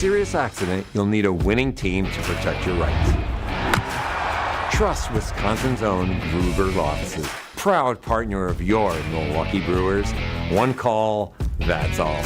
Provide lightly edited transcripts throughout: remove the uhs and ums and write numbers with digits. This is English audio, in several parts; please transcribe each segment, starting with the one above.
Serious accident, you'll need a winning team to protect your rights. Trust Wisconsin's own Gruber Law Offices, proud partner of your Milwaukee Brewers. One call, that's all.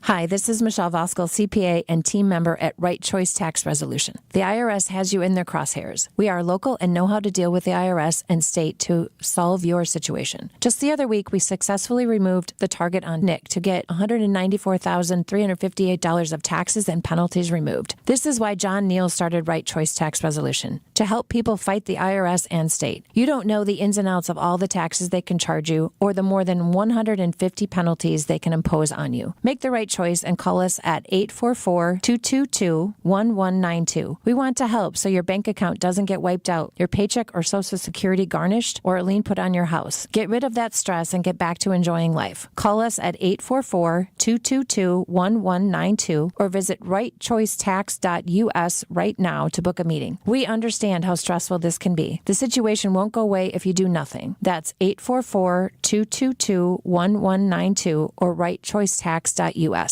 Hi, this is Michelle Voskel, CPA and team member at Right Choice Tax Resolution. The IRS has you in their crosshairs. We are local and know how to deal with the IRS and state to solve your situation. Just the other week, we successfully removed the target on Nick to get $194,358 of taxes and penalties removed. This is why John Neal started Right Choice Tax Resolution, to help people fight the IRS and state. You don't know the ins and outs of all the taxes they can charge you or the more than 150 penalties they can impose on you. Make the right choice and call us at 844-222-1192. We want to help so your bank account doesn't get wiped out, your paycheck or Social Security garnished, or a lien put on your house. Get rid of that stress and get back to enjoying life. Call us at 844-222-1192 or visit rightchoicetax.us right now to book a meeting. We understand how stressful this can be. The situation won't go away if you do nothing. That's 844-222-1192 or rightchoicetax.us.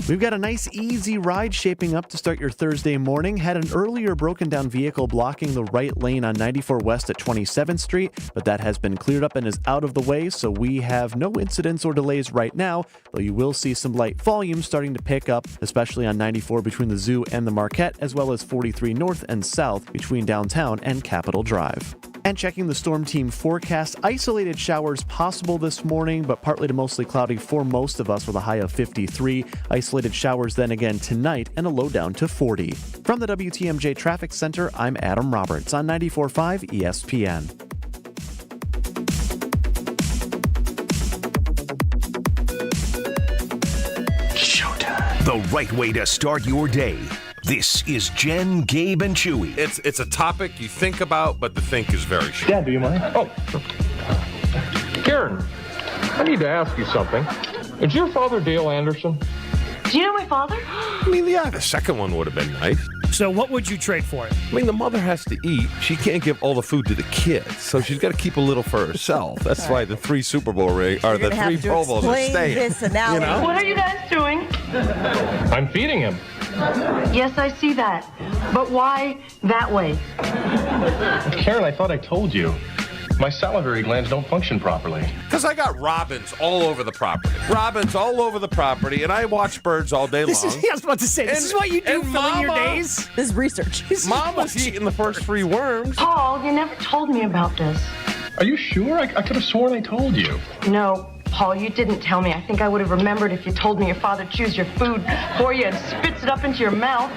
We've got a nice, easy ride shaping up to start your Thursday morning. Had an earlier broken down vehicle blocking the right lane on 94 West at 27th Street, but that has been cleared up and is out of the way, so we have no incidents or delays right now, though you will see some light volume starting to pick up, especially on 94 between the Zoo and the Marquette, as well as 43 North and South between downtown and Capitol Drive. And checking the Storm Team forecast, isolated showers possible this morning, but partly to mostly cloudy for most of us with a high of 53. Isolated showers then again tonight and a low down to 40. From the WTMJ Traffic Center, I'm Adam Roberts on 94.5 ESPN. Showtime. The right way to start your day. This is Jen, Gabe, and Chewy. It's a topic you think about, but the think is very short. Dad, do you mind? Oh. Karen, I need to ask you something. Is your father Dale Anderson? Do you know my father? I mean, yeah, the second one would have been nice. So what would you trade for it? I mean, the mother has to eat. She can't give all the food to the kids, so she's got to keep a little for herself. That's why the 3 Super Bowl rings, or the 3 Pro Bowls are staying. This analogy. You know? What are you guys doing? I'm feeding him. Yes, I see that. But why that way? Karen, I thought I told you. My salivary glands don't function properly. Because I got robins all over the property. Robins all over the property, and I watch birds all day long. I was about to say, this is what you do filling your days? This is research. Mama's eating the first 3 worms. Paul, you never told me about this. Are you sure? I could have sworn I told you. No, Paul, you didn't tell me. I think I would have remembered if you told me your father chews your food for you and spits it up into your mouth.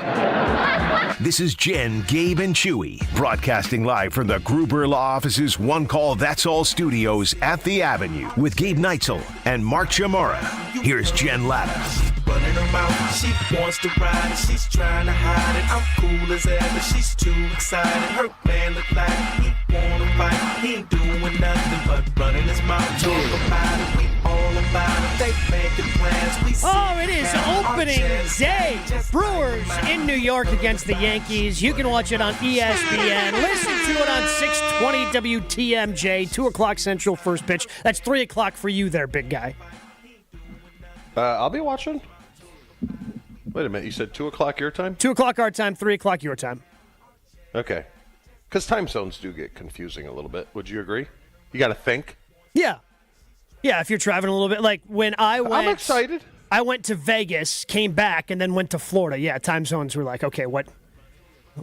This is Jen, Gabe, and Chewy, broadcasting live from the Gruber Law Office's One Call That's All studios at the Avenue with Gabe Neitzel and Mark Chamorro. Here's Jen Latta. Running her mouth, she wants to ride it, she's trying to hide it. I'm cool as ever, she's too excited. Her man look like he wanna fight. He ain't doing nothing but running his mouth. Talk about it, we all about it. They making plans, we see. Oh, it is opening day. Brewers in New York against the Yankees. You can watch it on ESPN. Listen to it on 620 WTMJ, 2 o'clock Central first pitch. That's 3 o'clock for you there, big guy. I'll be watching. Wait a minute, you said 2 o'clock your time? 2 o'clock our time, 3 o'clock your time. Okay. Because time zones do get confusing a little bit. Would you agree? You got to think. Yeah. Yeah, if you're traveling a little bit. Like when I went... I'm excited. I went to Vegas, came back, and then went to Florida. Yeah, time zones were like, okay, what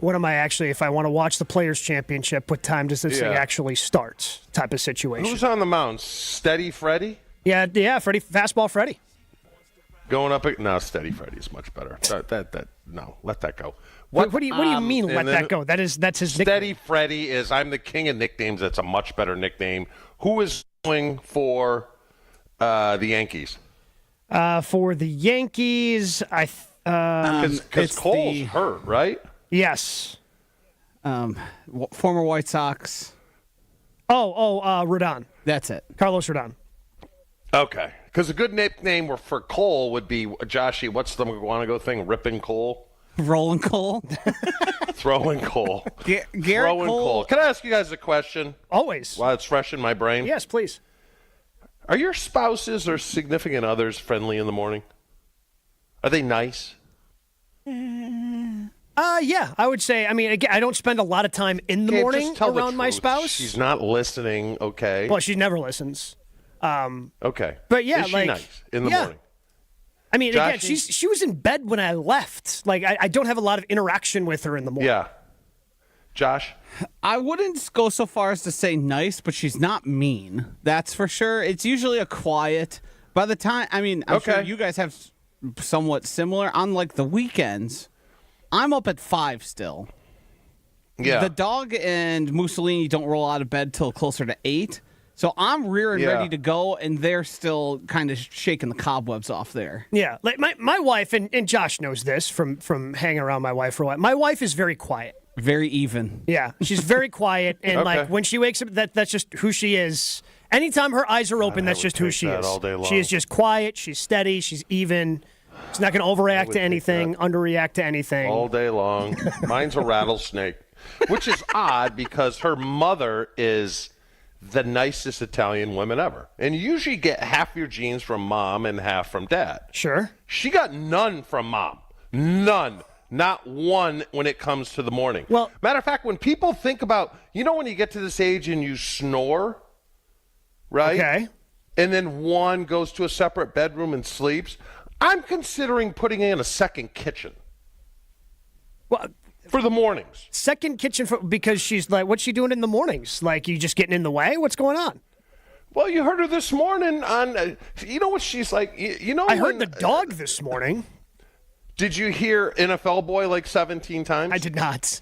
am I actually... If I want to watch the Players' Championship, what time does this thing actually start? Type of situation. Who's on the mound? Steady Freddie? Yeah, Freddie, Fastball Freddie. Going up, no, Steady Freddie's much better. No, let that go. What do you mean? Let that go? That's his nickname. Steady Freddie is. I'm the king of nicknames. That's a much better nickname. Who is going for the Yankees? For the Yankees, because Cole's hurt, right? Yes. Former White Sox. Rodon. That's it. Carlos Rodon. Okay. Because a good nickname for Cole would be, Joshy, what's the McGuanago thing? Ripping Cole? Rolling Cole? Throwing Cole. Garrett Cole. Can I ask you guys a question? Always. While it's fresh in my brain? Yes, please. Are your spouses or significant others friendly in the morning? Are they nice? Yeah, I would say. I mean, again, I don't spend a lot of time in the morning just tell around the my truth. spouse. She's not listening, okay? Well, she never listens. Okay. But yeah, is she like nice in the morning? I mean, again, Joshy? she was in bed when I left. Like, I don't have a lot of interaction with her in the morning. Yeah. Josh? I wouldn't go so far as to say nice, but she's not mean. That's for sure. It's usually a quiet. By the time, I mean, I'm sure you guys have somewhat similar. On like the weekends, I'm up at 5 still. Yeah. The dog and Mussolini don't roll out of bed till closer to 8. So I'm rearing ready to go, and they're still kind of shaking the cobwebs off there. Yeah, like my wife, and Josh knows this from hanging around my wife for a while. My wife is very quiet. Very even. Yeah, she's very quiet, and like when she wakes up, that's just who she is. Anytime her eyes are open, that's just who she is. All day long. She is just quiet. She's steady. She's even. She's not going to overreact to anything, underreact to anything. All day long. Mine's a rattlesnake, which is odd because her mother is the nicest Italian woman ever. And you usually get half your genes from mom and half from dad. Sure. She got none from mom. None. Not one when it comes to the morning. Well, matter of fact, when people think about, when you get to this age and you snore, right? Okay. And then one goes to a separate bedroom and sleeps, I'm considering putting in a second kitchen. Well, for the mornings. Second kitchen because she's like, what's she doing in the mornings? Like, you just getting in the way? What's going on? Well, you heard her this morning on, you know what she's like? I heard the dog this morning. Did you hear NFL boy like 17 times? I did not.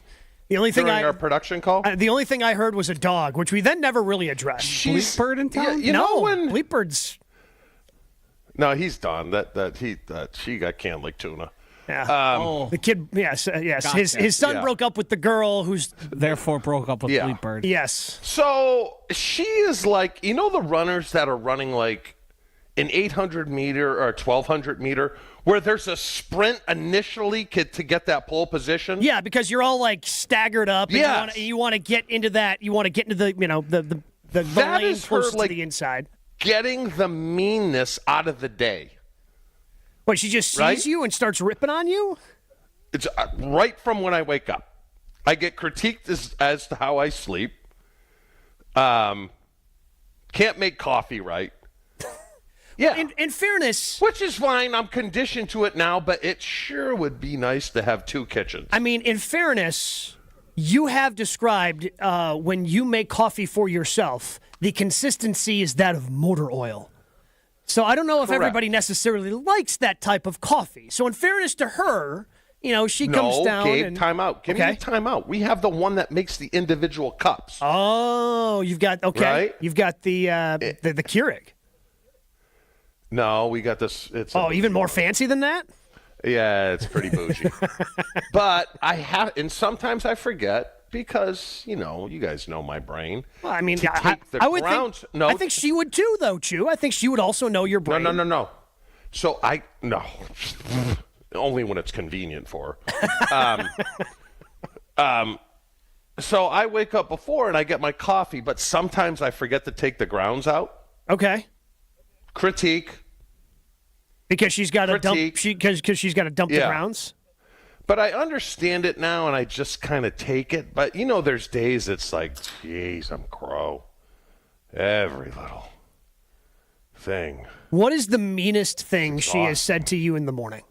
The only thing during our production call? The only thing I heard was a dog, which we then never really addressed. Bleep Bird in town? Bleep Bird's. No, he's done. She got canned like tuna. Yeah. The kid, yes. Gotcha. His son broke up with the girl who's therefore broke up with Bleep Bird. Yes. So she is like, the runners that are running like an 800 meter or a 1200 meter where there's a sprint initially to get that pole position. Yeah, because you're all like staggered up. And you want to get into that. You want to get into the the lane close to the inside. Getting the meanness out of the day. What, she just sees you and starts ripping on you? It's right from when I wake up. I get critiqued as to how I sleep. Can't make coffee right. Yeah. In fairness. Which is fine. I'm conditioned to it now, but it sure would be nice to have 2 kitchens. I mean, in fairness, you have described when you make coffee for yourself, the consistency is that of motor oil. So I don't know if everybody necessarily likes that type of coffee. So in fairness to her, she comes down. Gabe, and time out. Give me a time out. We have the one that makes the individual cups. Oh, you've got right? You've got the Keurig. No, we got this. It's even more fancy than that? Yeah, it's pretty bougie. But I have, and sometimes I forget. Because, you guys know my brain. Well, I mean, I would think. No, I think she would too, though, Chew. I think she would also know your brain. No. So only when it's convenient for her. So I wake up before and I get my coffee, but sometimes I forget to take the grounds out. Okay. Critique. Because she's got to dump. Because she's got to dump the grounds. But I understand it now, and I just kind of take it. But, there's days it's like, geez, I'm crow. Every little thing. What is the meanest thing she has said to you in the morning?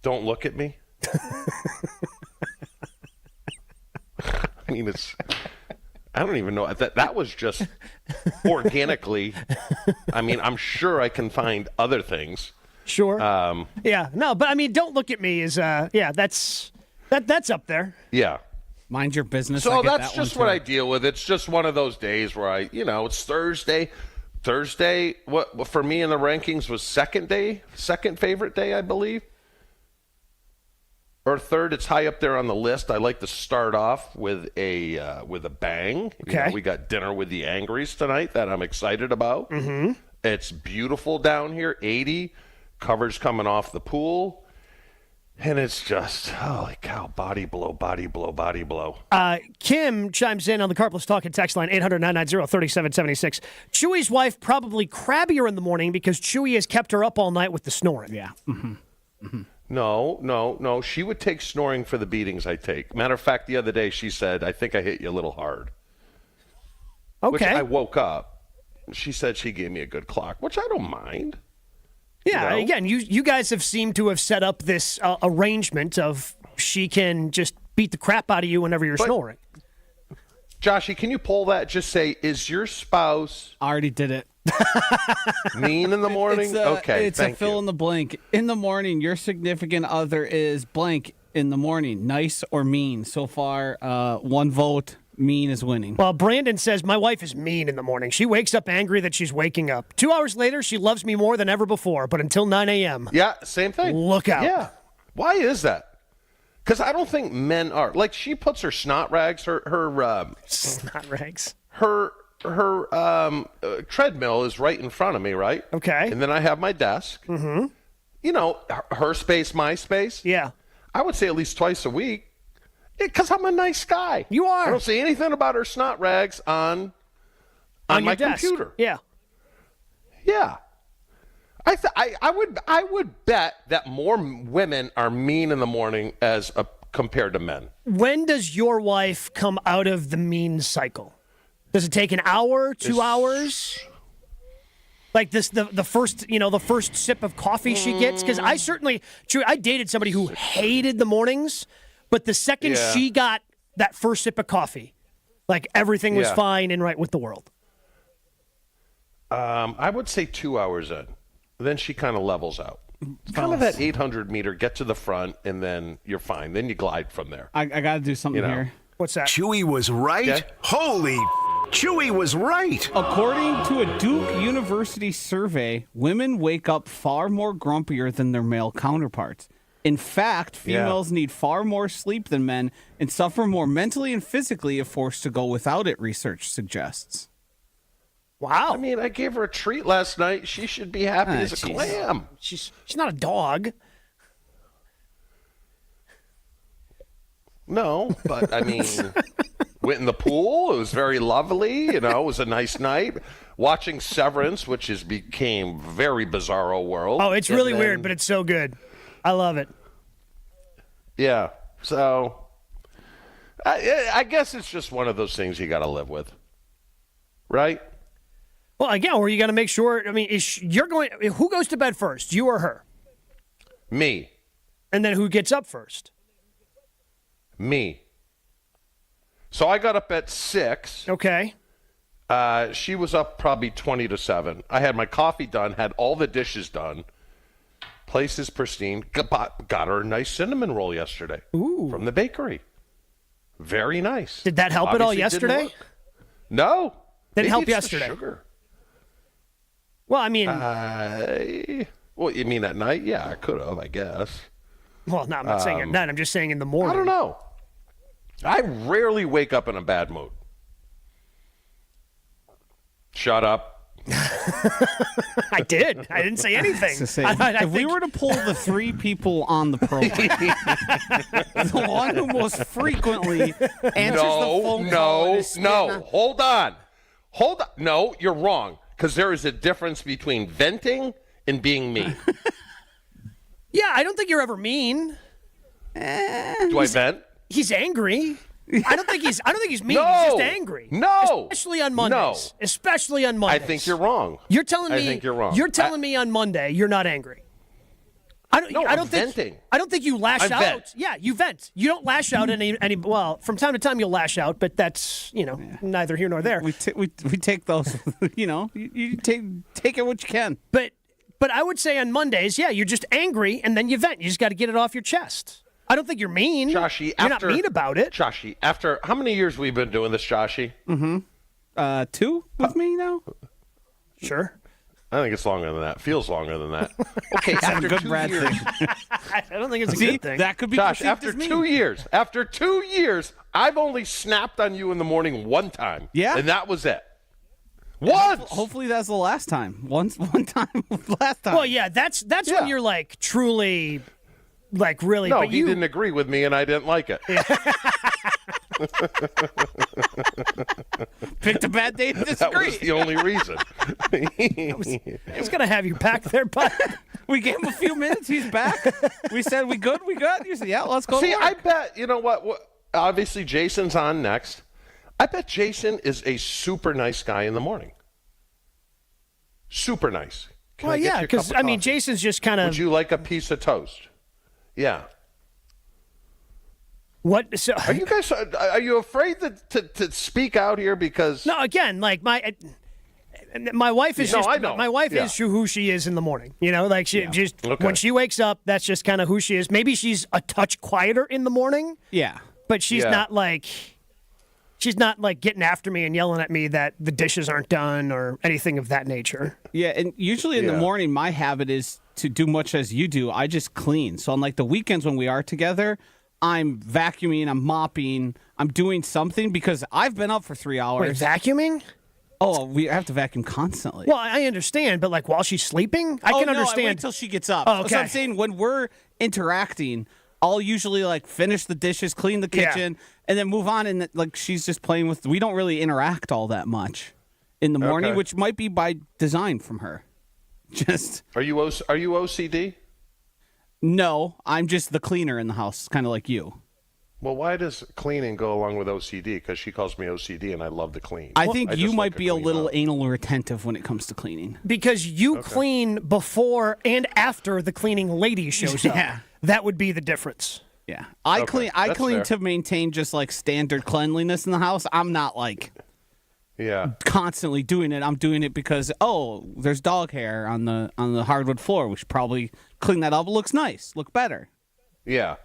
Don't look at me. I mean, I don't even know. That was just organically. I mean, I'm sure I can find other things. Sure. But I mean, don't look at me is that's up there. Yeah. Mind your business. So that's just what I deal with. It's just one of those days where it's Thursday. Thursday, what for me in the rankings was second favorite day, I believe. Or third, it's high up there on the list. I like to start off with a bang. Okay. We got dinner with the Angries tonight that I'm excited about. Mm-hmm. It's beautiful down here, 80. Covers coming off the pool. And it's just, holy cow, body blow, body blow, body blow. Kim chimes in on the Carpless Talking text line, 800-990-3776. Chewy's wife probably crabbier in the morning because Chewy has kept her up all night with the snoring. Yeah. No. She would take snoring for the beatings I take. Matter of fact, the other day she said, I think I hit you a little hard. Okay. Which I woke up. She said she gave me a good clock, which I don't mind. Yeah, again, you guys have seemed to have set up this arrangement of she can just beat the crap out of you whenever you're snoring. Joshy, can you pull that? Just say, is your spouse... I already did it. Mean in the morning? It's a fill in the blank. In the morning, your significant other is blank in the morning. Nice or mean? So far, 1 vote. Mean is winning. Well, Brandon says, my wife is mean in the morning. She wakes up angry that she's waking up. 2 hours later, she loves me more than ever before, but until 9 a.m. Yeah, same thing. Look out. Yeah. Why is that? Because I don't think men are. Like, she puts her snot rags, her snot rags. Her treadmill is right in front of me, right? Okay. And then I have my desk. Mm-hmm. You know, her space, my space. Yeah. I would say at least twice a week. Because I'm a nice guy. You are. I don't say anything about her snot rags on my desk. computer. Yeah. Yeah. I would bet that more women are mean in the morning compared to men. When does your wife come out of the mean cycle? Does it take an hour, 2 hours? Like this, the first sip of coffee she gets? Because I dated somebody who hated the mornings. But the second she got that first sip of coffee, like everything was fine and right with the world. I would say 2 hours in. Then she kind of levels out. Kind of that 800 meter, get to the front, and then you're fine. Then you glide from there. I got to do something here. What's that? Chewy was right? Okay. Holy Chewy was right. According to a Duke University survey, women wake up far more grumpier than their male counterparts. In fact, females need far more sleep than men and suffer more mentally and physically if forced to go without it, research suggests. Wow. I mean, I gave her a treat last night. She should be happy as a clam. She's not a dog. No, but I mean, went in the pool. It was very lovely. You know, it was a nice night. Watching Severance, which became very bizarro world. Oh, it's really weird, but it's so good. I love it. Yeah. So I guess it's just one of those things you got to live with. Right? Well, again, where you got to make sure, I mean, who goes to bed first, you or her? Me. And then who gets up first? Me. So I got up at 6. Okay. She was up probably 20 to 7. I had my coffee done, had all the dishes done. Place is pristine. Got her a nice cinnamon roll yesterday. Ooh. From the bakery. Very nice. Did that help at all yesterday? No. Didn't help it's yesterday. The sugar. Well, I mean. Well, you mean at night? Yeah, I could have, I guess. Well, no, I'm not saying at night. I'm just saying in the morning. I don't know. I rarely wake up in a bad mood. Shut up. I did. I didn't say anything. If we were to pull the 3 people on the program, the one who most frequently answers the phone call. No. Hold on. No, you're wrong. Because there is a difference between venting and being mean. Yeah, I don't think you're ever mean. Do I vent? He's angry. I don't think he's mean. No. He's just angry. No. Especially on Mondays. No. Especially on Mondays. I think you're wrong. You're telling me. I think you're wrong. You're telling me on Monday you're not angry. I'm venting. I don't think you lash out. Vent. Yeah, you vent. You don't lash out any. Well, from time to time you'll lash out, but that's neither here nor there. We take those. You take it what you can. But I would say on Mondays, you're just angry and then you vent. You just got to get it off your chest. I don't think you're mean. Joshy, you're not mean about it. Joshy, after how many years we've been doing this, Joshy? 2 with me now? Sure. I think it's longer than that. Feels longer than that. Okay, after good 2 Brad years. I don't think it's a good thing. That could be Josh, after 2 years, I've only snapped on you in the morning one time. Yeah. And that was it. Once. Hopefully that's the last time. One time last time. Well, yeah, that's when you're like truly like really. No, but he didn't agree with me, and I didn't like it. Picked a bad day to disagree. That was the only reason. I was going to have you back there, but we gave him a few minutes. He's back. We said, we good? We good? You said, yeah, let's go. See, I bet, you know what? Obviously, Jason's on next. I bet Jason is a super nice guy in the morning. Super nice. Well, yeah, because, I mean, Jason's just kind of... Would you like a piece of toast? Yeah. What? So, are you afraid to speak out here because... No, again, like my wife is I know. My wife is who she is in the morning. You know, like she just when she wakes up, that's just kind of who she is. Maybe she's a touch quieter in the morning. Yeah. But she's not like getting after me and yelling at me that the dishes aren't done or anything of that nature. Yeah, and usually in the morning, my habit is to do much as you do. I just clean. So on like the weekends when we are together, I'm vacuuming, I'm mopping, I'm doing something because I've been up for 3 hours. Wait, vacuuming? Oh, we have to vacuum constantly. Well, I understand, but like while she's sleeping, I can understand. I wait till she gets up. Oh, okay. So I'm saying when we're interacting, I'll usually like finish the dishes, clean the kitchen, and then move on. And like she's just playing with. We don't really interact all that much in the morning, which might be by design from her. Just are you OCD? No, I'm just the cleaner in the house, kind of like you. Well, why does cleaning go along with OCD? Because she calls me OCD, and I love to clean. I think you might be a little anal retentive when it comes to cleaning. Because you clean before and after the cleaning lady shows up. That would be the difference. Yeah. I clean to maintain just like standard cleanliness in the house. I'm not like constantly doing it. I'm doing it because there's dog hair on the hardwood floor. We should probably clean that up. It looks nice. Look better. Yeah.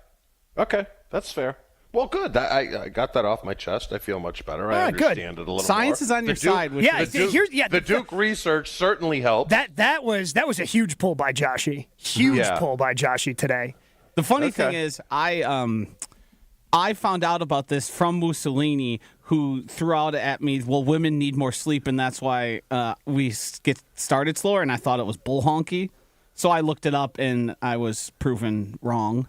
Okay. That's fair. Well, good. I got that off my chest. I feel much better. I understand it a little more. Science is on your side. The Duke research certainly helped. That was a huge pull by Joshy. Pull by Joshy today. The funny thing is, I found out about this from Mussolini, who threw out at me, well, women need more sleep, and that's why we get started slower, and I thought it was bull honky. So I looked it up, and I was proven wrong.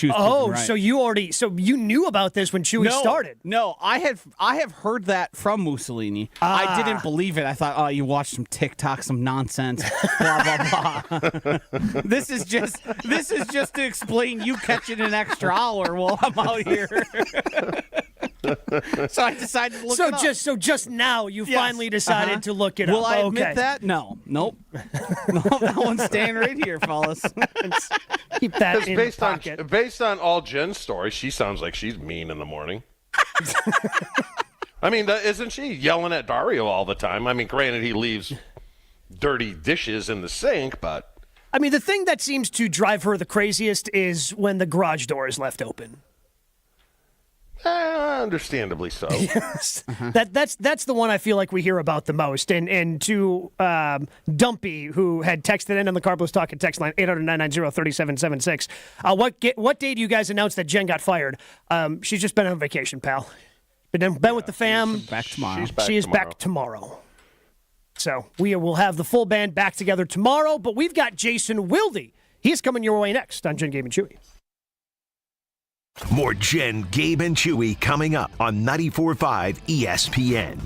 Right. So you knew about this when Chewy started? No, I have heard that from Mussolini. I didn't believe it. I thought, you watched some TikTok, some nonsense, blah blah blah. This is just to explain you catching an extra hour while I'm out here. So I decided to look it up. Just now you finally decided to look it up. Will I admit that? No. Nope. That one's staying right here, fellas. Keep that in the pocket. Based on all Jen's stories, she sounds like she's mean in the morning. I mean, isn't she yelling at Dario all the time? I mean, granted, he leaves dirty dishes in the sink, but... I mean, the thing that seems to drive her the craziest is when the garage door is left open. Understandably so. Yes. That's the one I feel like we hear about the most. And to Dumpy, who had texted in on the Carlos Talking text line, 800-990-3776. What day do you guys announce that Jen got fired? She's just been on vacation, pal. Been with the fam. Back tomorrow. She is back tomorrow. So we will have the full band back together tomorrow, but we've got Jason Wilde. He's coming your way next on Jen, Gabe, and Chewy. More Jen, Gabe, and Chewy coming up on 94.5 ESPN.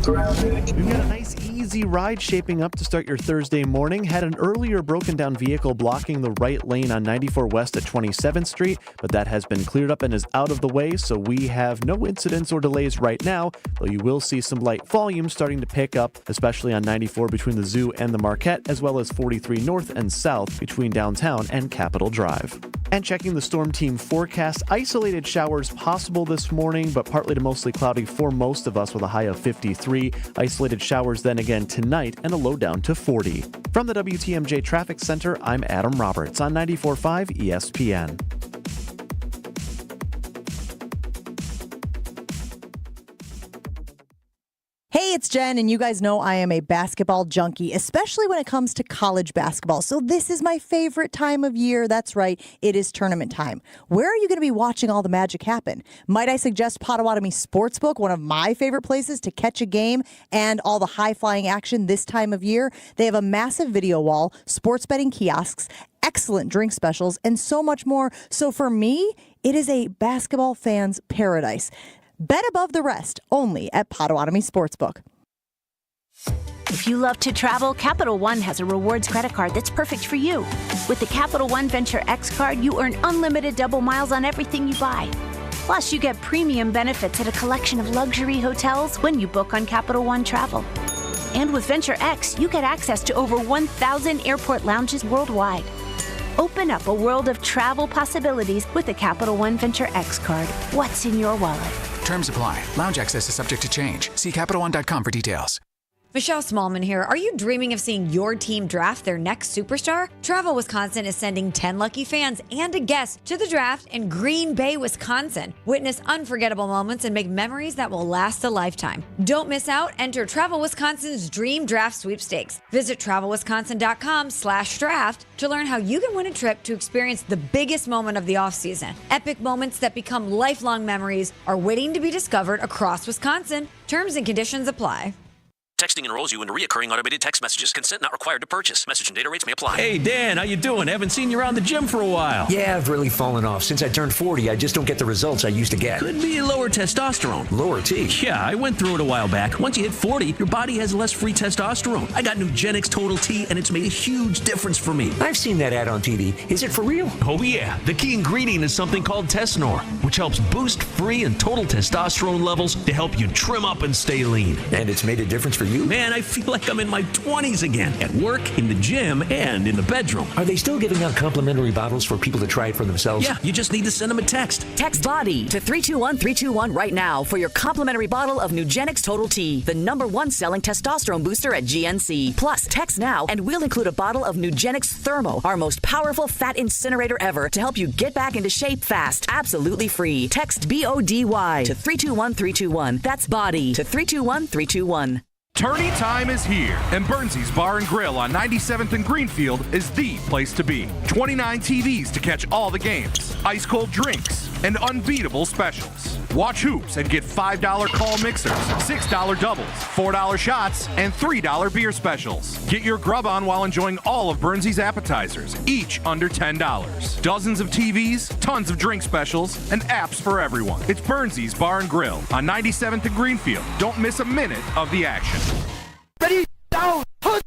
We've got a nice, easy ride shaping up to start your Thursday morning. Had an earlier broken down vehicle blocking the right lane on 94 West at 27th Street, but that has been cleared up and is out of the way, so we have no incidents or delays right now, though you will see some light volume starting to pick up, especially on 94 between the Zoo and the Marquette, as well as 43 north and south between downtown and Capitol Drive. And checking the Storm Team forecast, isolated showers possible this morning, but partly to mostly cloudy for most of us with a high of 53. Isolated showers then again tonight and a low down to 40. From the WTMJ Traffic Center, I'm Adam Roberts on 94.5 ESPN. Hey, it's Jen, and you guys know I am a basketball junkie, especially when it comes to college basketball. So this is my favorite time of year. That's right. It is tournament time. Where are you going to be watching all the magic happen? Might I suggest Potawatomi Sportsbook, one of my favorite places to catch a game and all the high-flying action this time of year? They have a massive video wall, sports betting kiosks, excellent drink specials, and so much more. So for me, it is a basketball fan's paradise. Bet above the rest, only at Potawatomi Sportsbook. If you love to travel, Capital One has a rewards credit card that's perfect for you. With the Capital One Venture X card, you earn unlimited double miles on everything you buy. Plus, you get premium benefits at a collection of luxury hotels when you book on Capital One Travel. And with Venture X, you get access to over 1,000 airport lounges worldwide. Open up a world of travel possibilities with the Capital One Venture X card. What's in your wallet? Terms apply. Lounge access is subject to change. See CapitalOne.com for details. Michelle Smallman here. Are you dreaming of seeing your team draft their next superstar? Travel Wisconsin is sending 10 lucky fans and a guest to the draft in Green Bay, Wisconsin. Witness unforgettable moments and make memories that will last a lifetime. Don't miss out. Enter Travel Wisconsin's Dream Draft Sweepstakes. Visit travelwisconsin.com/draft to learn how you can win a trip to experience the biggest moment of the offseason. Epic moments that become lifelong memories are waiting to be discovered across Wisconsin. Terms and conditions apply. Texting enrolls you in recurring automated text messages. Consent not required to purchase. Message and data rates may apply. Hey, Dan, how you doing? Haven't seen you around the gym for a while. Yeah, I've really fallen off. Since I turned 40, I just don't get the results I used to get. Could be lower testosterone. Lower T? Yeah, I went through it a while back. Once you hit 40, your body has less free testosterone. I got Nugenix Total T, and it's made a huge difference for me. I've seen that ad on TV. Is it for real? Oh, yeah. The key ingredient is something called Tesnor, which helps boost free and total testosterone levels to help you trim up and stay lean. And it's made a difference for you? Man, I feel like I'm in my 20s again, at work, in the gym, and in the bedroom. Are they still giving out complimentary bottles for people to try it for themselves? Yeah, you just need to send them a text. Text BODY to 321-321 right now for your complimentary bottle of Nugenix Total T, the #1 selling testosterone booster at GNC. Plus, text now and we'll include a bottle of Nugenix Thermo, our most powerful fat incinerator ever, to help you get back into shape fast. Absolutely free. Text BODY to 321-321. That's BODY to 321-321. Tourney time is here, and Burnsy's Bar and Grill on 97th and Greenfield is the place to be. 29 TVs to catch all the games, ice-cold drinks, and unbeatable specials. Watch hoops and get $5 call mixers, $6 doubles, $4 shots, and $3 beer specials. Get your grub on while enjoying all of Burnsy's appetizers, each under $10. Dozens of TVs, tons of drink specials, and apps for everyone. It's Burnsy's Bar and Grill on 97th and Greenfield. Don't miss a minute of the action. Ready, down, put.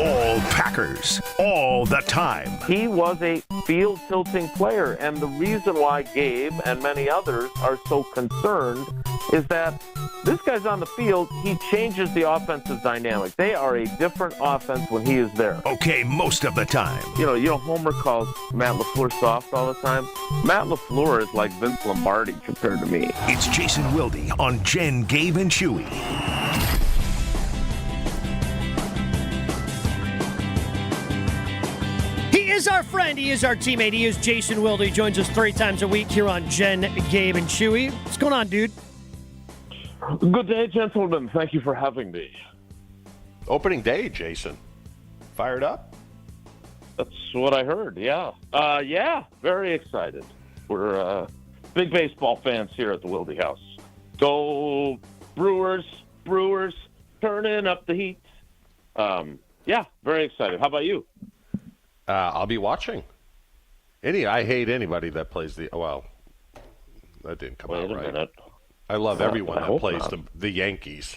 All Packers, all the time. He was a field tilting player, and the reason why Gabe and many others are so concerned is that this guy's on the field, he changes the offensive dynamic. They are a different offense when he is there. Okay, most of the time. You know, Homer calls Matt LaFleur soft all the time. Matt LaFleur is like Vince Lombardi compared to me. It's Jason Wilde on Jen, Gabe, and Chewy. He is our friend. He is our teammate. He is Jason Wilde. He joins us 3 times a week here on Jen, Gabe, and Chewy. What's going on, dude? Good day, gentlemen. Thank you for having me. Opening day, Jason. Fired up? That's what I heard, yeah. Yeah, very excited. We're big baseball fans here at the Wilde House. Go Brewers, turning up the heat. Yeah, very excited. How about you? I'll be watching. I hate anybody that plays well, that didn't come out right. Wait a minute. I love everyone that plays the Yankees.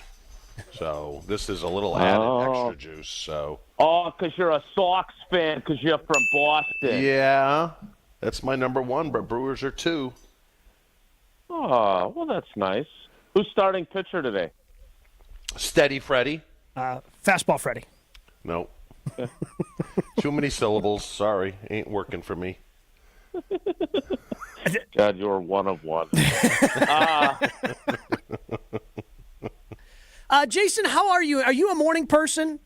So this is a little added extra juice. So. Oh, because you're a Sox fan, because you're from Boston. Yeah, that's my number 1, but Brewers are 2. Oh, well, that's nice. Who's starting pitcher today? Steady Freddy. Fastball Freddy. No. Too many syllables. Sorry, ain't working for me. God, you're one of one. Jason, how are you? Are you a morning person?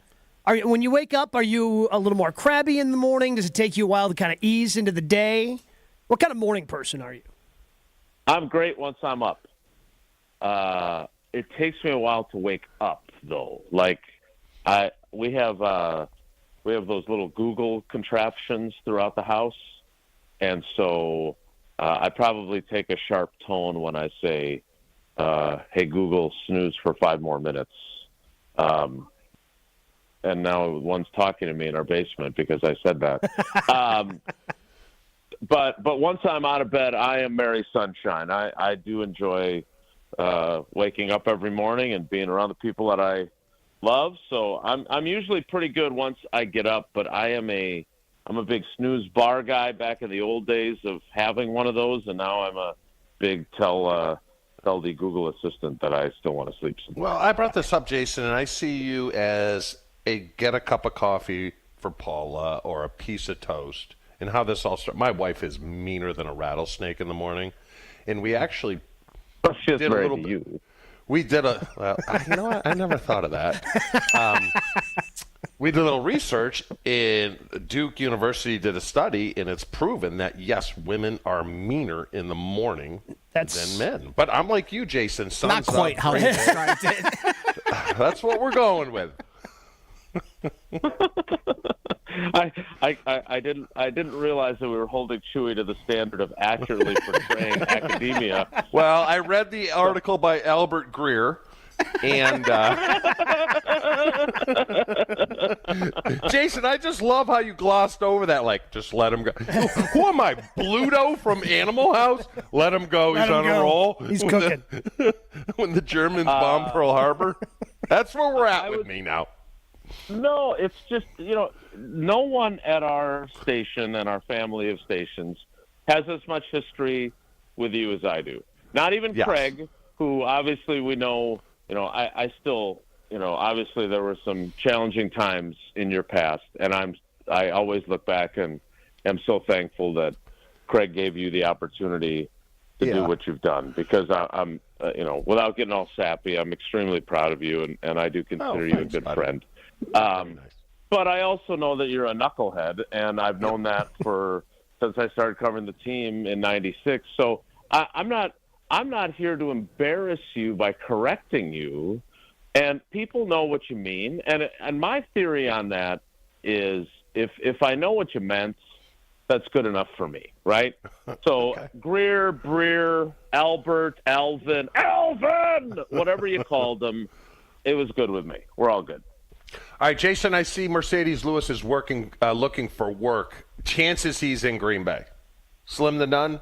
When you wake up, are you a little more crabby in the morning? Does it take you a while to kind of ease into the day? What kind of morning person are you? I'm great once I'm up. it takes me a while to wake up, though. Like, we have those little Google contraptions throughout the house, and so I probably take a sharp tone when I say, "Hey Google, snooze for 5 more minutes." And now one's talking to me in our basement because I said that. But once I'm out of bed, I am Mary Sunshine. I do enjoy waking up every morning and being around the people that I love. So I'm usually pretty good once I get up. But I'm a big snooze bar guy back in the old days of having one of those, and now I'm a big tell the Google Assistant that I still want to sleep some. Well, I brought this up, Jason, and I see you as get a cup of coffee for Paula or a piece of toast, and how this all started. My wife is meaner than a rattlesnake in the morning, and we actually did a little bit. We did you know what? I never thought of that. We did a little research, and Duke University did a study, and it's proven that, yes, women are meaner in the morning than men. But I'm like you, Jason. Not quite how you described it. That's what we're going with. I didn't realize that we were holding Chewy to the standard of accurately portraying academia. Well, I read the article by Albert Greer, and Jason, I just love how you glossed over that. Like, just let him go. Who am I, Bluto from Animal House? Let him go. He's on a roll. He's cooking. When the Germans bombed Pearl Harbor. That's where we're at with me now. No, it's just, no one at our station and our family of stations has as much history with you as I do. Not even Craig, who obviously we know, I still, obviously there were some challenging times in your past, and I always look back and am so thankful that Craig gave you the opportunity to do what you've done, because I'm without getting all sappy, I'm extremely proud of you, and I do consider you a good friend. But I also know that you're a knucklehead, and I've known that since I started covering the team in '96. So I'm not here to embarrass you by correcting you, and people know what you mean. And my theory on that is, if I know what you meant, that's good enough for me, right? So Greer, Breer, Albert, Alvin, whatever you called them, it was good with me. We're all good. All right, Jason, I see Mercedes Lewis is looking for work. Chances he's in Green Bay? Slim to none?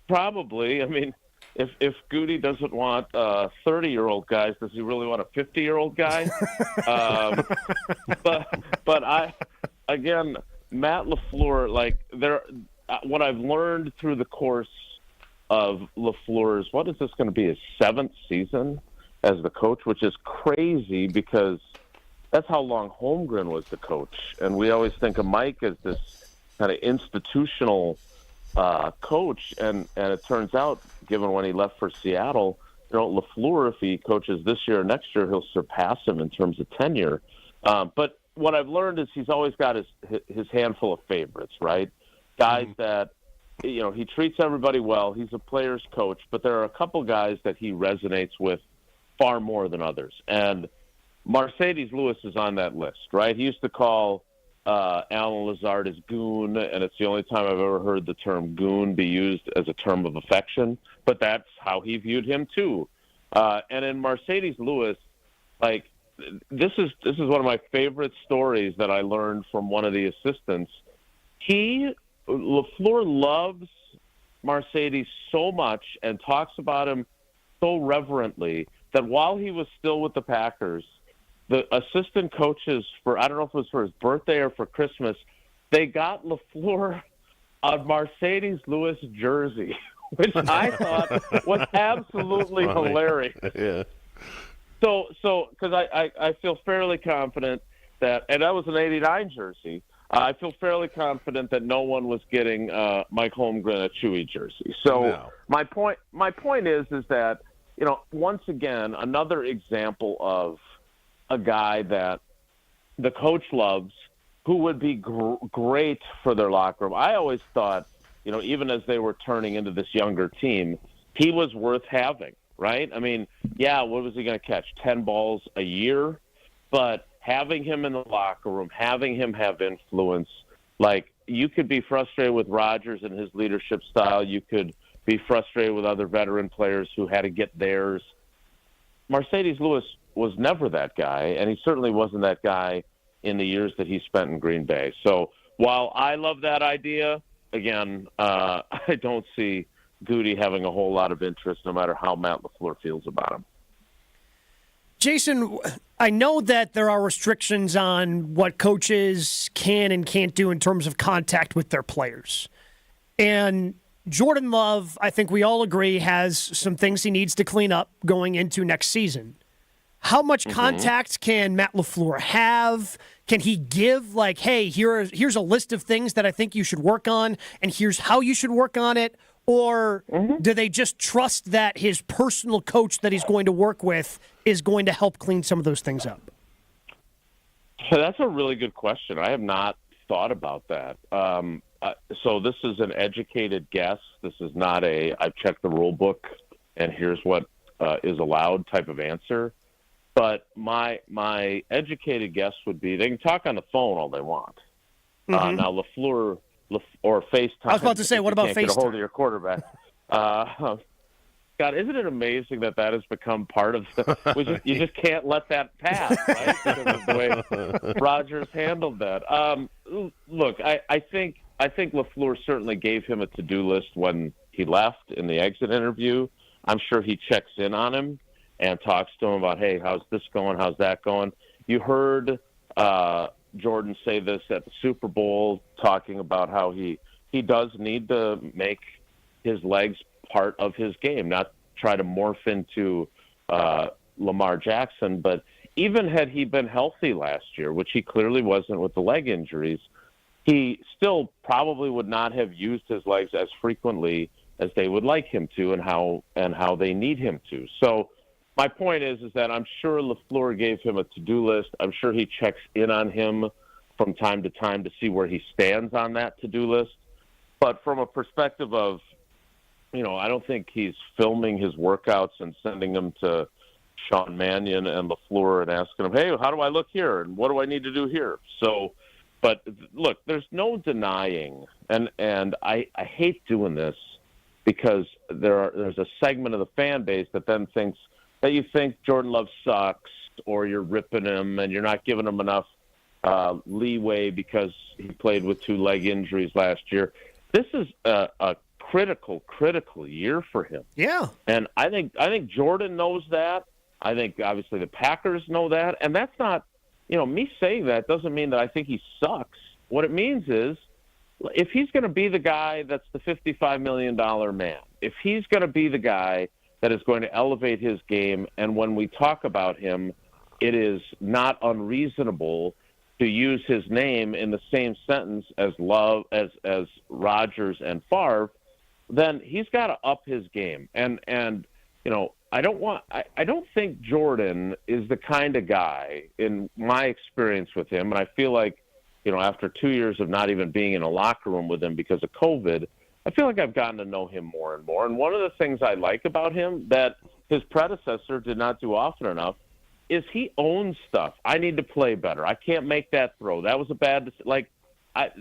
Probably. I mean, if Goody doesn't want 30-year-old guys, does he really want a 50-year-old guy? But again, Matt LaFleur, what I've learned through the course of LaFleur's, what is this going to be, his 7th season as the coach, which is crazy because that's how long Holmgren was the coach. And we always think of Mike as this kind of institutional coach. And it turns out, given when he left for Seattle, LaFleur, if he coaches this year or next year, he'll surpass him in terms of tenure. But what I've learned is he's always got his handful of favorites, right? Guys that, he treats everybody well. He's a player's coach, but there are a couple guys that he resonates with far more than others. And Mercedes Lewis is on that list, right? He used to call Alan Lazard as goon, and it's the only time I've ever heard the term goon be used as a term of affection, but that's how he viewed him too. And in Mercedes Lewis, this is one of my favorite stories that I learned from one of the assistants. LaFleur loves Mercedes so much and talks about him so reverently that while he was still with the Packers, the assistant coaches I don't know if it was for his birthday or for Christmas, they got LaFleur a Mercedes Lewis jersey, which I thought was absolutely hilarious. Yeah. So because I feel fairly confident that, and that was an '89 jersey. I feel fairly confident that no one was getting Mike Holmgren a Chewy jersey. So my point is that, once again, another example of a guy that the coach loves, who would be great for their locker room. I always thought, even as they were turning into this younger team, he was worth having. right? I mean, yeah, what was he going to catch? 10 balls a year? But having him in the locker room, having him have influence, like you could be frustrated with Rodgers and his leadership style. You could be frustrated with other veteran players who had to get theirs. Mercedes Lewis was never that guy, and he certainly wasn't that guy in the years that he spent in Green Bay. So while I love that idea, again, I don't see Goody having a whole lot of interest no matter how Matt LaFleur feels about him. Jason, I know that there are restrictions on what coaches can and can't do in terms of contact with their players. And Jordan Love, I think we all agree, has some things he needs to clean up going into next season. How much contact can Matt LaFleur have? Can he give, like, hey, here's a list of things that I think you should work on, and here's how you should work on it? Or do they just trust that his personal coach that he's going to work with is going to help clean some of those things up? So that's a really good question. I have not thought about that. So this is an educated guess. This is not I've checked the rule book and here's what is allowed type of answer. But my educated guess would be they can talk on the phone all they want. Now LaFleur or FaceTime. I was about to say, what about FaceTime? Get a hold of your quarterback. God, isn't it amazing that has become part of you just can't let that pass, right? Because of the way Rodgers handled that. Look, I think LaFleur certainly gave him a to-do list when he left in the exit interview. I'm sure he checks in on him and talks to him about, hey, how's this going? How's that going? You heard Jordan say this at the Super Bowl, talking about how he does need to make his legs part of his game, not try to morph into Lamar Jackson. But even had he been healthy last year, which he clearly wasn't with the leg injuries, he still probably would not have used his legs as frequently as they would like him to and how they need him to. So my point is that I'm sure LaFleur gave him a to-do list. I'm sure he checks in on him from time to time to see where he stands on that to-do list. But from a perspective of, I don't think he's filming his workouts and sending them to Sean Mannion and LaFleur and asking them, hey, how do I look here? And what do I need to do here? So, but look, there's no denying, and I hate doing this because there's a segment of the fan base that then thinks that you think Jordan Love sucks or you're ripping him and you're not giving him enough leeway because he played with 2 leg injuries last year. This is a critical year for him. Yeah. And I think Jordan knows that. I think obviously the Packers know that. And that's not, me saying that doesn't mean that I think he sucks. What it means is if he's going to be the guy that's the $55 million man, if he's going to be the guy that is going to elevate his game, and when we talk about him, it is not unreasonable to use his name in the same sentence as Love, as Rodgers and Favre, then he's got to up his game. And I don't think Jordan is the kind of guy, in my experience with him, and I feel like, after 2 years of not even being in a locker room with him because of COVID, I feel like I've gotten to know him more and more. And one of the things I like about him that his predecessor did not do often enough is he owns stuff. I need to play better. I can't make that throw. That was a bad decision.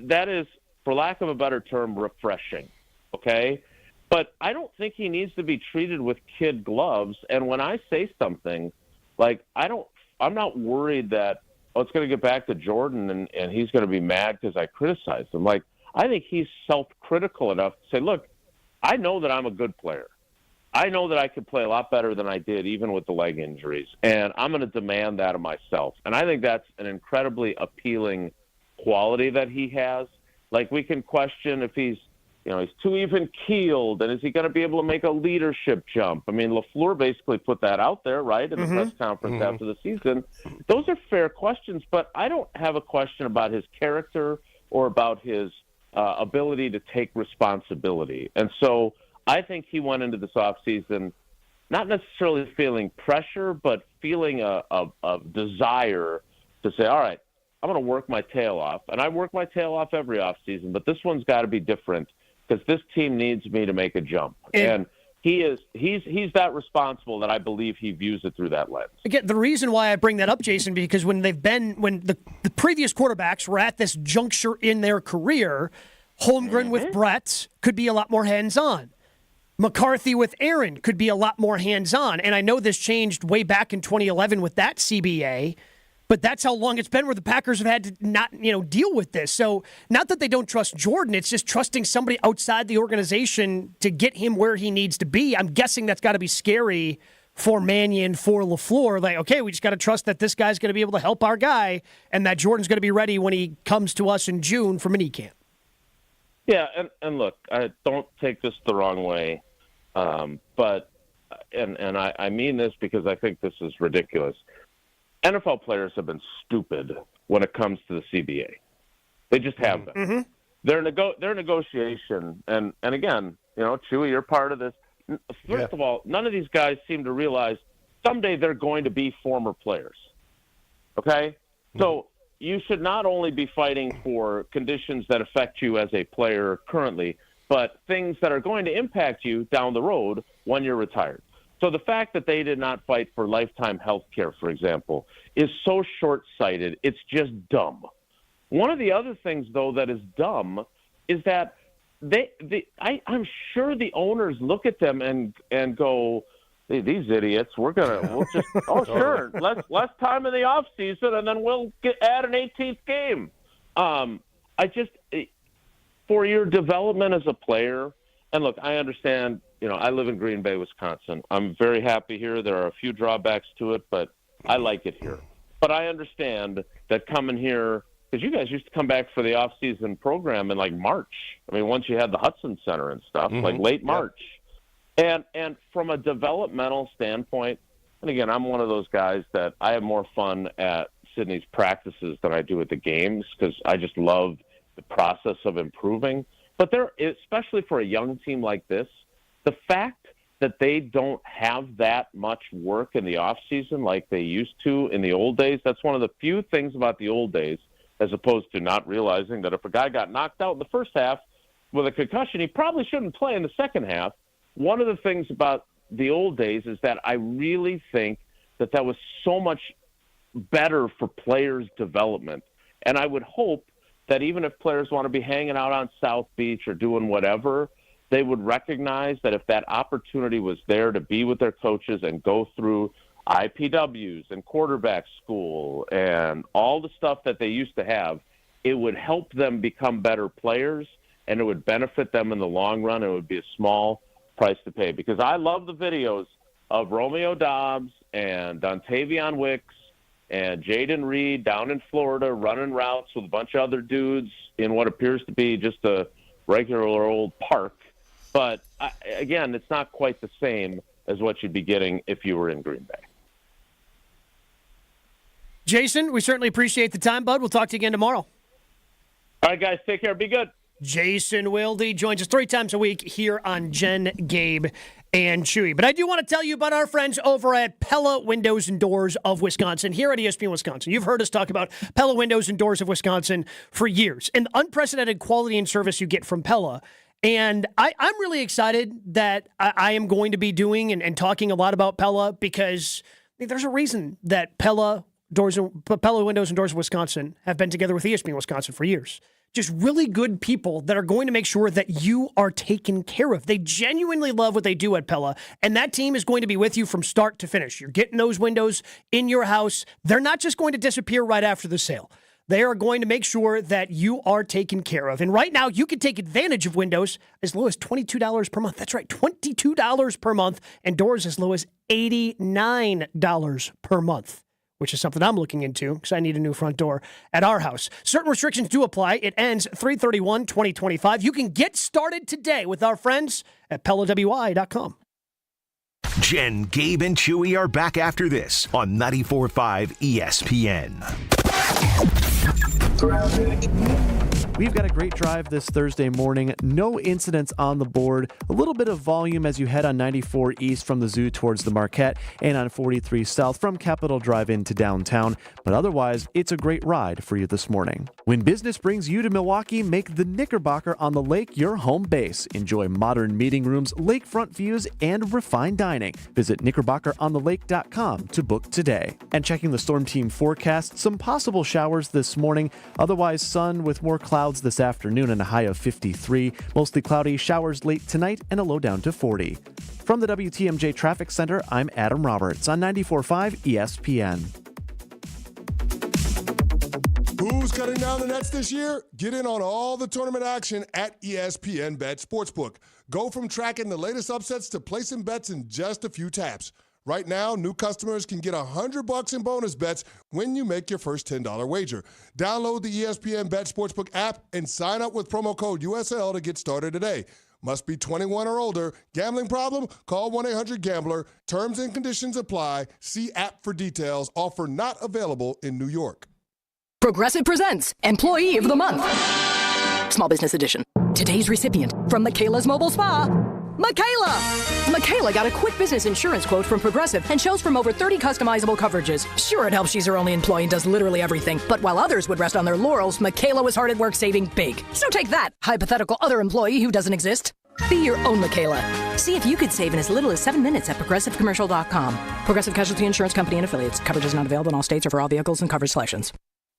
That is, for lack of a better term, refreshing. Okay? But I don't think he needs to be treated with kid gloves. And when I say something, I'm not worried that, it's going to get back to Jordan and he's going to be mad because I criticized him. I think he's self-critical enough to say, look, I know that I'm a good player. I know that I could play a lot better than I did, even with the leg injuries, and I'm going to demand that of myself. And I think that's an incredibly appealing quality that he has. We can question if he's too even-keeled, and is he going to be able to make a leadership jump? I mean, LaFleur basically put that out there, right, in the press conference after the season. Those are fair questions, but I don't have a question about his character or about his ability to take responsibility. And so I think he went into this offseason not necessarily feeling pressure, but feeling a desire to say, all right, I'm going to work my tail off. And I work my tail off every offseason, but this one's got to be different because this team needs me to make a jump. And he's that responsible that I believe he views it through that lens. Again, the reason why I bring that up, Jason, because when the previous quarterbacks were at this juncture in their career, Holmgren with Brett could be a lot more hands-on. McCarthy with Aaron could be a lot more hands-on. And I know this changed way back in 2011 with that CBA, but that's how long it's been where the Packers have had to not, deal with this. So not that they don't trust Jordan, it's just trusting somebody outside the organization to get him where he needs to be. I'm guessing that's got to be scary for Mannion, for LaFleur. Like, okay, we just got to trust that this guy's going to be able to help our guy and that Jordan's going to be ready when he comes to us in June for minicamp. Yeah, and look, I don't take this the wrong way, but I mean this because I think this is ridiculous. NFL players have been stupid when it comes to the CBA. They just have been. Mm-hmm. Their negotiation, and again, Chewy, you're part of this. First of all, none of these guys seem to realize someday they're going to be former players. Okay? Mm-hmm. So you should not only be fighting for conditions that affect you as a player currently, but things that are going to impact you down the road when you're retired. So the fact that they did not fight for lifetime health care, for example, is so short-sighted. It's just dumb. One of the other things, though, that is dumb is that I'm sure the owners look at them and go, hey, these idiots, we'll just, sure, less time in the off season, and then we'll add an 18th game. For your development as a player, and look, I understand, I live in Green Bay, Wisconsin. I'm very happy here. There are a few drawbacks to it, but I like it here. But I understand that coming here, because you guys used to come back for the off-season program in like March. I mean, once you had the Hudson Center and stuff, like late March. And from a developmental standpoint, and again, I'm one of those guys that I have more fun at Sydney's practices than I do at the games because I just love the process of improving. But especially for a young team like this, the fact that they don't have that much work in the off season like they used to in the old days, that's one of the few things about the old days, as opposed to not realizing that if a guy got knocked out in the first half with a concussion, he probably shouldn't play in the second half. One of the things about the old days is that I really think that was so much better for players' development. And I would hope that even if players want to be hanging out on South Beach or doing whatever, they would recognize that if that opportunity was there to be with their coaches and go through IPWs and quarterback school and all the stuff that they used to have, it would help them become better players and it would benefit them in the long run. It would be a small price to pay, because I love the videos of Romeo Doubs and Dontavion Wicks and Jaden Reed down in Florida running routes with a bunch of other dudes in what appears to be just a regular old park. But, again, it's not quite the same as what you'd be getting if you were in Green Bay. Jason, we certainly appreciate the time, bud. We'll talk to you again tomorrow. All right, guys, take care. Be good. Jason Wilde joins us 3 times a week here on Jen, Gabe, and Chewy. But I do want to tell you about our friends over at Pella Windows and Doors of Wisconsin here at ESPN Wisconsin. You've heard us talk about Pella Windows and Doors of Wisconsin for years and the unprecedented quality and service you get from Pella. And I'm really excited that I am going to be doing and talking a lot about Pella, because there's a reason that Pella Windows and Doors of Wisconsin have been together with ESPN Wisconsin for years. Just really good people that are going to make sure that you are taken care of. They genuinely love what they do at Pella, and that team is going to be with you from start to finish. You're getting those windows in your house. They're not just going to disappear right after the sale. They are going to make sure that you are taken care of. And right now, you can take advantage of windows as low as $22 per month. That's right, $22 per month, and doors as low as $89 per month, which is something I'm looking into because I need a new front door at our house. Certain restrictions do apply. It ends 3/31/2025. You can get started today with our friends at PellaWI.com. Jen, Gabe, and Chewy are back after this on 94.5 ESPN. We've got a great drive this Thursday morning. No incidents on the board. A little bit of volume as you head on 94 East from the Zoo towards the Marquette and on 43 South from Capitol Drive into downtown. But otherwise, it's a great ride for you this morning. When business brings you to Milwaukee, make the Knickerbocker on the Lake your home base. Enjoy modern meeting rooms, lakefront views, and refined dining. Visit knickerbockeronthelake.com to book today. And checking the Storm Team forecast, some possible showers this morning. Otherwise, sun with more clouds this afternoon and a high of 53. Mostly cloudy, showers late tonight and a low down to 40. From the WTMJ Traffic Center, I'm Adam Roberts on 94.5 ESPN. Who's cutting down the nets this year? Get in on all the tournament action at ESPN Bet Sportsbook. Go from tracking the latest upsets to placing bets in just a few taps. Right now, new customers can get $100 in bonus bets when you make your first $10 wager. Download the ESPN Bet Sportsbook app and sign up with promo code USL to get started today. Must be 21 or older. Gambling problem? Call 1-800-GAMBLER. Terms and conditions apply. See app for details. Offer not available in New York. Progressive presents Employee of the Month. Small Business Edition. Today's recipient from Michaela's Mobile Spa, Michaela! Michaela got a quick business insurance quote from Progressive and chose from over 30 customizable coverages. Sure, it helps she's her only employee and does literally everything. But while others would rest on their laurels, Michaela was hard at work saving big. So take that, hypothetical other employee who doesn't exist. Be your own Michaela. See if you could save in as little as 7 minutes at ProgressiveCommercial.com. Progressive Casualty Insurance Company and Affiliates. Coverage is not available in all states or for all vehicles and coverage selections.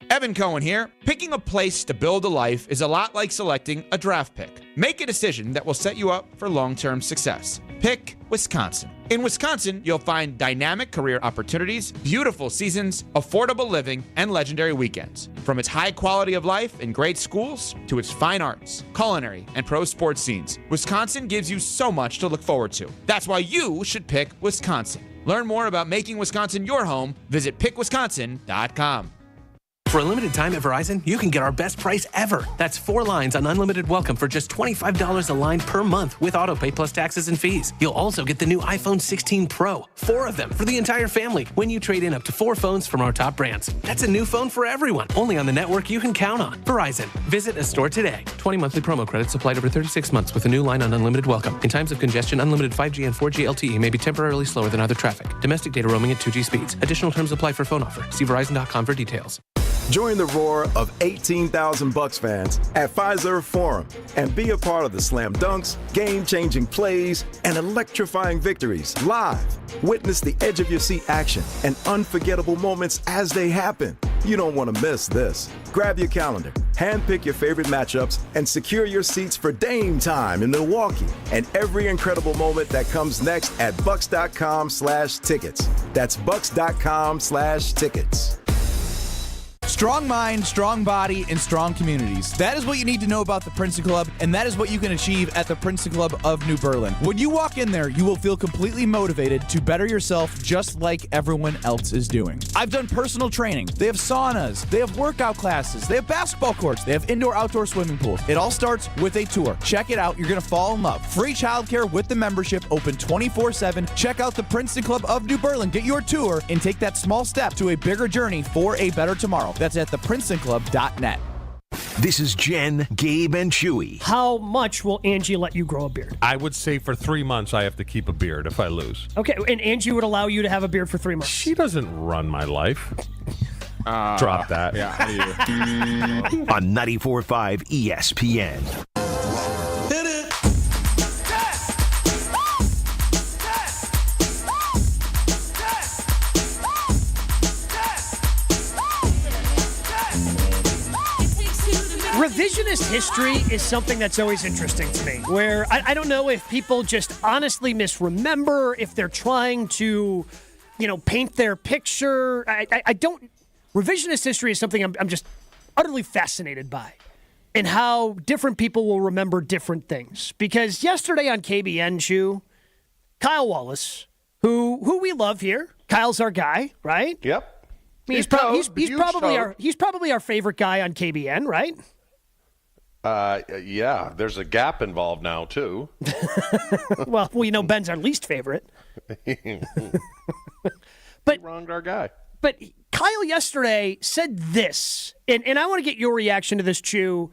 Evan Cohen here. Picking a place to build a life is a lot like selecting a draft pick. Make a decision that will set you up for long-term success. Pick Wisconsin. In Wisconsin, you'll find dynamic career opportunities, beautiful seasons, affordable living, and legendary weekends. From its high quality of life and great schools to its fine arts, culinary, and pro sports scenes, Wisconsin gives you so much to look forward to. That's why you should pick Wisconsin. Learn more about making Wisconsin your home. Visit pickwisconsin.com. For a limited time at Verizon, you can get our best price ever. That's 4 lines on unlimited welcome for just $25 a line per month with autopay plus taxes and fees. You'll also get the new iPhone 16 Pro, 4 of them for the entire family when you trade in up to 4 phones from our top brands. That's a new phone for everyone, only on the network you can count on. Verizon. Visit a store today. 20 monthly promo credits applied over 36 months with a new line on unlimited welcome. In times of congestion, unlimited 5G and 4G LTE may be temporarily slower than other traffic. Domestic data roaming at 2G speeds. Additional terms apply for phone offer. See Verizon.com for details. Join the roar of 18,000 Bucks fans at Fiserv Forum and be a part of the slam dunks, game-changing plays, and electrifying victories live. Witness the edge-of-your-seat action and unforgettable moments as they happen. You don't want to miss this. Grab your calendar, handpick your favorite matchups, and secure your seats for Dame time in Milwaukee and every incredible moment that comes next at bucks.com/tickets. That's bucks.com/tickets. Strong mind, strong body, and strong communities. That is what you need to know about the Princeton Club, and that is what you can achieve at the Princeton Club of New Berlin. When you walk in there, you will feel completely motivated to better yourself just like everyone else is doing. I've done personal training. They have saunas. They have workout classes. They have basketball courts. They have indoor-outdoor swimming pools. It all starts with a tour. Check it out. You're going to fall in love. Free childcare with the membership, open 24/7. Check out the Princeton Club of New Berlin. Get your tour and take that small step to a bigger journey for a better tomorrow. That's at theprincetonclub.net. This is Jen, Gabe, and Chewy. How much will Angie let you grow a beard? I would say for 3 months I have to keep a beard if I lose. Okay, and Angie would allow you to have a beard for 3 months. She doesn't run my life. Drop that. Yeah. On 94.5 ESPN. Revisionist history is something that's always interesting to me, where I don't know if people just honestly misremember, if they're trying to, paint their picture. I don't. Revisionist history is something I'm just utterly fascinated by, and how different people will remember different things. Because yesterday on KBN, Chew, Kyle Wallace, who we love here, Kyle's our guy, right? Yep. He's probably our favorite guy on KBN, right? Yeah, there's a gap involved now, too. Well, we know Ben's our least favorite. But wronged our guy. But Kyle yesterday said this, and I want to get your reaction to this, Chew.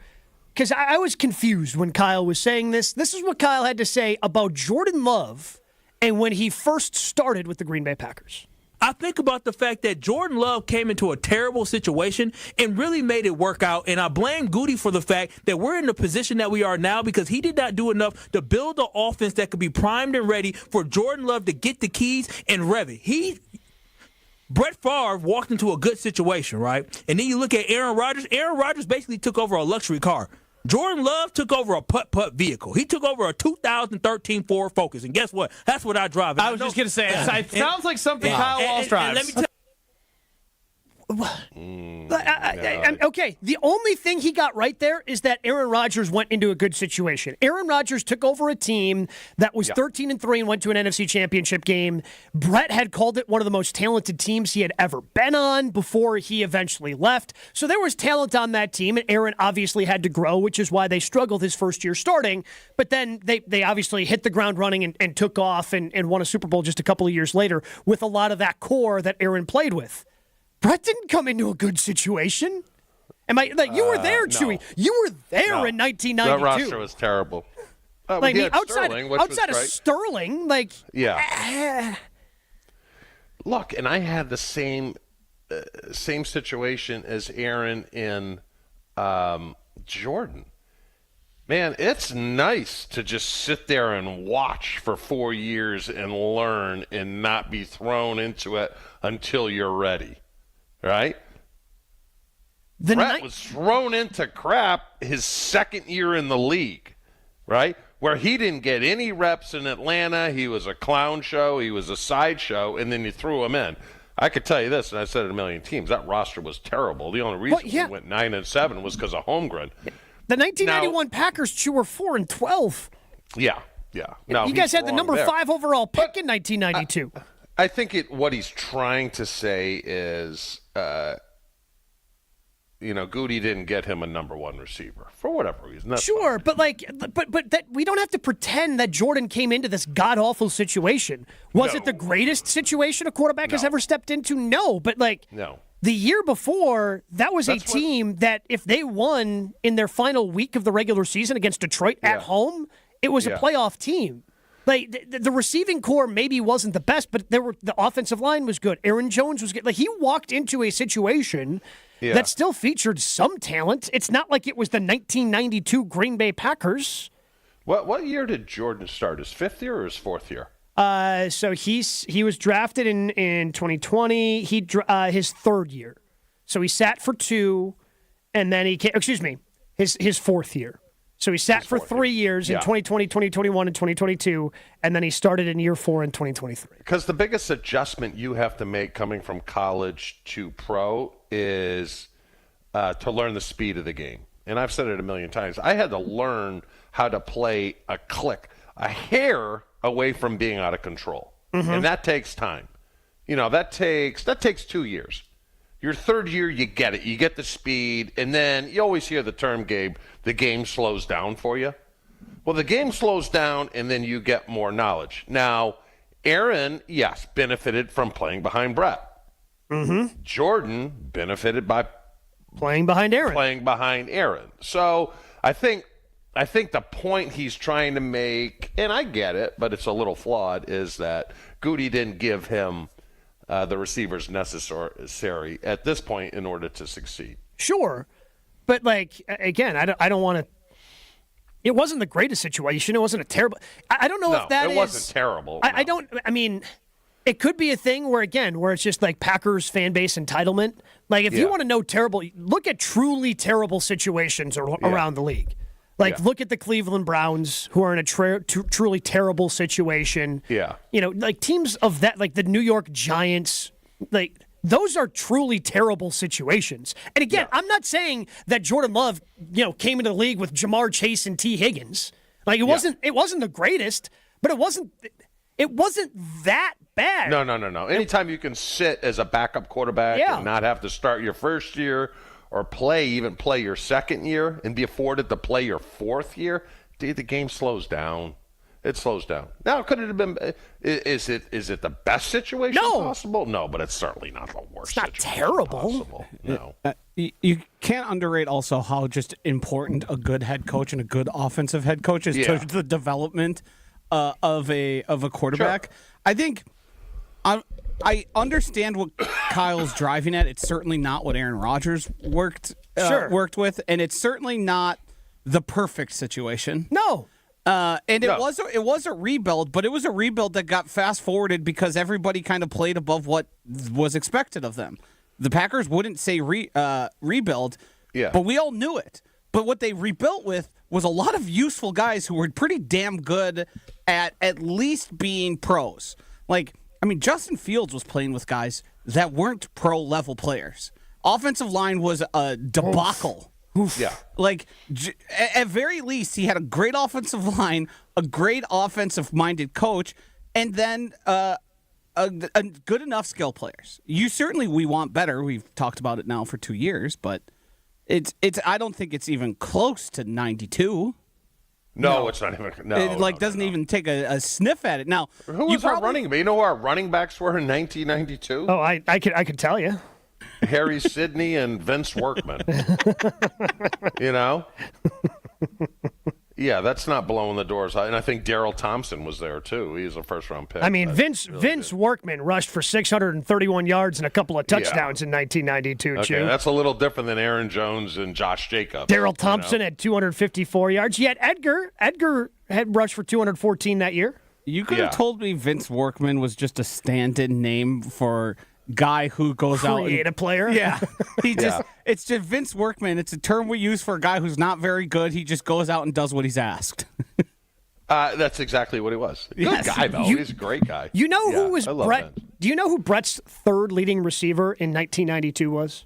because I was confused when Kyle was saying this. This is what Kyle had to say about Jordan Love and when he first started with the Green Bay Packers. I think about the fact that Jordan Love came into a terrible situation and really made it work out. And I blame Goody for the fact that we're in the position that we are now because he did not do enough to build an offense that could be primed and ready for Jordan Love to get the keys and rev it. Brett Favre walked into a good situation, right? And then you look at Aaron Rodgers. Aaron Rodgers basically took over a luxury car. Jordan Love took over a putt-putt vehicle. He took over a 2013 Ford Focus. And guess what? That's what I drive. I was just going to say, it sounds like something Kyle Walsh drives. Let me tell Okay, the only thing he got right there is that Aaron Rodgers went into a good situation. Aaron Rodgers took over a team that was 13-3 and went to an NFC Championship game. Brett had called it one of the most talented teams he had ever been on before he eventually left. So there was talent on that team, and Aaron obviously had to grow, which is why they struggled his first year starting. But then they obviously hit the ground running and took off and won a Super Bowl just a couple of years later with a lot of that core that Aaron played with. Brett didn't come into a good situation. Am I like you were there, Chewy? You were there in 1992. That roster was terrible. Like outside of Sterling, like Look, and I had the same situation as Aaron in Jordan. Man, it's nice to just sit there and watch for 4 years and learn and not be thrown into it until you're ready. Right? Brett was thrown into crap his second year in the league, right? Where he didn't get any reps in Atlanta. He was a clown show. He was a sideshow, and then you threw him in. I could tell you this, and I said it a million times, that roster was terrible. The only reason we went 9-7 was because of Holmgren. The 1991 Packers were 4-12. Yeah. Now, you guys had the number 5 overall pick in 1992. I think what he's trying to say is, Goody didn't get him a number 1 receiver for whatever reason. That's sure, fine. but that we don't have to pretend that Jordan came into this god awful situation. Was it the greatest situation a quarterback has ever stepped into? No, but no. The year before, that was a team that if they won in their final week of the regular season against Detroit at home, it was a playoff team. Like the receiving core maybe wasn't the best, but the offensive line was good. Aaron Jones was good. Like he walked into a situation that still featured some talent. It's not like it was the 1992 Green Bay Packers. What year did Jordan start? His 5th year or his 4th year? So he was drafted in 2020. His 3rd year. So he sat for 2, and then he came. Excuse me, his 4th year. So he sat for 3 years in 2020, 2021, and 2022, and then he started in year 4 in 2023. Because the biggest adjustment you have to make coming from college to pro is to learn the speed of the game. And I've said it a million times. I had to learn how to play a hair away from being out of control. Mm-hmm. And that takes time. That takes 2 years. Your 3rd year, you get it. You get the speed, and then you always hear the term, Gabe, the game slows down for you. Well, the game slows down, and then you get more knowledge. Now, Aaron, yes, benefited from playing behind Brett. Mm-hmm. Jordan benefited by playing behind Aaron. So I think the point he's trying to make, and I get it, but it's a little flawed, is that Goody didn't give him the receivers necessary at this point in order to succeed. Sure. But, again, I don't want to – it wasn't the greatest situation. It wasn't a terrible – I don't know if that it wasn't terrible. It could be a thing where it's just like Packers fan base entitlement. Like, if you want to know terrible – look at truly terrible situations around the league. Look at the Cleveland Browns, who are in a truly terrible situation. Yeah. Teams of that, like the New York Giants, those are truly terrible situations. And again, I'm not saying that Jordan Love, came into the league with Jamar Chase and T. Higgins. It wasn't the greatest, but it wasn't that bad. No. Anytime you can sit as a backup quarterback and not have to start your first year or play your 2nd year and be afforded to play your 4th year, the game slows down. It slows down. Now, could it have been? Is it the best situation possible? No, but it's certainly not the worst. It's not terrible. Possible. No. You can't underrate also how just important a good head coach and a good offensive head coach is to the development of a quarterback. Sure. I think I understand what Kyle's driving at. It's certainly not what Aaron Rodgers worked with, and it's certainly not the perfect situation. No. It was a rebuild, but it was a rebuild that got fast forwarded because everybody kind of played above what was expected of them. The Packers wouldn't say rebuild, but we all knew it. But what they rebuilt with was a lot of useful guys who were pretty damn good at least being pros. Justin Fields was playing with guys that weren't pro-level players. Offensive line was a debacle. Oof. Yeah. At very least, he had a great offensive line, a great offensive-minded coach, and then a good enough skill players. We want better. We've talked about it now for 2 years, but it's. I don't think it's even close to 92. No, it's not even. No, it doesn't even take a sniff at it. Now, who was our running back? You know who our running backs were in 1992? Oh, I could tell you. Harry Sidney and Vince Workman. You know? Yeah, that's not blowing the doors out. And I think Daryl Thompson was there, too. He's a first-round pick. I mean, Vince Workman rushed for 631 yards and a couple of touchdowns in 1992, Okay, that's a little different than Aaron Jones and Josh Jacobs. Daryl Thompson had 254 yards. Yet Edgar had rushed for 214 that year. You could have told me Vince Workman was just a stand-in name for guy who goes out and create a player. Yeah. It's just Vince Workman. It's a term we use for a guy who's not very good. He just goes out and does what he's asked. That's exactly what he was. Good guy, though. He's a great guy. You know who was Brett? Vince. Do you know who Brett's third leading receiver in 1992 was?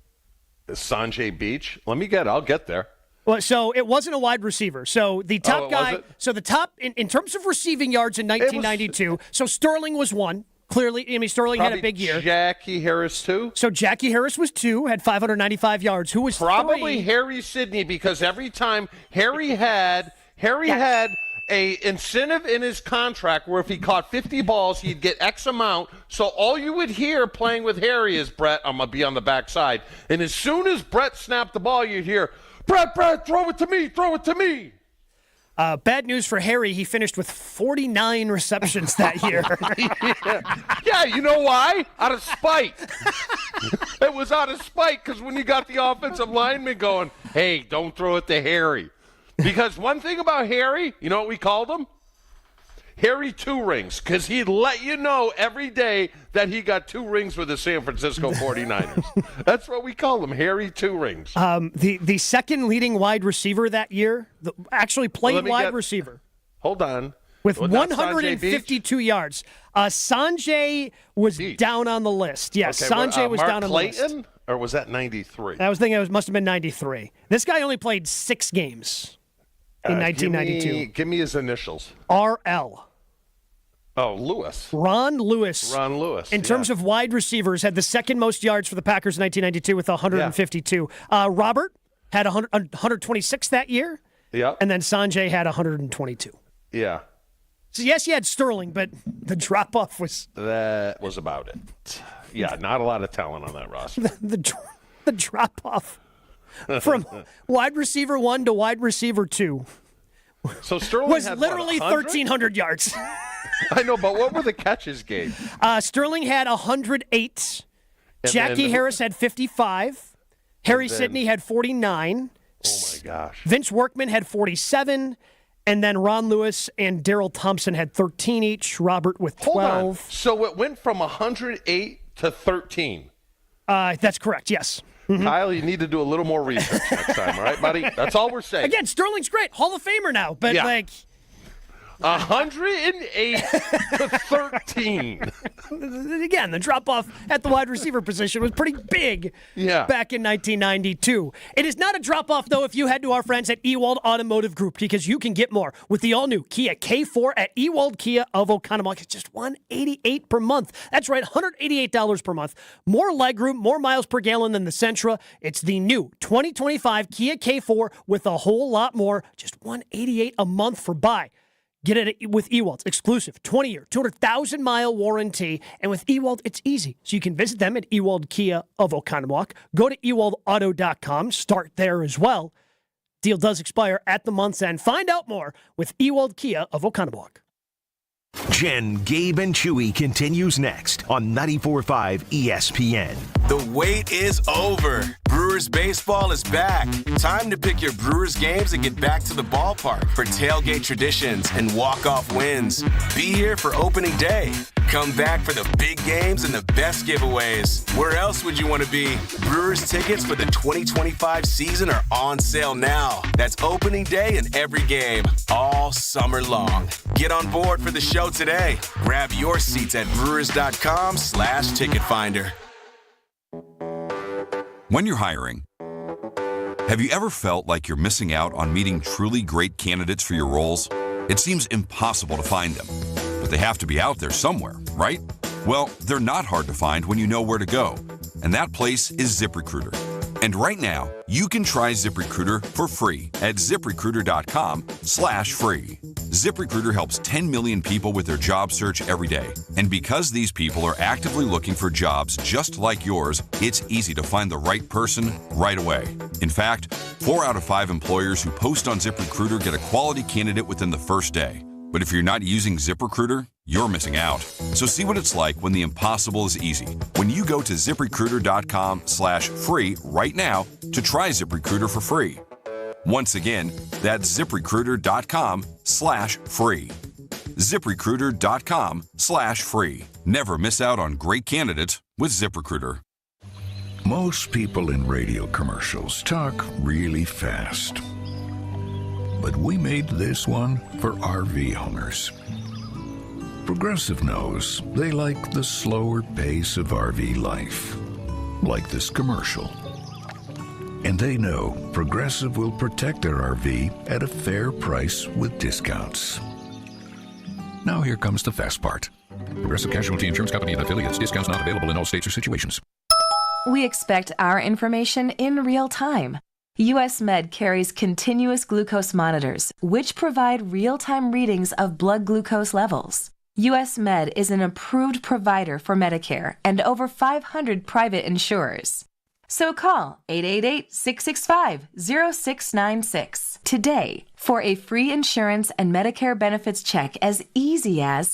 Sanjay Beach. I'll get there. Well, so it wasn't a wide receiver. So the top guy. So the top in terms of receiving yards in 1992. So Sterling was one. Clearly, Sterling had a big year. Jackie Harris, too? So Jackie Harris was 2, had 595 yards. Who was probably 3? Harry Sidney, because every time Harry had a incentive in his contract where if he caught 50 balls, he'd get X amount. So all you would hear playing with Harry is, Brett, I'm going to be on the backside. And as soon as Brett snapped the ball, you'd hear, Brett, throw it to me. Bad news for Harry. He finished with 49 receptions that year. Yeah, you know why? Out of spite. It was out of spite because when you got the offensive lineman going, hey, don't throw it to Harry. Because one thing about Harry, you know what we called him? Harry 2 rings, because he'd let you know every day that he got 2 rings with the San Francisco 49ers. That's what we call him, Harry 2 rings. The second leading wide receiver that year, actually played wide receiver. Hold on. With 152 yards. Sanjay was down on the list. Yes, okay, Sanjay was Mark down on Clayton, the list. Or was that 93? I was thinking it must have been 93. This guy only played 6 games in 1992. Give me his initials. RL. Oh, Lewis. Ron Lewis. In terms of wide receivers, had the second most yards for the Packers in 1992 with 152. Robert had 126 that year. Yeah. And then Sanjay had 122. Yeah. So, yes, he had Sterling, but the drop-off was... That was about it. Yeah, not a lot of talent on that roster. The drop-off from wide receiver 1 to wide receiver 2 so Sterling was had, literally 1,300 yards. I know, but what were the catches, Gabe? Sterling had 108. Jackie Harris had 55. Harry Sidney had 49. Oh, my gosh. Vince Workman had 47. And then Ron Lewis and Daryl Thompson had 13 each. Robert with 12. Hold on. So it went from 108 to 13. That's correct, yes. Mm-hmm. Kyle, you need to do a little more research next time, all right, buddy? That's all we're saying. Again, Sterling's great. Hall of Famer now. But, 108 to 13. Again, the drop-off at the wide receiver position was pretty big back in 1992. It is not a drop-off, though, if you head to our friends at Ewald Automotive Group, because you can get more with the all-new Kia K4 at Ewald Kia of Oconomowoc. It's just $188 per month. That's right, $188 per month. More legroom, more miles per gallon than the Sentra. It's the new 2025 Kia K4 with a whole lot more. Just $188 a month for buy. Get it with Ewald's exclusive 20-year, 200,000-mile warranty. And with Ewald, it's easy. So you can visit them at Ewald Kia of Oconomowoc. Go to ewaldauto.com. Start there as well. Deal does expire at the month's end. Find out more with Ewald Kia of Oconomowoc. Jen, Gabe, and Chewy continues next on 94.5 ESPN. The wait is over. Brewers baseball is back. Time to pick your Brewers games and get back to the ballpark for tailgate traditions and walk-off wins. Be here for opening day. Come back for the big games and the best giveaways. Where else would you want to be? Brewers tickets for the 2025 season are on sale now. That's opening day and every game, all summer long. Get on board for the show today. Grab your seats at brewers.com/ticket finder. When you're hiring, have you ever felt like you're missing out on meeting truly great candidates for your roles? It seems impossible to find them, but they have to be out there somewhere, right? Well, they're not hard to find when you know where to go, and that place is ZipRecruiter. And right now, you can try ZipRecruiter for free at ZipRecruiter.com/free. ZipRecruiter helps 10 million people with their job search every day. And because these people are actively looking for jobs just like yours, it's easy to find the right person right away. In fact, 4 out of 5 employers who post on ZipRecruiter get a quality candidate within the first day. But if you're not using ZipRecruiter, you're missing out. So see what it's like when the impossible is easy. When you go to ZipRecruiter.com/free right now to try ZipRecruiter for free. Once again, that's ZipRecruiter.com/free. ZipRecruiter.com/free. Never miss out on great candidates with ZipRecruiter. Most people in radio commercials talk really fast. But we made this one for RV owners. Progressive knows they like the slower pace of RV life, like this commercial. And they know Progressive will protect their RV at a fair price with discounts. Now here comes the fast part. Progressive Casualty Insurance Company and affiliates. Discounts not available in all states or situations. We expect our information in real time. U.S. Med carries continuous glucose monitors, which provide real-time readings of blood glucose levels. U.S. Med is an approved provider for Medicare and over 500 private insurers. So call 888-665-0696 today for a free insurance and Medicare benefits check as easy as...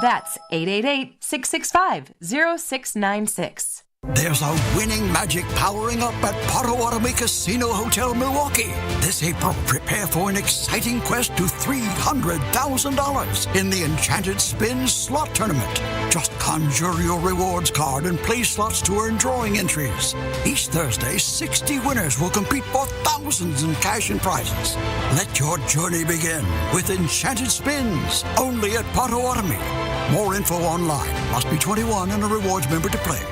That's 888-665-0696. There's a winning magic powering up at Potawatomi Casino Hotel, Milwaukee. This April, prepare for an exciting quest to $300,000 in the Enchanted Spin Slot Tournament. Just conjure your rewards card and play slots to earn drawing entries. Each Thursday, 60 winners will compete for thousands in cash and prizes. Let your journey begin with Enchanted Spins, only at Potawatomi. More info online. Must be 21 and a rewards member to play.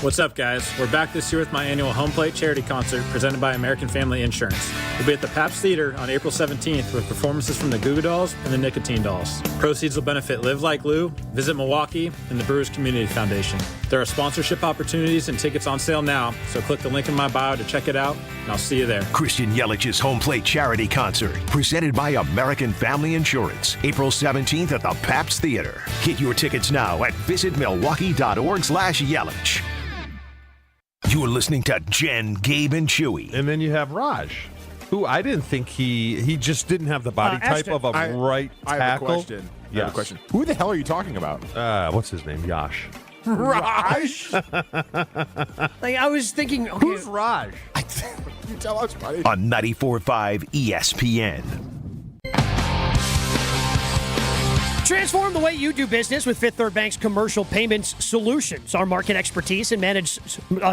What's up, guys? We're back this year with my annual Home Plate charity concert presented by American Family Insurance. We'll be at the Pabst Theater on April 17th with performances from the Goo Goo Dolls and the Nicotine Dolls. Proceeds will benefit Live Like Lou, Visit Milwaukee, and the Brewers Community Foundation. There are sponsorship opportunities and tickets on sale now, so click the link in my bio to check it out, and I'll see you there. Christian Yelich's Home Plate charity concert presented by American Family Insurance, April 17th at the Pabst Theater. Get your tickets now at visitmilwaukee.org/Yelich. You're listening to Jen, Gabe, and Chewy. And then you have Raj, who I didn't think he just didn't have the body type of a right tackle. I have a question. Yes. I have a question. Who the hell are you talking about? What's his name? Yash. Raj? I was thinking, okay. Who's Raj? You tell us, buddy. On 94.5 ESPN. Transform the way you do business with Fifth Third Bank's commercial payments solutions. Our market expertise and managed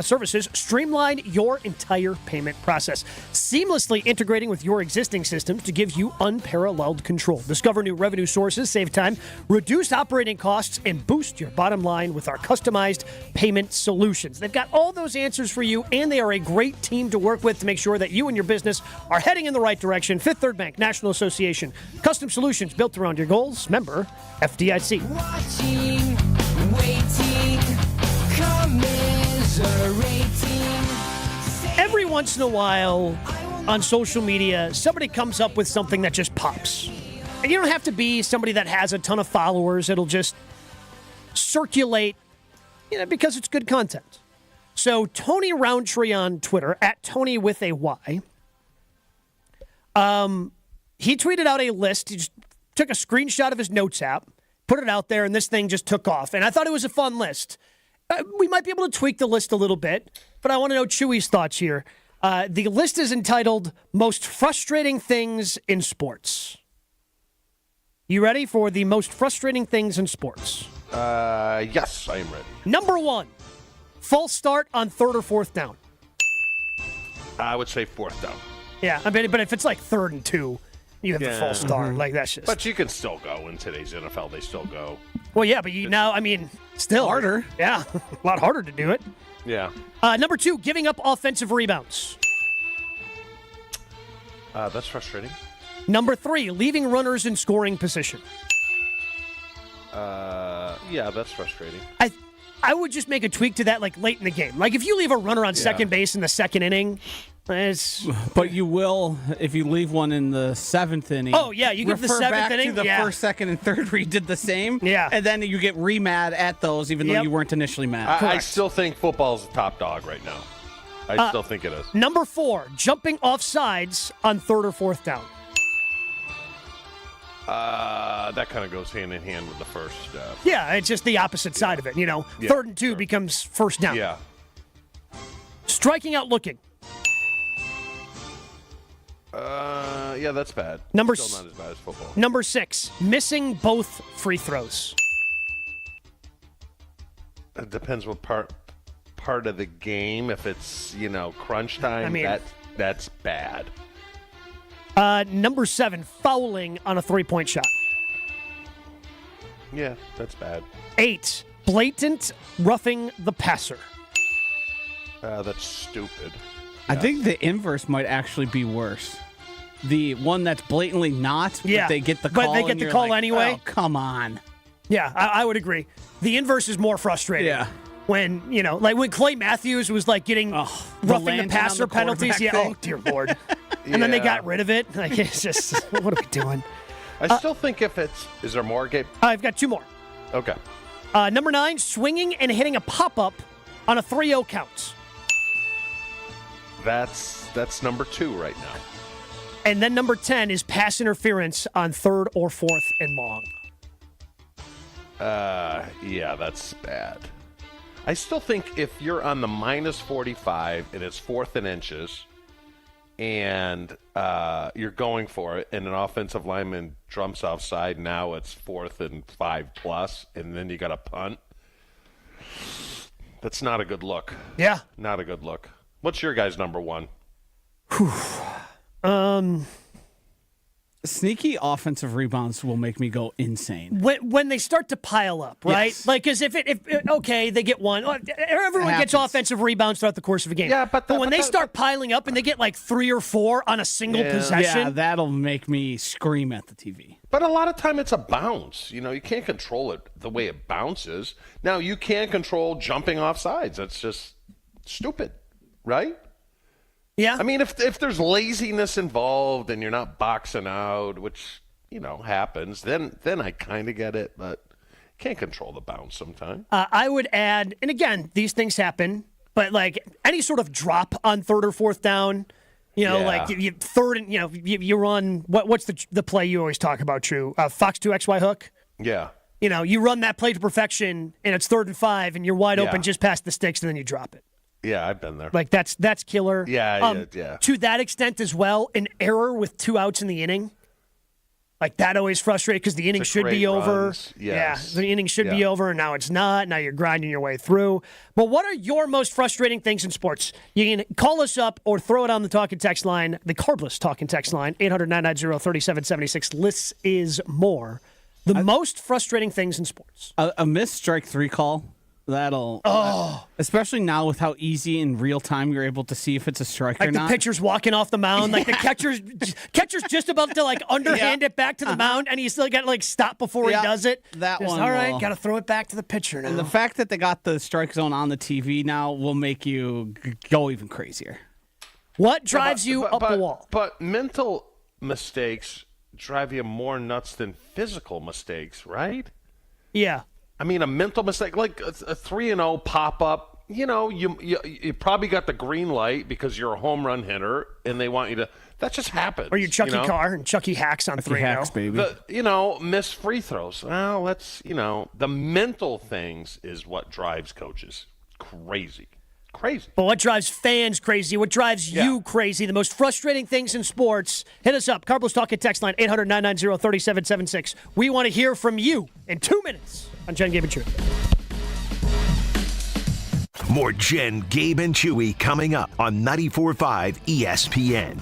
services streamline your entire payment process, seamlessly integrating with your existing systems to give you unparalleled control. Discover new revenue sources, save time, reduce operating costs, and boost your bottom line with our customized payment solutions. They've got all those answers for you, and they are a great team to work with to make sure that you and your business are heading in the right direction. Fifth Third Bank, National Association. Custom solutions built around your goals. Member FDIC. Watching, waiting, commiserating. Every once in a while on social media, somebody comes up with something that just pops. And you don't have to be somebody that has a ton of followers. It'll just circulate, because it's good content. So Tony Roundtree on Twitter, @Tony with a Y, he tweeted out a list. He just took a screenshot of his notes app, put it out there, and this thing just took off. And I thought it was a fun list. We might be able to tweak the list a little bit, but I want to know Chewy's thoughts here. The list is entitled Most Frustrating Things in Sports. You ready for the most frustrating things in sports? Yes, I am ready. Number 1, false start on 3rd or 4th down. I would say 4th down. Yeah, but if it's like 3rd and 2, you have the false start. Like, that's just... But you can still go in today's NFL. They still go. Well, yeah, but still. Harder. Yeah, a lot harder to do it. Yeah. Number 2, giving up offensive rebounds. That's frustrating. Number 3, leaving runners in scoring position. Yeah, that's frustrating. I would just make a tweak to that, like, late in the game. Like, if you leave a runner on second base in the 2nd inning, it's... But you will, if you leave one in the 7th inning. Oh, yeah, you give the 7th inning. To the 1st, 2nd, and 3rd where you did the same. Yeah. And then you get re-mad at those, even though you weren't initially mad. I still think football's the top dog right now. I still think it is. Number 4, jumping off sides on 3rd or 4th down. That kind of goes hand in hand with the first. Yeah, it's just the opposite side of it. 3rd and 2 becomes 1st down. Yeah. Striking out looking. Yeah, that's bad. Still not as bad as football. Number 6, missing both free throws. It depends what part of the game. If it's crunch time, that's bad. Number 7, fouling on a 3-point shot. Yeah, that's bad. 8, blatant roughing the passer. That's stupid. I think the inverse might actually be worse. The one that's blatantly not, but they get the call. But they get the call anyway? Oh, come on. Yeah, I would agree. The inverse is more frustrating. Yeah. When, like when Clay Matthews was like getting roughing the passer penalties. Yeah, thing. oh, dear Lord. And then they got rid of it. Like, it's just, what are we doing? I still think is there more, Gabe? I've got 2 more. Okay. Number 9, swinging and hitting a pop-up on a 3-0 count. That's number 2 right now. And then number 10 is pass interference on 3rd or 4th and long. Yeah, that's bad. I still think if you're on the -45 and it's 4th and inches and you're going for it and an offensive lineman jumps offside, now it's 4th and 5+, and then you got a punt. That's not a good look. Yeah. Not a good look. What's your guy's number 1? Sneaky offensive rebounds will make me go insane. When they start to pile up, right? Yes. Like, because if they get one. Everyone gets offensive rebounds throughout the course of a game. Yeah, but when they start piling up and they get like 3 or 4 on a single possession. Yeah, that'll make me scream at the TV. But a lot of time it's a bounce. You can't control it the way it bounces. Now, you can't control jumping off sides. That's just stupid, right? Yeah. I mean, if there's laziness involved and you're not boxing out, which, happens, then I kind of get it, but can't control the bounce sometimes. I would add, and again, these things happen, but like any sort of drop on 3rd or 4th down, like you 3rd and, you run, what's the play you always talk about, True? Fox 2 XY hook? Yeah. You run that play to perfection and it's 3rd and 5 and you're wide open just past the sticks and then you drop it. Yeah, I've been there. Like, that's killer. Yeah. To that extent as well, an error with 2 outs in the inning. Like, that always frustrates because the inning should be over. Runs. Yes. Yeah, the inning should be over, and now it's not. Now you're grinding your way through. But what are your most frustrating things in sports? You can call us up or throw it on the talk and text line, the carbless talk and text line, 800-990-3776. This is more. The most frustrating things in sports. A missed strike 3 call. That'll, especially now with how easy in real time you're able to see if it's a strike or not. Like the pitcher's walking off the mound, like the catcher's just about to like underhand it back to the mound, and he's still got to like stop before he does it. That just, one, all right, got to throw it back to the pitcher now. And the fact that they got the strike zone on the TV now will make you go even crazier. What drives you up the wall? But mental mistakes drive you more nuts than physical mistakes, right? Yeah. I mean, a mental mistake, like a 3-0 pop-up, you probably got the green light because you're a home run hitter and they want you to – that just happens. Or you Chucky Carr and Chucky hacks on 3-0. Hacks, baby. Missed free throws. Well, the mental things is what drives coaches crazy. But what drives fans crazy? What drives you crazy? The most frustrating things in sports. Hit us up. Carlos Talk at text line 800-990-3776. We want to hear from you in 2 minutes on Jen, Gabe, and Chewy. More Jen, Gabe, and Chewy coming up on 94.5 ESPN.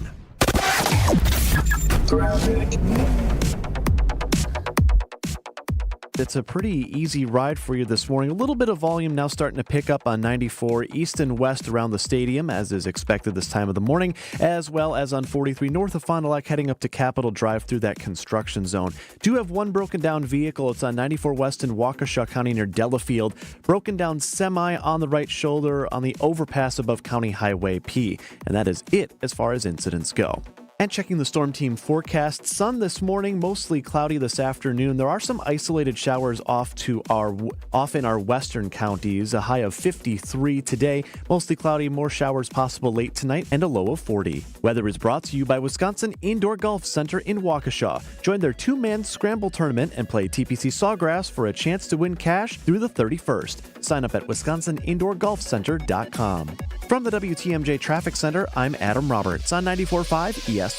It's a pretty easy ride for you this morning. A little bit of volume now starting to pick up on 94 east and west around the stadium, as is expected this time of the morning, as well as on 43 north of Fond du Lac heading up to Capitol Drive through that construction zone. Do have one broken down vehicle. It's on 94 west in Waukesha County near Delafield. Broken down semi on the right shoulder on the overpass above County Highway P. And that is it as far as incidents go. And checking the Storm Team forecast, sun this morning, mostly cloudy this afternoon. There are some isolated showers off in our western counties, a high of 53 today. Mostly cloudy, more showers possible late tonight, and a low of 40. Weather is brought to you by Wisconsin Indoor Golf Center in Waukesha. Join their 2-man scramble tournament and play TPC Sawgrass for a chance to win cash through the 31st. Sign up at wisconsinindorgolfcenter.com. From the WTMJ Traffic Center, I'm Adam Roberts on 94.5 ESPN.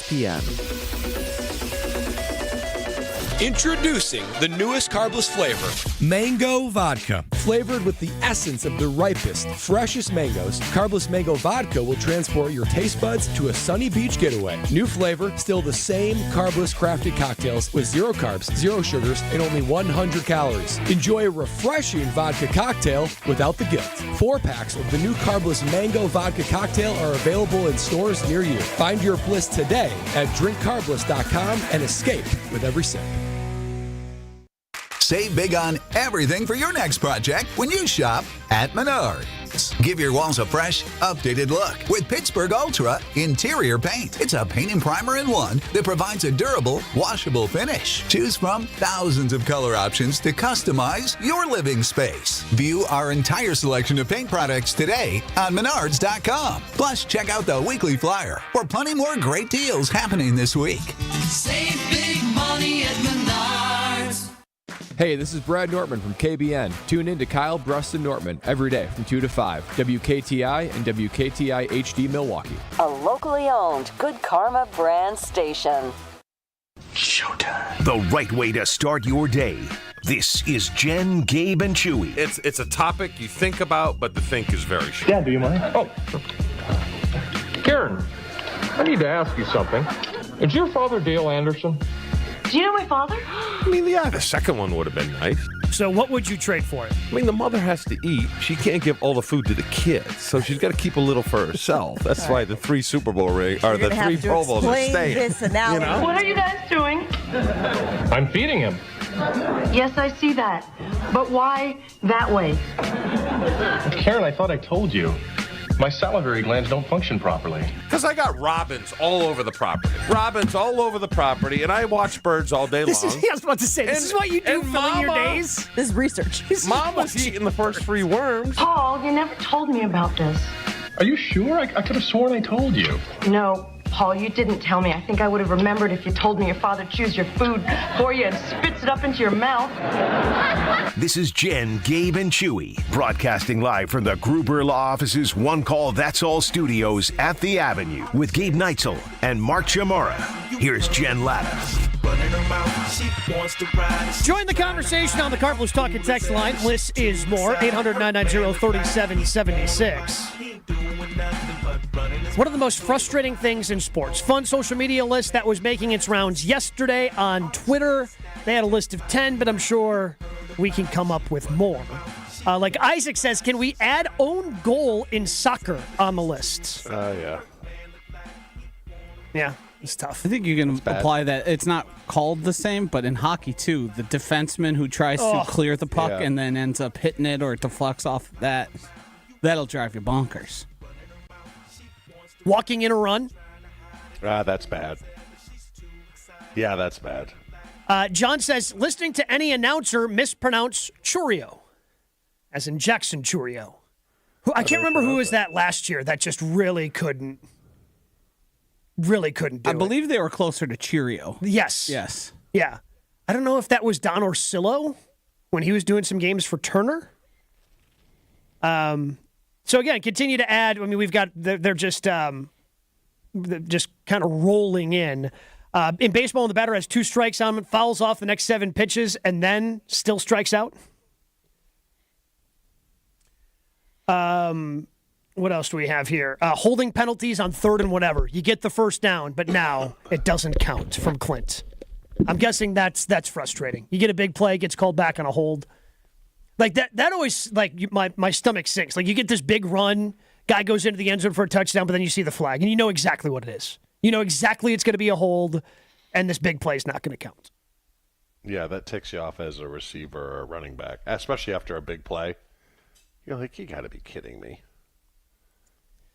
Introducing the newest carbless flavor, Mango Vodka. Flavored with the essence of the ripest, freshest mangoes, Carbless Mango Vodka will transport your taste buds to a sunny beach getaway. New flavor, still the same carbless crafted cocktails with 0 carbs, 0 sugars, and only 100 calories. Enjoy a refreshing vodka cocktail without the guilt. 4-packs of the new Carbless Mango Vodka cocktail are available in stores near you. Find your bliss today at drinkcarbless.com and escape with every sip. Save big on everything for your next project when you shop at Menards. Give your walls a fresh, updated look with Pittsburgh Ultra Interior Paint. It's a paint and primer in one that provides a durable, washable finish. Choose from thousands of color options to customize your living space. View our entire selection of paint products today on Menards.com. Plus, check out the weekly flyer for plenty more great deals happening this week. Save big money at Menards. Hey, this is Brad Nortman from KBN. Tune in to Kyle Bruston Nortman every day from 2 to 5, WKTI and WKTI HD Milwaukee. A locally owned Good Karma brand station. Showtime. The right way to start your day. This is Jen, Gabe, and Chewy. It's a topic you think about, but the think is very short. Yeah, do you mind? Oh. Karen, I need to ask you something. Is your father Dale Anderson? Do you know my father? I mean, yeah, the second one would have been nice. So what would you trade for it? I mean, the mother has to eat. She can't give all the food to the kids, so she's got to keep a little for herself. That's why the 3 Super Bowl rings, or the 3 Pro Bowls are staying. This analogy. What are you guys doing? I'm feeding him. Yes, I see that. But why that way? Karen, I thought I told you. My salivary glands don't function properly. Because I got robins all over the property. Robins all over the property, and I watch birds all day long. I was about to say, this is what you do filling your days? This is research. Mama's eating the first 3 worms. Paul, you never told me about this. Are you sure? I could have sworn I told you. No, Paul, you didn't tell me. I think I would have remembered if you told me your father chews your food for you and spits it up into your mouth. This is Jen, Gabe, and Chewy, broadcasting live from the Gruber Law Office's One Call That's All studios at the Avenue with Gabe Neitzel and Mark Chamara. Here's Jen Latta. Join the conversation on the Carlos Talk and text line. Less is more. 800-990-3776. One of the most frustrating things in sports. Fun social media list that was making its rounds yesterday on Twitter. They had a list of 10, but I'm sure we can come up with more. Like Isaac says, can we add own goal in soccer on the list? Yeah. Yeah, it's tough. I think you can apply that. It's not called the same, but in hockey, too, the defenseman who tries to clear the puck and then ends up hitting it or deflects off that, that'll drive you bonkers. Walking in a run? That's bad. Yeah, that's bad. John says, listening to any announcer mispronounce Churio, as in Jackson Churio. I can't remember who was that last year that just really couldn't do it. I believe they were closer to Cheerio. Yes. Yes. Yeah. I don't know if that was Don Orsillo when he was doing some games for Turner. So again, continue to add. I mean, we've got they're just kind of rolling in. In baseball, the batter has 2 strikes on him, fouls off the next 7 pitches, and then still strikes out. What else do we have here? Holding penalties on 3rd and whatever. You get the first down, but now it doesn't count from Clint. I'm guessing that's frustrating. You get a big play, gets called back on a hold. Like that always, like, my stomach sinks. Like, you get this big run, guy goes into the end zone for a touchdown, but then you see the flag, and you know exactly what it is. You know exactly it's going to be a hold, and this big play is not going to count. Yeah, that ticks you off as a receiver or a running back, especially after a big play. You're like, you got to be kidding me.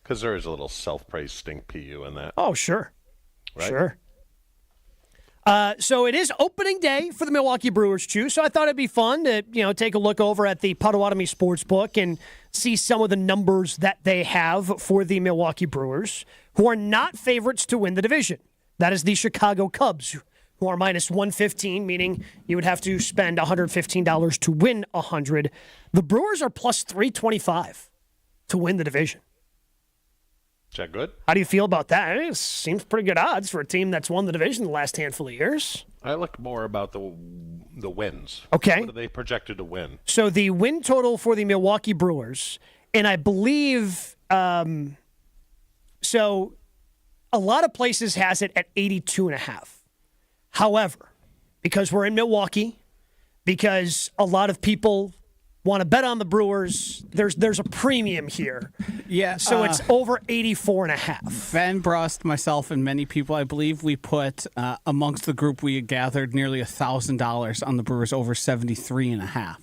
Because there is a little self-praise stink PU in that. Oh, sure. Right? Sure. So it is opening day for the Milwaukee Brewers, Chew. So I thought it'd be fun to, take a look over at the Potawatomi Sportsbook and see some of the numbers that they have for the Milwaukee Brewers, who are not favorites to win the division. That is the Chicago Cubs, who are minus 115, meaning you would have to spend $115 to win 100. The Brewers are plus 325 to win the division. Is that good? How do you feel about that? It seems pretty good odds for a team that's won the division the last handful of years. I look more about the wins. Okay. What are they projected to win? So the win total for the Milwaukee Brewers, and I believe, so a lot of places has it at 82.5. However, because we're in Milwaukee, because a lot of people want to bet on the Brewers, there's a premium here. Yeah. So it's over 84.5. Ben Brust, myself, and many people, I believe we put, amongst the group we gathered, nearly $1,000 on the Brewers over 73.5.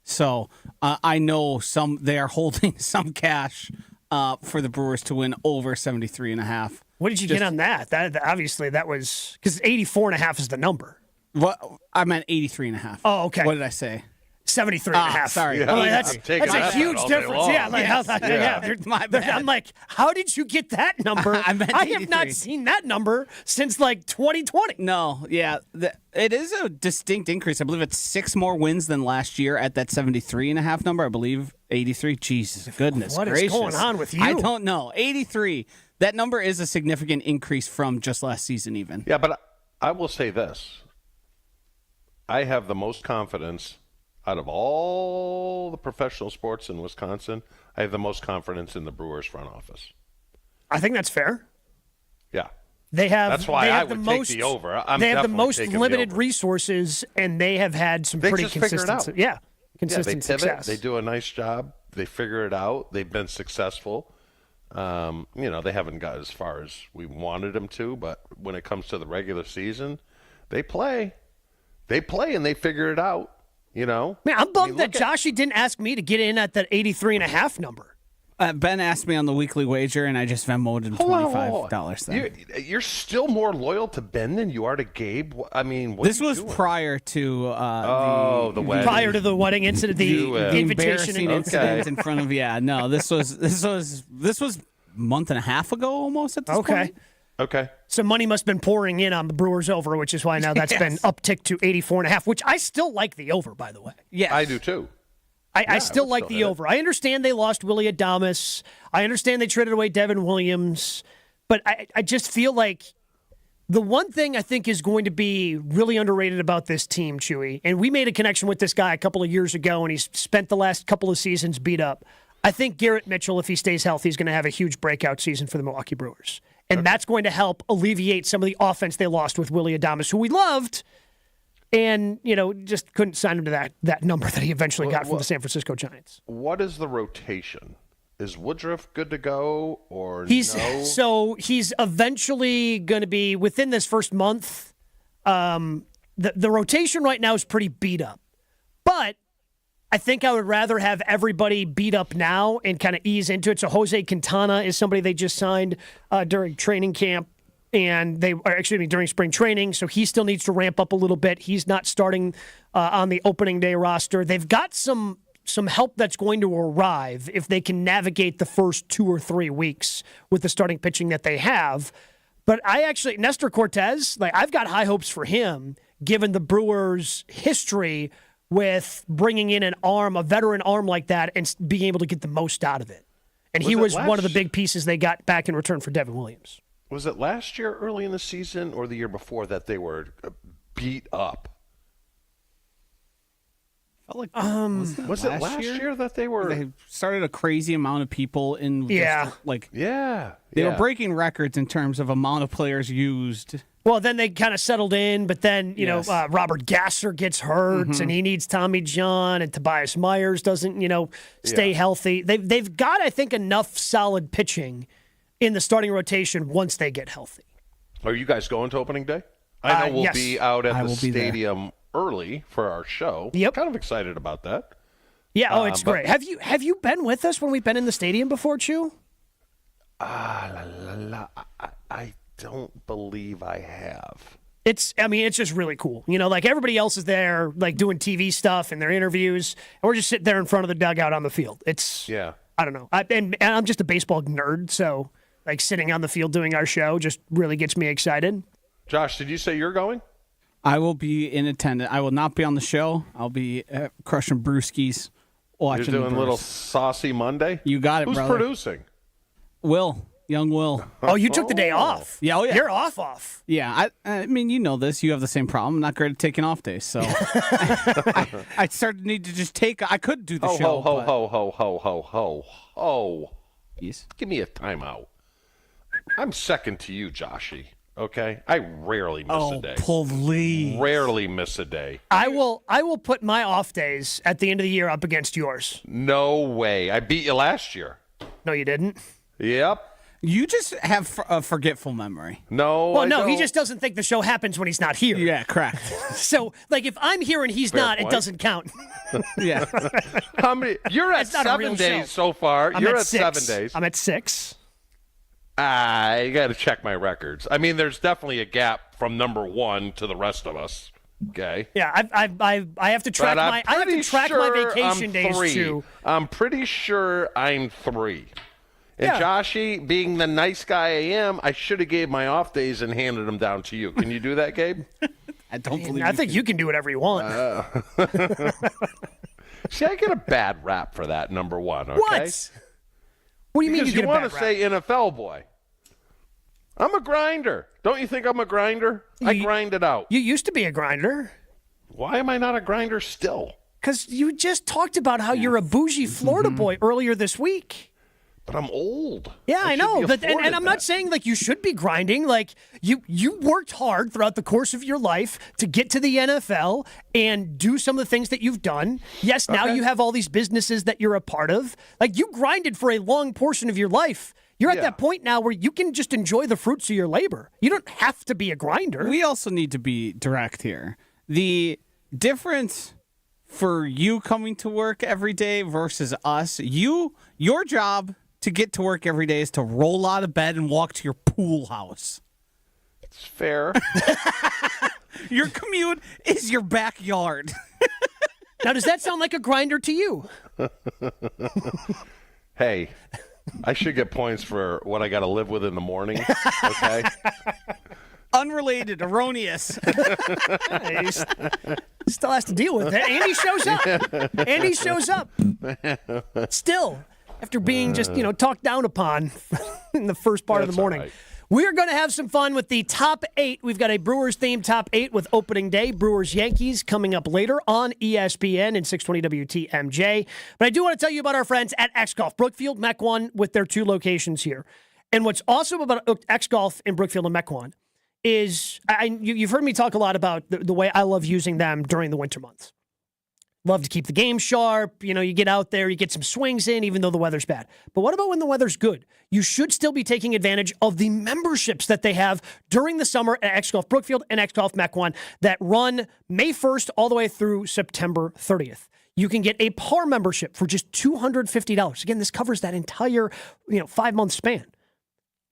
So I know they are holding some cash for the Brewers to win over 73.5. What did you get on that? That obviously that was because 84.5 is the number. What I meant 83.5. Oh, okay. What did I say? 73.5. Sorry. Yeah, that's a huge difference. Yeah, my bad. I'm like, how did you get that number? I have not seen that number since like 2020. No, yeah. It is a distinct increase. I believe it's 6 more wins than last year at that 73.5 number. I believe 83. Jesus, goodness gracious. What is going on with you? I don't know. 83. That number is a significant increase from just last season even. Yeah, but I will say this. I have the most confidence out of all the professional sports in Wisconsin. I have the most confidence in the Brewers front office. I think that's fair. Yeah. That's why I would take the over. They have the most limited resources, and they have had some pretty consistent. Yeah, consistent they pivot, success. They do a nice job. They figure it out. They've been successful. They haven't got as far as we wanted them to, but when it comes to the regular season, they play. They play and they figure it out. Man, I'm bummed that Joshy didn't ask me to get in at that 83.5 number. Ben asked me on the weekly wager, and I just Venmoed him $25 then. You're still more loyal to Ben than you are to Gabe? I mean, this was prior to the wedding. Prior to the wedding incident, the embarrassing incident in front of this was a month and a half ago almost at this point. Okay. So money must have been pouring in on the Brewers over, which is why now that's been upticked to 84.5, which I still like the over, by the way. Yeah, I do too. I still like the over. I understand they lost Willie Adames. I understand they traded away Devin Williams. But I just feel like the one thing I think is going to be really underrated about this team, Chewy, and we made a connection with this guy a couple of years ago, and he's spent the last couple of seasons beat up. I think Garrett Mitchell, if he stays healthy, is going to have a huge breakout season for the Milwaukee Brewers. And that's going to help alleviate some of the offense they lost with Willie Adames, who we loved, and, just couldn't sign him to that number that he eventually got from the San Francisco Giants. What is the rotation? Is Woodruff good to go or no? So he's eventually going to be, within this first month, the rotation right now is pretty beat up. But I think I would rather have everybody beat up now and kind of ease into it. So Jose Quintana is somebody they just signed during training camp. and they are actually during spring training, so he still needs to ramp up a little bit. He's not starting on the opening day roster. They've got some help that's going to arrive if they can navigate the first 2 or 3 weeks with the starting pitching that they have. But Nestor Cortez, I've got high hopes for him, given the Brewers' history with bringing in a veteran arm like that, and being able to get the most out of it. And he was one of the big pieces they got back in return for Devin Williams. Was it last year early in the season or the year before that they were beat up? Was it last year that they were? They started a crazy amount of people in. Yeah. They were breaking records in terms of amount of players used. Well, then they kind of settled in, but then, Robert Gasser gets hurt, and he needs Tommy John, and Tobias Myers doesn't, stay healthy. They've got, I think, enough solid pitching in the starting rotation once they get healthy. Are you guys going to opening day? I know we'll yes. be out at I the will be stadium early for our show. Yep. Kind of excited about that. Yeah, it's great. Have you been with us when we've been in the stadium before, Chew? I don't believe I have. It's just really cool. Everybody else is there, doing TV stuff and their interviews, and we're just sitting there in front of the dugout on the field. I don't know. And I'm just a baseball nerd, so sitting on the field doing our show just really gets me excited. Josh, did you say you're going? I will be in attendance. I will not be on the show. I'll be crushing brewskis, watching. You're doing a little Saucy Monday? You got it, Who's brother. Who's producing? Young Will. Oh, you took the day off. Yeah, You're off. Yeah, I mean, you know this. You have the same problem. I'm not great at taking off days, so I started to need to just take. I could do the show. Ho. Yes. Give me a timeout. I'm second to you, Joshy. Okay, I rarely miss a day. Please. Rarely miss a day. I will put my off days at the end of the year up against yours. No way. I beat you last year. No, you didn't. Yep. You just have a forgetful memory. No. Well, no, he just doesn't think the show happens when he's not here. Yeah, correct. So, if I'm here and he's Fair not, point. it doesn't count. Yeah. How many? You're at That's not a 7 real days show. so far. I'm You're at at 6. 7 days. I'm at 6. I got to check my records. I mean, there's definitely a gap from number 1 to the rest of us. Okay. Yeah, I have to track my vacation days too. I'm pretty sure I'm 3. And Joshy, being the nice guy I am, I should have gave my off days and handed them down to you. Can you do that, Gabe? I don't believe. I think you can do whatever you want. See, I get a bad rap for that, number 1. Okay? What? What do you mean because you get you a want bad to rap? say NFL boy. I'm a grinder. Don't you think I'm a grinder? I grind it out. You used to be a grinder. Why am I not a grinder still? Because you just talked about how you're a bougie Florida boy earlier this week. But I'm old. Yeah, I know. But and I'm not saying you should be grinding. You worked hard throughout the course of your life to get to the NFL and do some of the things that you've done. Yes, now you have all these businesses that you're a part of. You grinded for a long portion of your life. You're at that point now where you can just enjoy the fruits of your labor. You don't have to be a grinder. We also need to be direct here. The difference for you coming to work every day versus us, your job to get to work every day is to roll out of bed and walk to your pool house. It's fair. Your commute is your backyard. Now, does that sound like a grinder to you? Hey, I should get points for what I got to live with in the morning. Okay. Unrelated, erroneous. He still has to deal with it. And he shows up. Still. After being just, talked down upon in the first part of the morning. Right. We're going to have some fun with the top 8. We've got a Brewers-themed top 8 with opening day. Brewers-Yankees coming up later on ESPN and 620 WTMJ. But I do want to tell you about our friends at X-Golf. Brookfield, Mequon, with their 2 locations here. And what's awesome about X-Golf in Brookfield and Mequon is you've heard me talk a lot about the way I love using them during the winter months. Love to keep the game sharp. You get out there, you get some swings in, even though the weather's bad. But what about when the weather's good? You should still be taking advantage of the memberships that they have during the summer at X-Golf Brookfield and X-Golf Mequon that run May 1st all the way through September 30th. You can get a par membership for just $250. Again, this covers that entire 5-month span.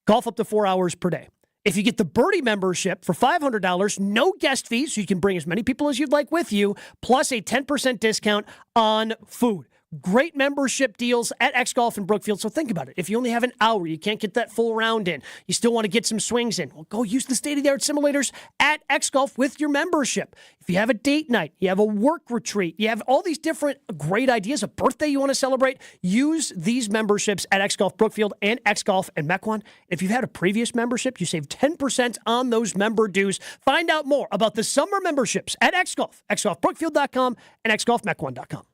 Golf up to 4 hours per day. If you get the Birdie membership for $500, no guest fees, so you can bring as many people as you'd like with you, plus a 10% discount on food. Great membership deals at X Golf in Brookfield. So think about it. If you only have an hour, you can't get that full round in, you still want to get some swings in, well, go use the state-of-the-art simulators at X Golf with your membership. If you have a date night, you have a work retreat, you have all these different great ideas, a birthday you want to celebrate, use these memberships at X Golf Brookfield and X Golf and Mequon. If you've had a previous membership, you save 10% on those member dues. Find out more about the summer memberships at X Golf, xgolfbrookfield.com and xgolfmequon.com.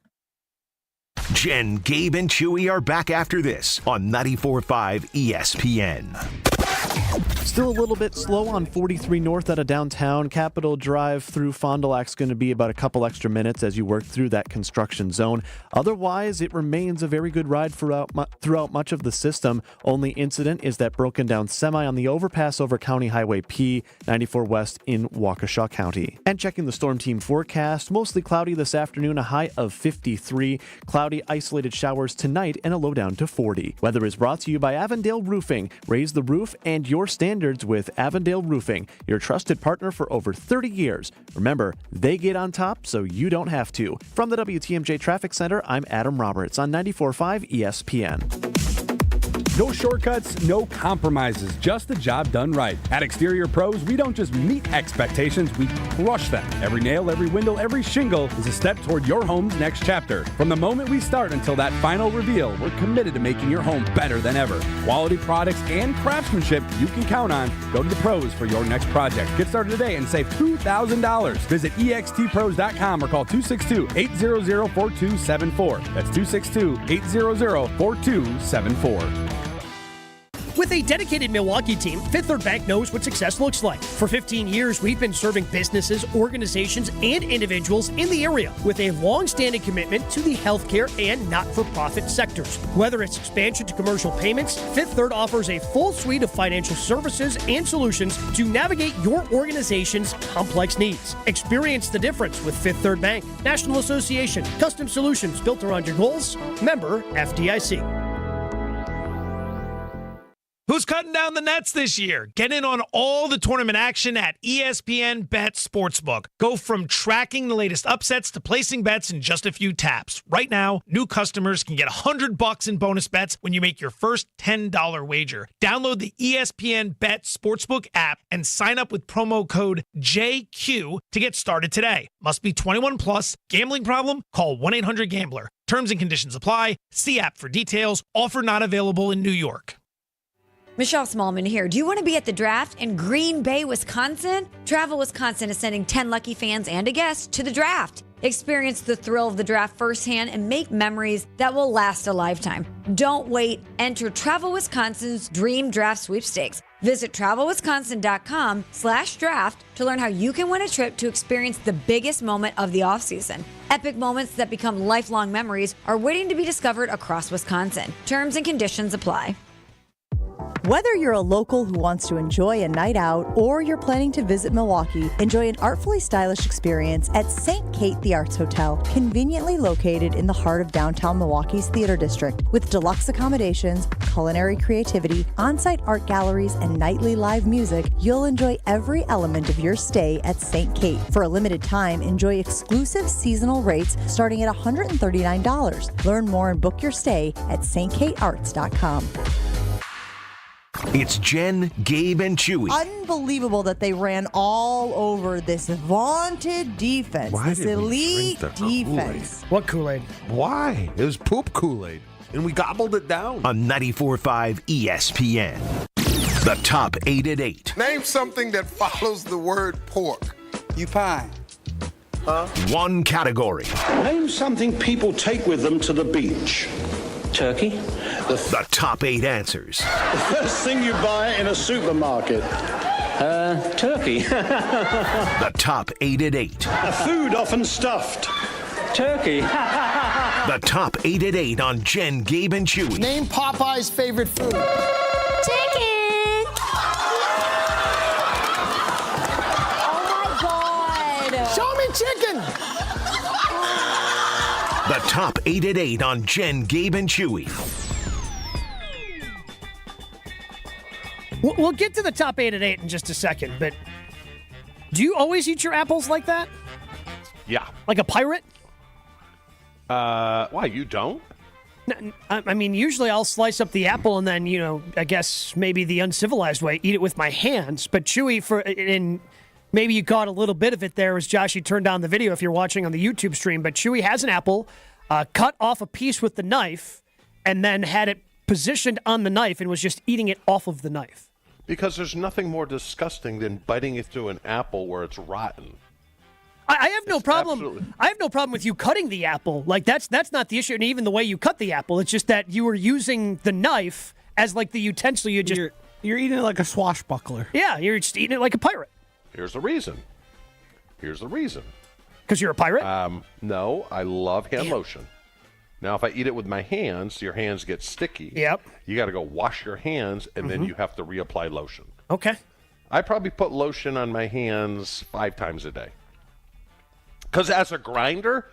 Jen, Gabe, and Chewy are back after this on 94.5 ESPN. Still a little bit slow on 43 North out of downtown. Capitol Drive through Fond du Lac's going to be about a couple extra minutes as you work through that construction zone. Otherwise, it remains a very good ride throughout much of the system. Only incident is that broken down semi on the overpass over County Highway P 94 West in Waukesha County. And checking the Storm Team forecast, mostly cloudy this afternoon, a high of 53. Cloudy, isolated showers tonight and a low down to 40. Weather is brought to you by Avondale Roofing. Raise the roof and your standards with Avondale Roofing, your trusted partner for over 30 years. Remember, they get on top so you don't have to. From the WTMJ Traffic Center, I'm Adam Roberts on 94.5 ESPN. No shortcuts, no compromises, just the job done right. At Exterior Pros, we don't just meet expectations, we crush them. Every nail, every window, every shingle is a step toward your home's next chapter. From the moment we start until that final reveal, we're committed to making your home better than ever. Quality products and craftsmanship you can count on. Go to the pros for your next project. Get started today and save $2,000. Visit extpros.com or call 262-800-4274. That's 262-800-4274. With a dedicated Milwaukee team, Fifth Third Bank knows what success looks like. For 15 years, we've been serving businesses, organizations, and individuals in the area with a long-standing commitment to the healthcare and not-for-profit sectors. Whether it's expansion to commercial payments, Fifth Third offers a full suite of financial services and solutions to navigate your organization's complex needs. Experience the difference with Fifth Third Bank. National Association, custom solutions built around your goals. Member FDIC. Who's cutting down the nets this year? Get in on all the tournament action at ESPN Bet Sportsbook. Go from tracking the latest upsets to placing bets in just a few taps. Right now, new customers can get $100 in bonus bets when you make your first $10 wager. Download the ESPN Bet Sportsbook app and sign up with promo code JQ to get started today. Must be 21 plus. Gambling problem? Call 1-800-GAMBLER. Terms and conditions apply. See app for details. Offer not available in New York. Michelle Smallman here. Do you want to be at the draft in Green Bay, Wisconsin? Travel Wisconsin is sending 10 lucky fans and a guest to the draft. Experience the thrill of the draft firsthand and make memories that will last a lifetime. Don't wait. Enter Travel Wisconsin's Dream Draft Sweepstakes. Visit travelwisconsin.com/draft to learn how you can win a trip to experience the biggest moment of the offseason. Epic moments that become lifelong memories are waiting to be discovered across Wisconsin. Terms and conditions apply. Whether you're a local who wants to enjoy a night out or you're planning to visit Milwaukee, enjoy an artfully stylish experience at St. Kate the Arts Hotel, conveniently located in the heart of downtown Milwaukee's Theater District. With deluxe accommodations, culinary creativity, on-site art galleries, and nightly live music, you'll enjoy every element of your stay at St. Kate. For a limited time, enjoy exclusive seasonal rates starting at $139. Learn more and book your stay at stkatearts.com. It's Jen, Gabe, and Chewy. Unbelievable that they ran all over this vaunted defense, this elite defense. What Kool-Aid? Why? It was poop Kool-Aid, and we gobbled it down. On 94.5 ESPN. The top 8 at 8. Name something that follows the word pork. You pie. Huh? One category. Name something people take with them to the beach. Turkey. The top 8 answers. The first thing you buy in a supermarket. Turkey. The top 8 at 8. A food often stuffed. Turkey. The top 8 at 8 on Jen, Gabe, and Chewy. Name Popeye's favorite food. Chicken. Oh my God. Show me chicken. The top 8 at 8 on Jen, Gabe, and Chewy. We'll get to the top 8 at 8 in just a second, but do you always eat your apples like that? Yeah. Like a pirate? Why, you don't? I mean, usually I'll slice up the apple and then, I guess maybe the uncivilized way, eat it with my hands. But Chewy, maybe you caught a little bit of it there as Joshy turned on the video if you're watching on the YouTube stream. But Chewy has an apple, cut off a piece with the knife, and then had it positioned on the knife and was just eating it off of the knife. Because there's nothing more disgusting than biting into an apple where it's rotten. I have no problem. Absolutely. I have no problem with you cutting the apple. Like that's not the issue, and even the way you cut the apple. It's just that you were using the knife as like the utensil. You're eating it like a swashbuckler. Yeah, you're just eating it like a pirate. Here's the reason. Because you're a pirate? No, I love hand lotion. Now, if I eat it with my hands, your hands get sticky. Yep. You got to go wash your hands, and then you have to reapply lotion. Okay. I probably put lotion on my hands 5 times a day. Because as a grinder,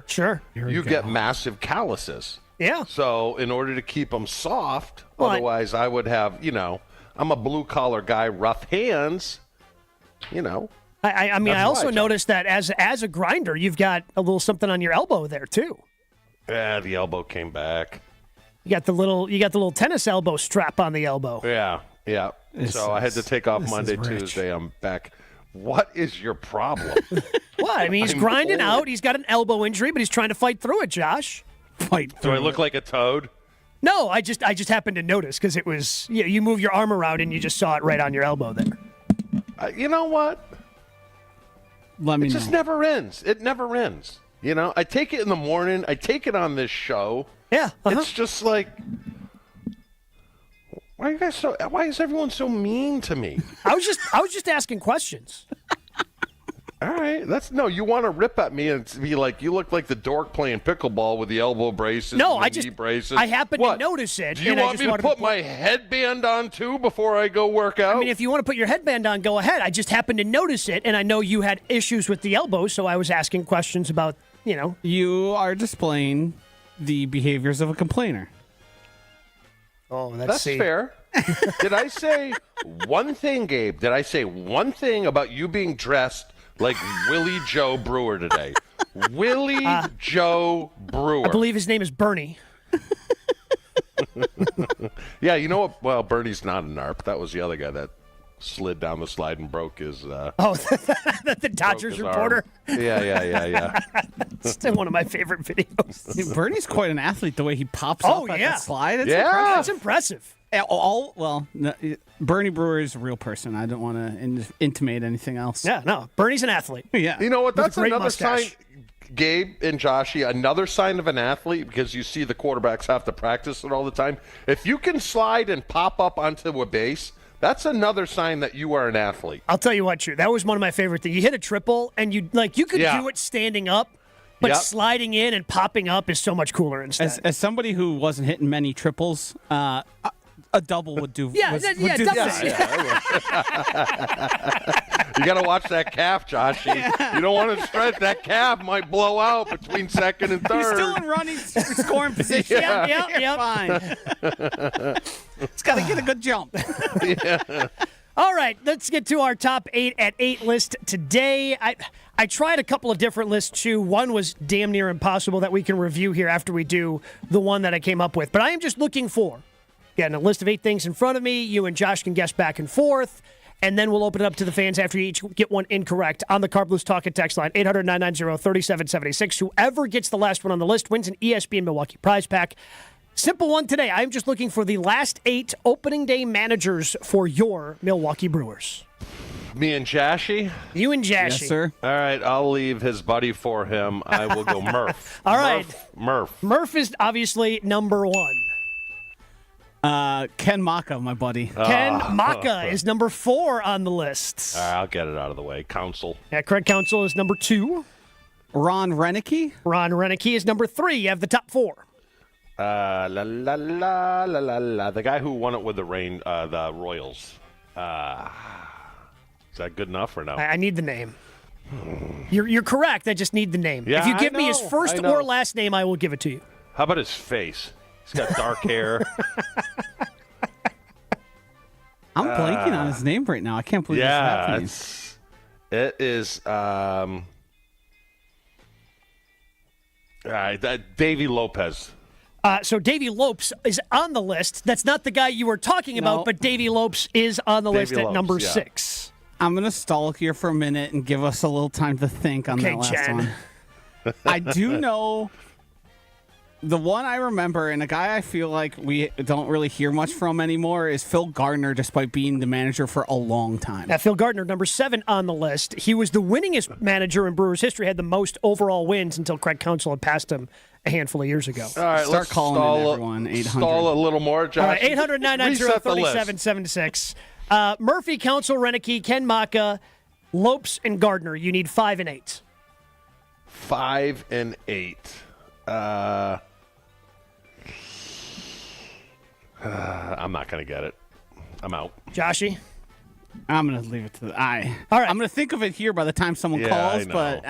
sure, you get massive calluses. Yeah. So in order to keep them soft, otherwise I would have, I'm a blue-collar guy, rough hands, I mean, I also noticed that as a grinder, you've got a little something on your elbow there, too. Yeah, the elbow came back. You got the little tennis elbow strap on the elbow. Yeah. So I had to take off Monday, Tuesday. I'm back. What is your problem? What? I mean, he's grinding out. He's got an elbow injury, but he's trying to fight through it, Josh. Do I look like a toad? No, I just happened to notice because it was, you move your arm around and you just saw it right on your elbow there. You know what? It just never ends. It never ends. I take it in the morning. I take it on this show. Yeah. It's just like, why is everyone so mean to me? I was just asking questions. All right, you want to rip at me and be like, you look like the dork playing pickleball with the elbow braces. No, and the knee braces. I happened to notice it. Do you want me to put my headband on too before I go work out? I mean, if you want to put your headband on, go ahead. I just happened to notice it, and I know you had issues with the elbow, so I was asking questions about, You are displaying the behaviors of a complainer. Oh, that's fair. Did I say one thing, Gabe? Did I say one thing about you being dressed like Willie Joe Brewer today? Willie Joe Brewer. I believe his name is Bernie. Yeah, you know what? Well, Bernie's not a NARP. That was the other guy that slid down the slide and broke his... the Dodgers reporter? Arm. Yeah. It's still one of my favorite videos. Dude, Bernie's quite an athlete, the way he pops up at that slide. It's impressive. Bernie Brewer is a real person. I don't want to intimate anything else. Yeah, no. Bernie's an athlete. Yeah. You know what? That's another mustache. sign, Gabe and Joshy, another sign of an athlete, because you see the quarterbacks have to practice it all the time. If you can slide and pop up onto a base, that's another sign that you are an athlete. I'll tell you what, Drew. That was one of my favorite things. You hit a triple, and you could do it standing up, but sliding in and popping up is so much cooler instead. As somebody who wasn't hitting many triples, a double would do. Definitely. You got to watch that calf, Joshy. You don't want to stretch. That calf might blow out between second and third. He's still in running scoring position. Yep. Fine. It's got to get a good jump. All right, let's get to our top 8 at 8 list today. I tried a couple of different lists, too. One was damn near impossible that we can review here after we do the one that I came up with. But I am just looking for, getting a list of 8 things in front of me. You and Josh can guess back and forth. And then we'll open it up to the fans after you each get one incorrect on the Car Blues Talk and Text line, 800-990-3776. Whoever gets the last one on the list wins an ESPN Milwaukee prize pack. Simple one today. I'm just looking for the last 8 opening day managers for your Milwaukee Brewers. Me and Joshy? You and Joshy. Yes, sir. All right, I'll leave his buddy for him. I will go Murph. All right. Murph. Murph is obviously number 1. Ken Maka, my buddy. Ken Maka is number 4 on the list. All right, I'll get it out of the way. Counsel. Yeah, Craig Counsell is number 2. Ron Renicky. Ron Renicky is number 3. You have the top 4. The guy who won it with the Royals. Is that good enough or no? I need the name. You're correct. I just need the name. Yeah, if you give me his first or last name, I will give it to you. How about his face? He's got dark hair. I'm blanking on his name right now. I can't believe this is happening. It is Davy Lopez. So Davy Lopes is on the list. That's not the guy you were talking about, but Davy Lopes is on the list at number 6. I'm going to stall here for a minute and give us a little time to think on that last Jen. one. I do know the one I remember, and a guy I feel like we don't really hear much from anymore is Phil Gardner, despite being the manager for a long time. Now, Phil Gardner, number 7 on the list. He was the winningest manager in Brewers history, had the most overall wins until Craig Counsell had passed him a handful of years ago. All right, Start calling in everyone. 800. Stall a little more, Josh. All right, 800-990-3776. Murphy, Counsell, Renicky, Ken Maka, Lopes, and Gardner. You need 5 and 8. 5 and 8. I'm not going to get it. I'm out. Joshy? I'm going to leave it to the eye. All right. I'm going to think of it here by the time someone calls, but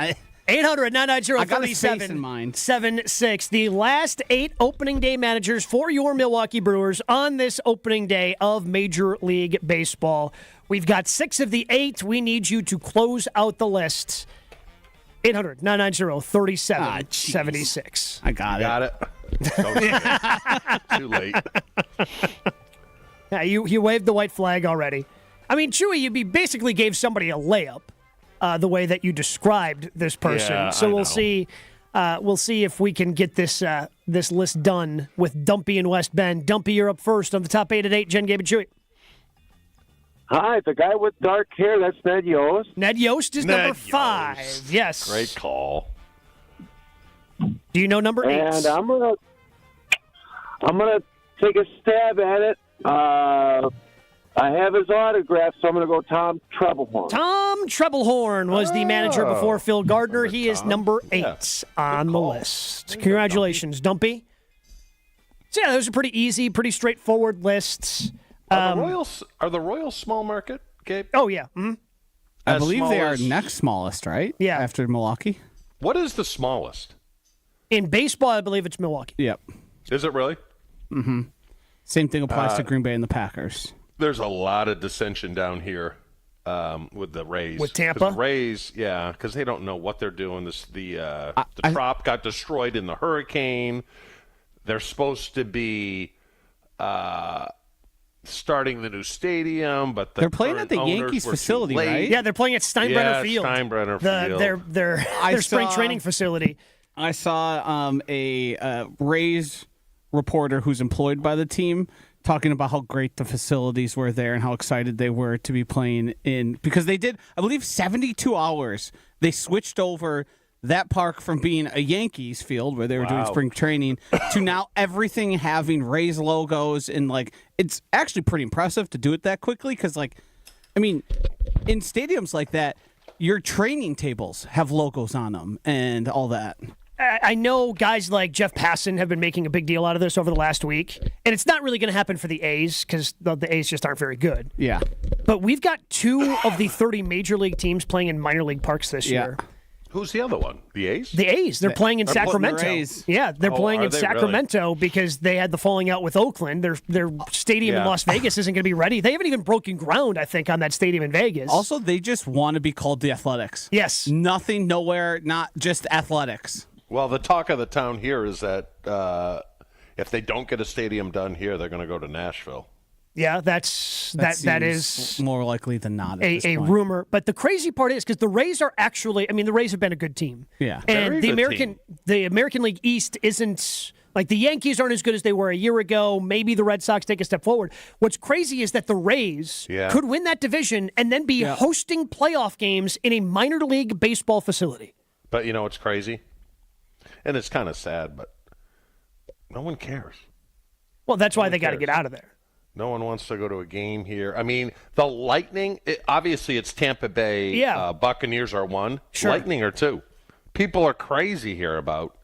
800-990-3776. The last 8 opening day managers for your Milwaukee Brewers on this opening day of Major League Baseball. We've got 6 of the 8. We need you to close out the list. 800-990-3776. I got it. Too late. Yeah, you waved the white flag already. I mean, Chewy, you basically gave somebody a layup the way that you described this person. Yeah, so I we'll know. see. We'll see if we can get this this list done with Dumpy and West Bend. Dumpy, you're up first on the top 8 at 8. Jen, Gabe, and Chewy. Hi, the guy with dark hair, that's Ned Yost. Ned Yost is number 5. Yes. Great call. Do you know number 8? And I'm gonna take a stab at it. I have his autograph, so I'm gonna go Tom Treblehorn. Tom Treblehorn was the manager before Phil Gardner. He is number 8 on the list. Congratulations, Dumpy. So yeah, those are pretty easy, pretty straightforward lists. Are the Royals small market, Gabe? Oh, yeah. Mm-hmm. I believe they are next smallest, right? Yeah. After Milwaukee. What is the smallest? In baseball, I believe it's Milwaukee. Yep. Is it really? Mm-hmm. Same thing applies to Green Bay and the Packers. There's a lot of dissension down here with the Rays. With Tampa? 'Cause the Rays, yeah, because they don't know what they're doing. The Trop got destroyed in the hurricane. They're supposed to be starting the new stadium, but they're playing at the Yankees facility, right? Yeah, they're playing at Steinbrenner Field. Steinbrenner Field. Their spring training facility. I saw a Rays reporter who's employed by the team talking about how great the facilities were there and how excited they were to be playing in, because they did, I believe, 72 hours. They switched over that park from being a Yankees field where they were doing spring training to now everything having Rays logos, and it's actually pretty impressive to do it that quickly, because in stadiums like that, your training tables have logos on them and all that. I know guys like Jeff Passan have been making a big deal out of this over the last week, and it's not really going to happen for the A's because the A's just aren't very good. Yeah. But we've got 2 of the 30 major league teams playing in minor league parks this year. Who's the other one? The A's? The A's. They're playing in Sacramento. Yeah, they're playing in Sacramento because they had the falling out with Oakland. Their stadium in Las Vegas isn't going to be ready. They haven't even broken ground, I think, on that stadium in Vegas. Also, they just want to be called the Athletics. Yes. Nothing, nowhere, not just Athletics. Well, the talk of the town here is that if they don't get a stadium done here, they're going to go to Nashville. Yeah, that is more likely than not a rumor. But the crazy part is because the Rays are actually, the Rays have been a good team. Yeah, and the American League East isn't like the Yankees aren't as good as they were a year ago. Maybe the Red Sox take a step forward. What's crazy is that the Rays could win that division and then be hosting playoff games in a minor league baseball facility. But you know what's crazy? And it's kind of sad, but no one cares. Well, that's why they got to get out of there. No one wants to go to a game here. I mean, the Lightning, obviously it's Tampa Bay. Yeah. Buccaneers are 1. Sure. Lightning are 2. People are crazy here about.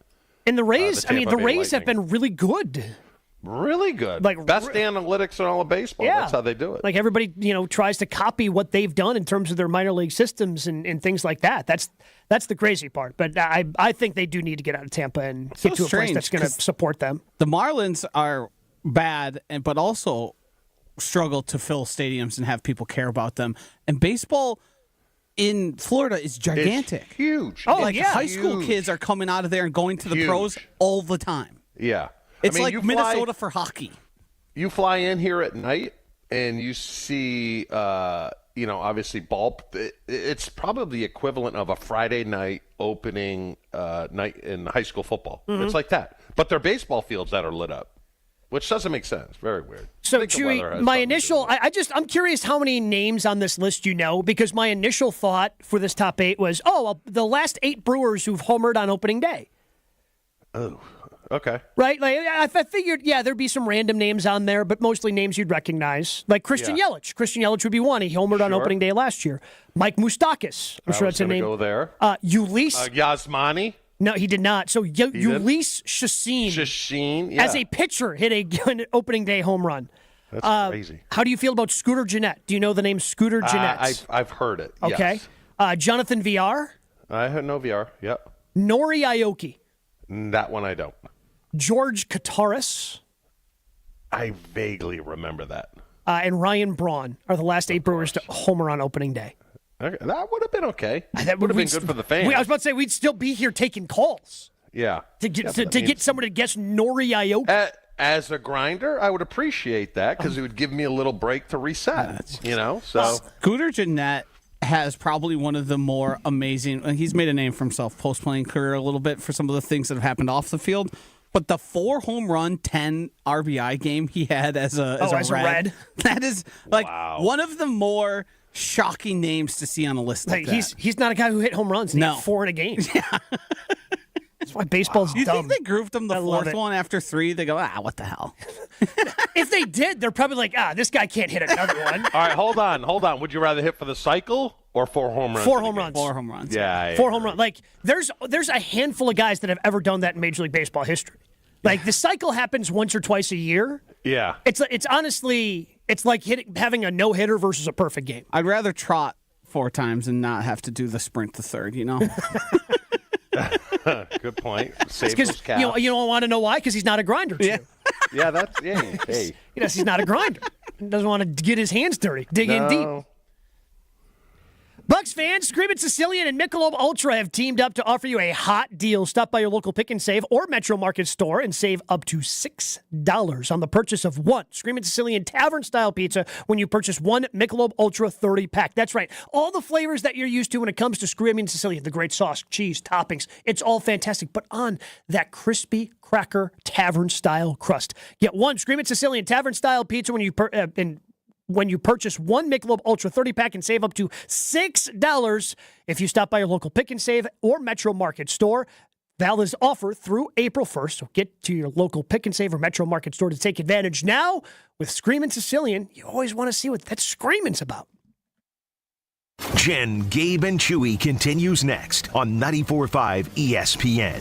And the Rays, the Rays have Lightning. been really good. Really good. Best analytics in all of baseball. Yeah. That's how they do it. Like everybody, tries to copy what they've done in terms of their minor league systems and things like that. That's the crazy part. But I think they do need to get out of Tampa and get to a place that's going to support them. The Marlins are bad, but also struggle to fill stadiums and have people care about them. And baseball in Florida is gigantic. It's huge. Oh, like high school kids are coming out of there and going to the pros all the time. Yeah. It's like Minnesota for hockey. You fly in here at night and you see, obviously it's probably the equivalent of a Friday night opening night in high school football. Mm-hmm. It's like that. But they're baseball fields that are lit up, which doesn't make sense. Very weird. So, Chewy, my initial, I'm curious how many names on this list you know, because my initial thought for this top 8 was, the last 8 Brewers who've homered on opening day. Oh, okay. Right? Like, I figured, there'd be some random names on there, but mostly names you'd recognize. Like Christian Yelich. Christian Yelich would be one. He homered on opening day last year. Mike Moustakas. I'm sure that's a name. Go there. Ulysses. Yasmani. No, he did not. So Ulysses Chassin as a pitcher hit an opening day home run. That's crazy. How do you feel about Scooter Gennett? Do you know the name Scooter Gennett? I've heard it. Okay. Yes. Jonathan VR. I heard no VR. Yep. Nori Aoki. That one I don't. George Kataris. I vaguely remember that. And Ryan Braun are the last 8 Brewers to homer on opening day. Okay. That would have been okay. That would have been good for the fans. I was about to say we'd still be here taking calls. Yeah. To get someone to guess Nori Aoki. As a grinder, I would appreciate that because it would give me a little break to reset. So Scooter Gennett has probably one of the more amazing. He's made a name for himself post-playing career a little bit for some of the things that have happened off the field. But the 4 home run, 10 RBI game he had as a Red, that is one of the more shocking names to see on a list like that. He's not a guy who hit home runs. He hit 4 in a game. Yeah. That's why baseball's dumb. You think they grouped him the 4th one after 3? They go, what the hell? If they did, they're probably like, this guy can't hit another one. All right, hold on. Would you rather hit for the cycle or 4 home runs? 4 home runs. 4 home runs. Yeah. 4 home runs. Like, there's a handful of guys that have ever done that in Major League Baseball history. Like, the cycle happens once or twice a year. Yeah. It's honestly, it's like having a no-hitter versus a perfect game. I'd rather trot 4 times and not have to do the sprint to third, Good point. Save those you don't want to know why? Because he's not a grinder, too. Yeah, hey. He's not a grinder. He doesn't want to get his hands dirty, dig in deep. Bucks fans, Screamin' Sicilian and Michelob Ultra have teamed up to offer you a hot deal. Stop by your local Pick and Save or Metro Market store and save up to $6 on the purchase of one Screamin' Sicilian Tavern-style pizza when you purchase one Michelob Ultra 30-pack. That's right. All the flavors that you're used to when it comes to Screamin' Sicilian, the great sauce, cheese, toppings, it's all fantastic, but on that crispy cracker tavern-style crust. Get one Screamin' Sicilian Tavern-style pizza when you purchase one Michelob Ultra 30-pack and save up to $6 if you stop by your local Pick and Save or Metro Market store. Valid is offer through April 1st, so get to your local Pick and Save or Metro Market store to take advantage now. With Screamin' Sicilian, you always want to see what that screaming's about. Jen, Gabe, and Chewy continues next on 94.5 ESPN.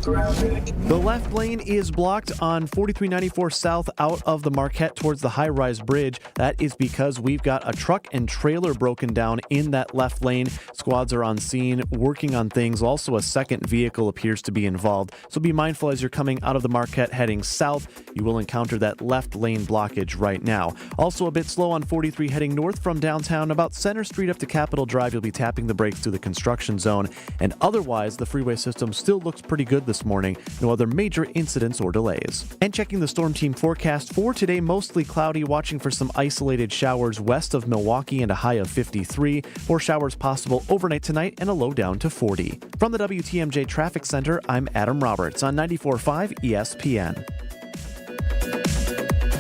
The left lane is blocked on 4394 South out of the Marquette towards the high-rise bridge. That is because we've got a truck and trailer broken down in that left lane. Squads are on scene working on things. Also, a second vehicle appears to be involved. So be mindful as you're coming out of the Marquette heading south. You will encounter that left lane blockage right now. Also a bit slow on 43 heading north from downtown. About Center Street up to Capitol Drive, you'll be tapping the brakes through the construction zone. And otherwise, the freeway system still looks pretty good this morning. No other major incidents or delays. And checking the Storm Team forecast for today, mostly cloudy, watching for some isolated showers west of Milwaukee and a high of 53. 4 showers possible overnight tonight and a low down to 40. From the WTMJ Traffic Center, I'm Adam Roberts on 94.5 ESPN.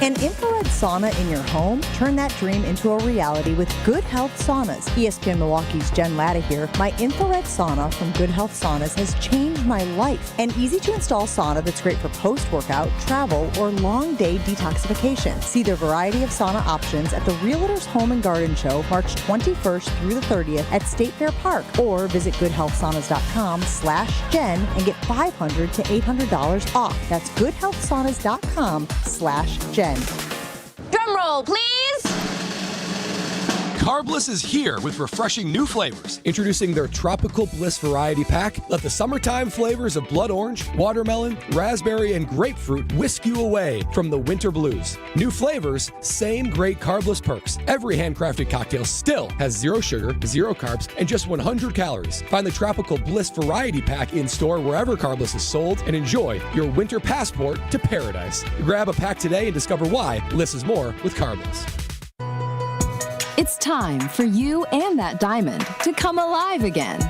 An infrared sauna in your home? Turn that dream into a reality with Good Health Saunas. ESPN Milwaukee's Jen Latta here. My infrared sauna from Good Health Saunas has changed my life. An easy-to-install sauna that's great for post-workout, travel, or long-day detoxification. See their variety of sauna options at the Realtors Home and Garden Show, March 21st through the 30th at State Fair Park. Or visit goodhealthsaunas.com/Jen and get $500 to $800 off. That's goodhealthsaunas.com/Jen. Drum roll, please. Carbliss is here with refreshing new flavors. Introducing their Tropical Bliss Variety Pack. Let the summertime flavors of blood orange, watermelon, raspberry, and grapefruit whisk you away from the winter blues. New flavors, same great Carbliss perks. Every handcrafted cocktail still has 0 sugar, 0 carbs, and just 100 calories. Find the Tropical Bliss Variety Pack in store wherever Carbliss is sold and enjoy your winter passport to paradise. Grab a pack today and discover why Bliss is more with Carbliss. It's time for you and that diamond to come alive again.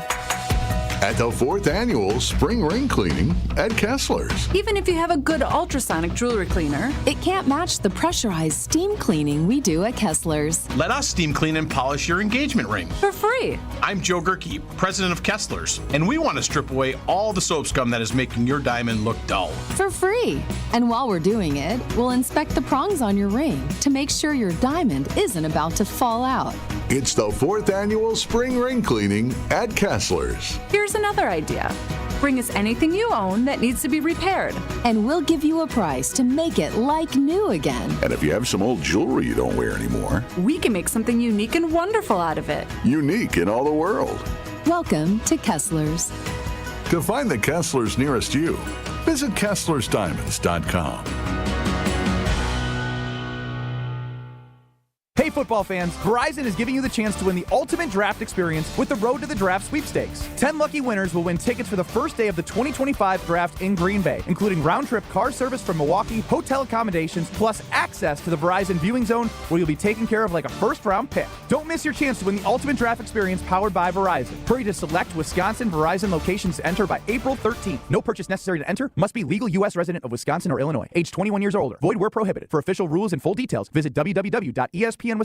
At the 4th annual Spring Ring Cleaning at Kessler's. Even if you have a good ultrasonic jewelry cleaner, it can't match the pressurized steam cleaning we do at Kessler's. Let us steam clean and polish your engagement ring. For free. I'm Joe Gerke, president of Kessler's, and we want to strip away all the soap scum that is making your diamond look dull. For free. And while we're doing it, we'll inspect the prongs on your ring to make sure your diamond isn't about to fall out. It's the 4th annual Spring Ring Cleaning at Kessler's. Here's another idea. Bring us anything you own that needs to be repaired, and we'll give you a price to make it like new again. And if you have some old jewelry you don't wear anymore, We can make something unique and wonderful out of it. unique in all the world. Welcome to Kessler's. To find the Kessler's nearest you, visit Kessler'sDiamonds.com. Hey football fans, Verizon is giving you the chance to win the ultimate draft experience with the Road to the Draft sweepstakes. 10 lucky winners will win tickets for the first day of the 2025 draft in Green Bay, including round-trip car service from Milwaukee, hotel accommodations, plus access to the Verizon viewing zone where you'll be taken care of like a first-round pick. Don't miss your chance to win the ultimate draft experience powered by Verizon. Hurry to select Wisconsin Verizon locations to enter by April 13th. No purchase necessary to enter. Must be legal U.S. resident of Wisconsin or Illinois. Age 21 years or older. Void where prohibited. For official rules and full details, visit www.espnwisconsincontest.com.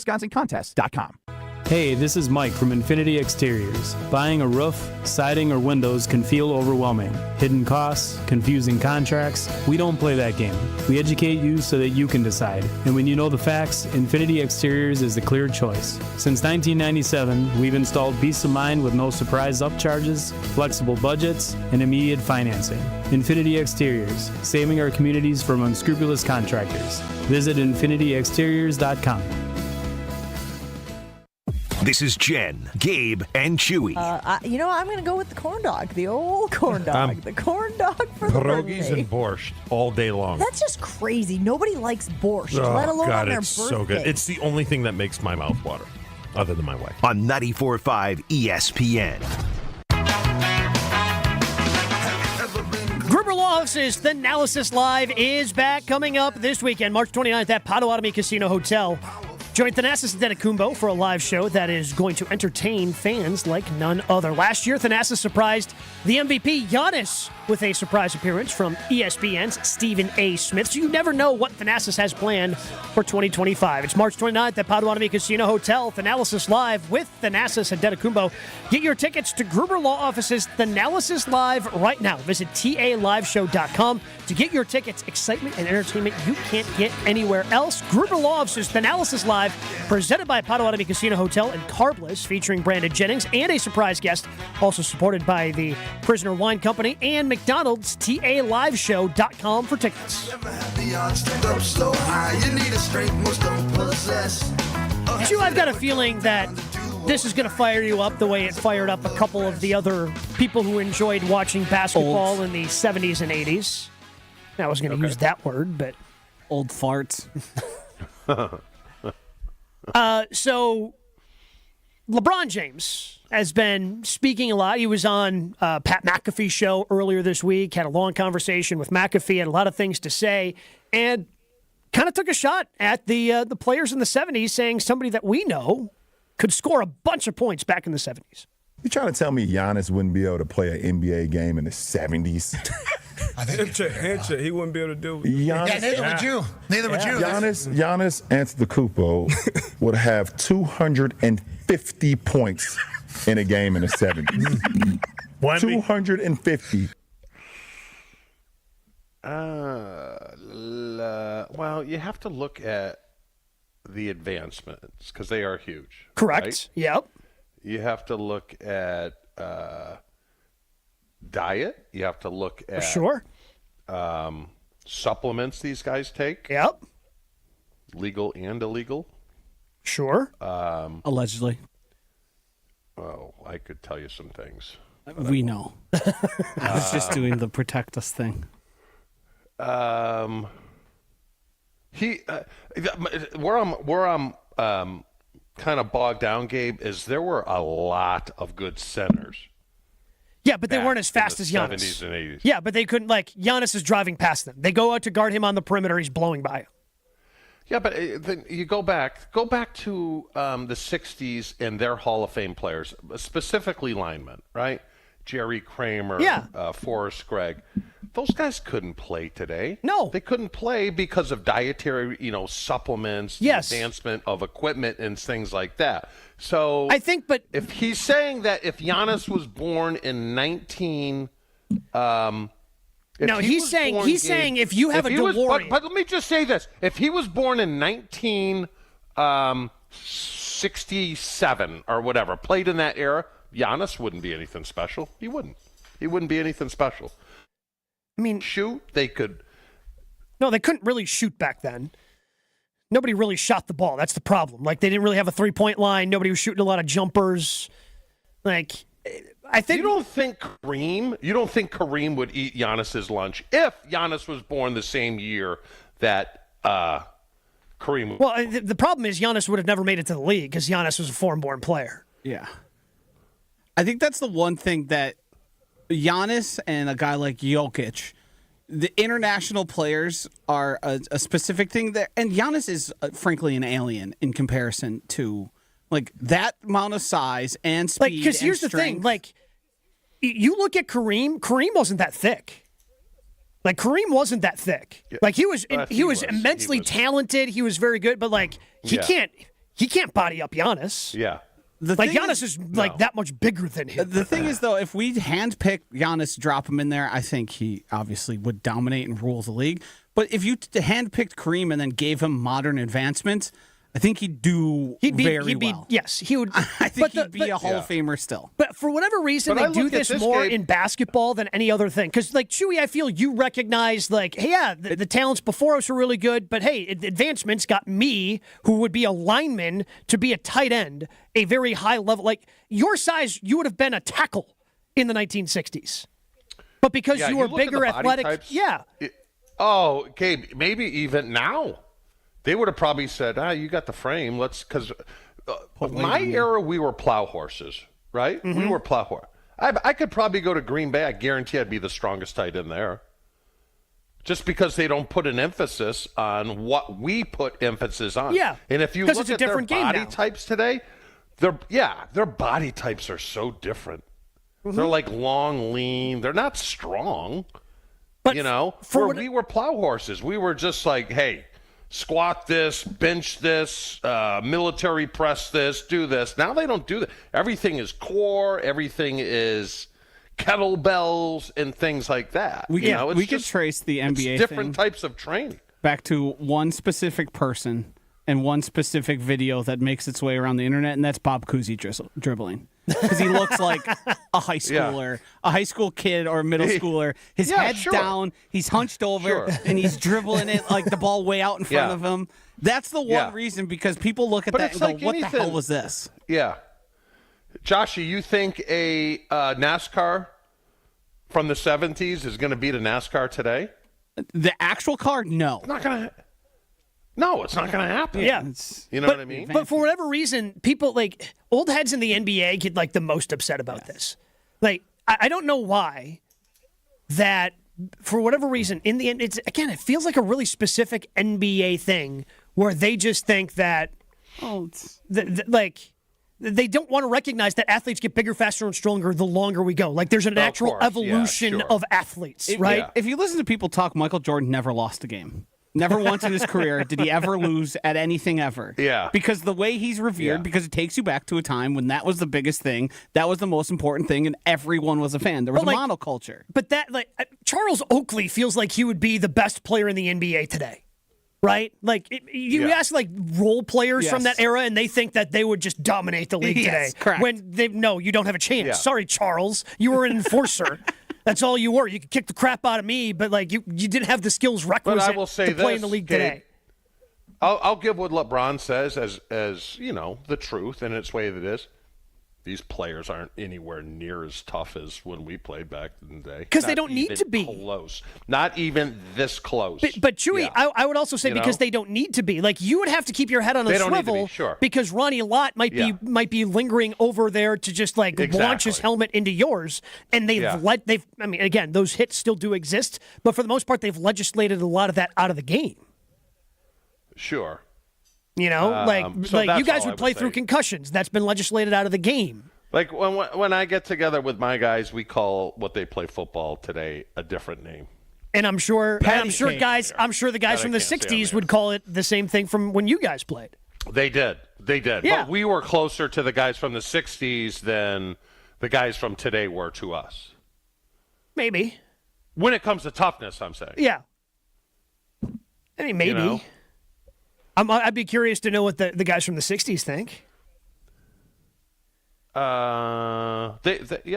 Hey, this is Mike from Infinity Exteriors. Buying a roof, siding, or windows can feel overwhelming. Hidden costs, confusing contracts. We don't play that game. We educate you so that you can decide. And when you know the facts, Infinity Exteriors is the clear choice. Since 1997, we've installed peace of mind with no surprise upcharges, flexible budgets, and immediate financing. Infinity Exteriors, saving our communities from unscrupulous contractors. Visit infinityexteriors.com. This is Jen, Gabe, and Chewy. I'm going to go with the corn dog, the old corn dog. The corn dog for the pierogies birthday. and borscht all day long. That's just crazy. Nobody likes borscht, let alone God, on their it's birthday. so good. It's the only thing that makes my mouth water, other than my wife. On 94.5 ESPN. Gruber Law Office's Thanalysis Live is back, coming up this weekend, March 29th at Potawatomi Casino Hotel. Join Thanasis Antetokounmpo for a live show that is going to entertain fans like none other. Last year, Thanasis surprised the MVP, Giannis, with a surprise appearance from ESPN's Stephen A. Smith. So you never know what Thanasis has planned for 2025. It's March 29th at Potawatomi Casino Hotel. Thanalysis Live with Thanasis Antetokounmpo. Get your tickets to Gruber Law Office's Thanalysis Live right now. Visit TALiveshow.com to get your tickets. Excitement and entertainment you can't get anywhere else. Gruber Law Office's Thanalysis Live, presented by Potawatomi Casino Hotel and Carbliss, featuring Brandon Jennings and a surprise guest, also supported by the Prisoner Wine Company and McDonald's. TALiveshow.com for tickets. Chew, I've got a feeling that this is going to fire you up the way it fired up a couple of the other people who enjoyed watching basketball in the 70s and 80s. I was going to use that word, but... Old farts. So LeBron James has been speaking a lot. He was on Pat McAfee's show earlier this week, had a long conversation with McAfee, had a lot of things to say, and kind of took a shot at the players in the 70s, saying somebody that we know could score a bunch of points back in the 70s. You trying to tell me Giannis wouldn't be able to play an NBA game in the 70s? Answer. He wouldn't be able to do it. Neither would you. Neither would you. Giannis Antetokounmpo would have 250 points in a game in the 70s. 250. Well, you have to look at the advancements because they are huge. Correct. Right? Yep. You have to look at diet. You have to look at supplements these guys take. Yep. Legal and illegal. Sure. Allegedly. Well, I could tell you some things. We know. I was just doing the protect us thing. Where I'm kind of bogged down, Gabe, is there were a lot of good centers. Yeah, but they weren't as fast as Giannis. 70s and 80s. Yeah, but they couldn't, Giannis is driving past them. They go out to guard him on the perimeter. He's blowing by him. Yeah, but then you go back to the 60s and their Hall of Fame players, specifically linemen, right? Jerry Kramer, Forrest Gregg. Those guys couldn't play today. No. They couldn't play because of dietary, supplements, advancement of equipment and things like that. So I think, but if he's saying that if Giannis was born in 19 he's saying if you have a DeLorean. But let me just say this. If he was born in 1967 or whatever, played in that era, Giannis wouldn't be anything special. He wouldn't. He wouldn't be anything special. I mean, shoot, they could. No, they couldn't really shoot back then. Nobody really shot the ball. That's the problem. They didn't really have a three-point line. Nobody was shooting a lot of jumpers. I think you don't think Kareem would eat Giannis's lunch if Giannis was born the same year that Kareem. Well, the problem is Giannis would have never made it to the league because Giannis was a foreign-born player. Yeah. I think that's the one thing that Giannis and a guy like Jokic, the international players are a specific thing there. And Giannis is, frankly, an alien in comparison to, that amount of size and speed because here's the thing. You look at Kareem wasn't that thick. Kareem wasn't that thick. He was immensely talented. He was very good, but he can't body up Giannis. Yeah. Giannis is that much bigger than him. The thing is, though, if we handpick Giannis, drop him in there, I think he obviously would dominate and rule the league. But if you handpicked Kareem and then gave him modern advancements, I think he'd do very well. Yes, he would. I think he'd be a Hall of Famer still. But for whatever reason, they do this more in basketball than any other thing. Because, Chewy, I feel you recognize, the talents before us were really good, but, hey, advancements got me, who would be a lineman, to be a tight end, a very high level. Your size, you would have been a tackle in the 1960s. But because you were bigger, athletic. Types, yeah. Gabe, maybe even now. They would have probably said, you got the frame. Because my era, we were plow horses, right? Mm-hmm. We were plow horse. I could probably go to Green Bay. I guarantee I'd be the strongest tight end there. Just because they don't put an emphasis on what we put emphasis on. Yeah. And if you look at their body types today, their body types are so different. Mm-hmm. They're long, lean. They're not strong. But we were plow horses. We were just hey, squat this, bench this, military press this, do this. Now they don't do that. Everything is core. Everything is kettlebells and things like that. We could trace the NBA different types of training back to one specific person and one specific video that makes its way around the internet, and that's Bob Cousy dribbling. Because he looks like a high schooler, a high school kid or a middle schooler. His head's down, he's hunched over, and he's dribbling it the ball way out in front of him. That's the one reason, because people look at that and go, what the hell was this? Yeah. Joshy, you think a NASCAR from the 70s is going to beat a NASCAR today? The actual car? No. It's not going to. No, it's not going to happen. Yeah. You know what I mean? But for whatever reason, people old heads in the NBA get the most upset about this. I don't know why that, for whatever reason, in the end, it feels like a really specific NBA thing where they just think that, they don't want to recognize that athletes get bigger, faster, and stronger the longer we go. There's a natural evolution of athletes, right? If you listen to people talk, Michael Jordan never lost a game. Never once in his career did he ever lose at anything ever. Yeah. Because the way he's revered, because it takes you back to a time when that was the biggest thing, that was the most important thing, and everyone was a fan. There was a monoculture. But that, Charles Oakley feels like he would be the best player in the NBA today. Right? You ask role players from that era, and they think that they would just dominate the league today. Correct. When you don't have a chance. Yeah. Sorry, Charles. You were an enforcer. That's all you were. You could kick the crap out of me, but you didn't have the skills requisite to play in the league today. I'll give what LeBron says as the truth, and its way that it is. These players aren't anywhere near as tough as when we played back in the day. Because they don't need to be. Close. Not even this close. But Chewy, I would also say because they don't need to be. Like, you would have to keep your head on a swivel because Ronnie Lott might be lingering over there to just launch his helmet into yours. And again, those hits still do exist, but for the most part, they've legislated a lot of that out of the game. Sure. You guys would play through concussions. That's been legislated out of the game. Like when I get together with my guys, we call what they play football today a different name. And I'm sure the guys from the 60s would call it the same thing from when you guys played. They did. Yeah. But we were closer to the guys from the 60s than the guys from today were to us. Maybe. When it comes to toughness, I'm saying. Yeah. I mean, maybe. I'd be curious to know what the guys from the 60s think.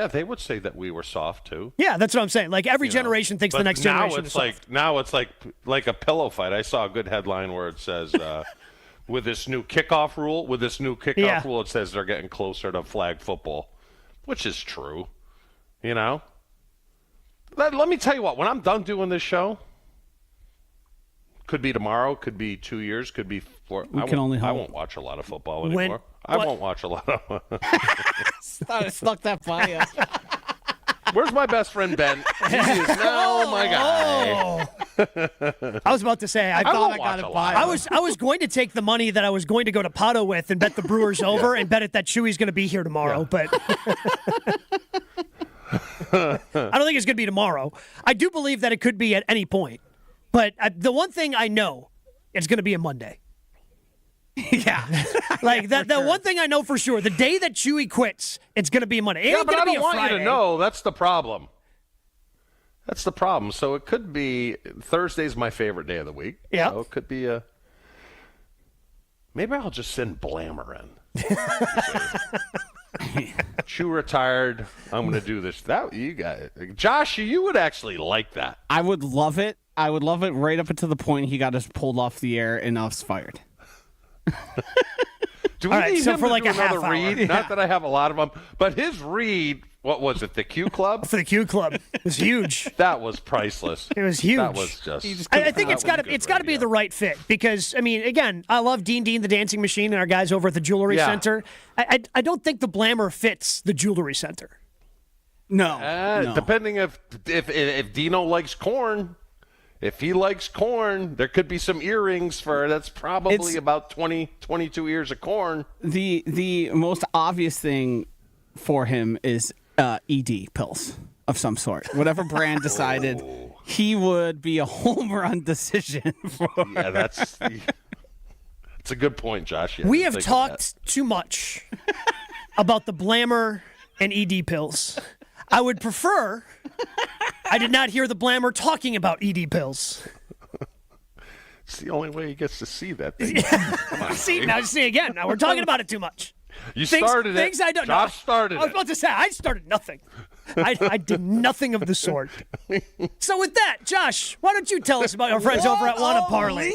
They would say that we were soft too. Yeah, that's what I'm saying. Like, every generation thinks the next generation is soft. Now it's like a pillow fight. I saw a good headline where it says with this new kickoff rule, it says they're getting closer to flag football, which is true. Let me tell you what, when I'm done doing this show, could be tomorrow, could be 2 years, could be 4. I won't watch a lot I won't watch a lot of. I snuck that by you. Where's my best friend Ben? He is now my guy. I was about to say, I thought I got it by. I was going to take the money that I was going to go to Pato with and bet the Brewers over and bet it that Chewy's going to be here tomorrow, but I don't think it's going to be tomorrow. I do believe that it could be at any point. But the one thing I know, it's going to be a Monday. Yeah. Like, the one thing I know for sure, the day that Chewy quits, it's going to be a Monday. But I don't want you to know. That's the problem. So it could be Thursday's my favorite day of the week. Yeah. So it could be maybe I'll just send Blammer in. Chew retired. I'm going to do this. Josh, you would actually like that. I would love it. I would love it right up until the point he got us pulled off the air and us fired. Do we need him for to do a another half hour. read? Yeah. Not that I have a lot of them, but his read, what was it, the Q Club? For the Q Club. It was huge. That was priceless. It was huge. That was just. I think it's got to be the right fit because, I mean, again, I love Dean the Dancing Machine and our guys over at the Jewelry Center. I don't think the Blammer fits the Jewelry Center. No. Depending if Dino likes corn. If he likes corn, there could be some earrings that's probably about 22 ears of corn. The most obvious thing for him is ED pills of some sort. Whatever brand decided, he would be a home run decision for. Yeah, that's a good point, Josh. We have talked too much about the Blammer and ED pills. I would prefer I did not hear the Blammer talking about ED pills. It's the only way he gets to see that thing. See again. Now we're talking about it too much. Started it. Things I don't know. Josh started it. I was about to say, I started nothing. I did nothing of the sort. So with that, Josh, why don't you tell us about your friends over at Wanna Parlay?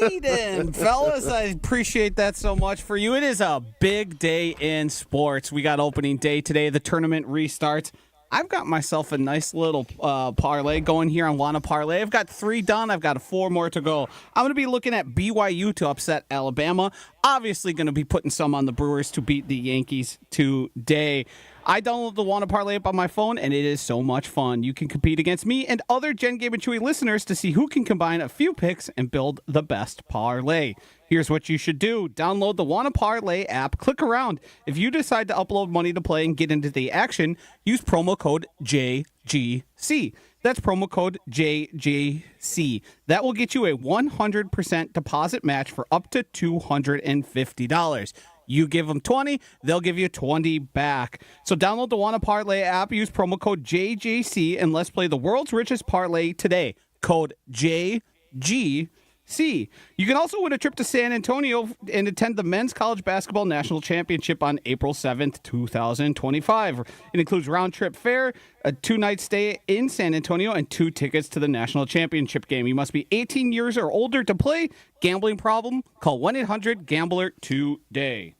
Fellas, I appreciate that so much for you. It is a big day in sports. We got opening day today. The tournament restarts. I've got myself a nice little parlay going here on Wanna Parlay. I've got 3 done. I've got 4 more to go. I'm going to be looking at BYU to upset Alabama. Obviously going to be putting some on the Brewers to beat the Yankees today. I downloaded the Wanna Parlay app on my phone, and it is so much fun. You can compete against me and other Jen, Gabe, and Chewy listeners to see who can combine a few picks and build the best parlay. Here's what you should do. Download the Wanna Parlay app. Click around. If you decide to upload money to play and get into the action, use promo code JGC. That's promo code JGC. That will get you a 100% deposit match for up to $250. You give them 20, they'll give you 20 back. So download the Wanna Parlay app, use promo code JGC, and let's play the world's richest parlay today. Code JGC. C. You can also win a trip to San Antonio and attend the Men's College Basketball National Championship on April 7th, 2025. It includes round-trip fare, a 2-night stay in San Antonio, and 2 tickets to the National Championship game. You must be 18 years or older to play. Gambling problem? Call 1-800-GAMBLER today.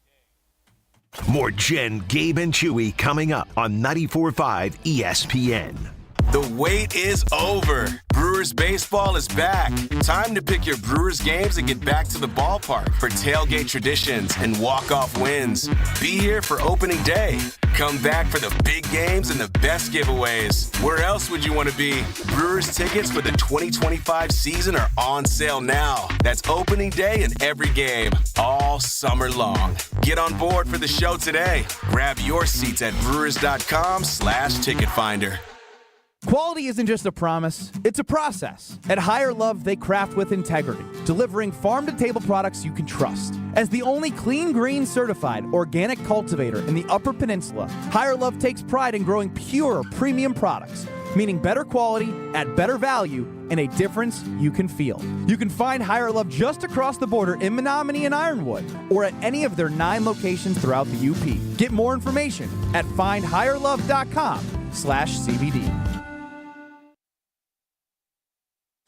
More Jen, Gabe, and Chewy coming up on 94.5 ESPN. The wait is over. Brewers baseball is back. Time to pick your Brewers games and get back to the ballpark for tailgate traditions and walk-off wins. Be here for opening day. Come back for the big games and the best giveaways. Where else would you want to be? Brewers tickets for the 2025 season are on sale now. That's opening day and every game, all summer long. Get on board for the show today. Grab your seats at brewers.com/ticket finder. Quality isn't just a promise, it's a process. At Higher Love, they craft with integrity, delivering farm-to-table products you can trust. As the only clean green certified organic cultivator in the Upper Peninsula, Higher Love takes pride in growing pure premium products, meaning better quality at better value and a difference you can feel. You can find Higher Love just across the border in Menominee and Ironwood, or at any of their 9 locations throughout the UP. Get more information at findhigherlove.com/CBD.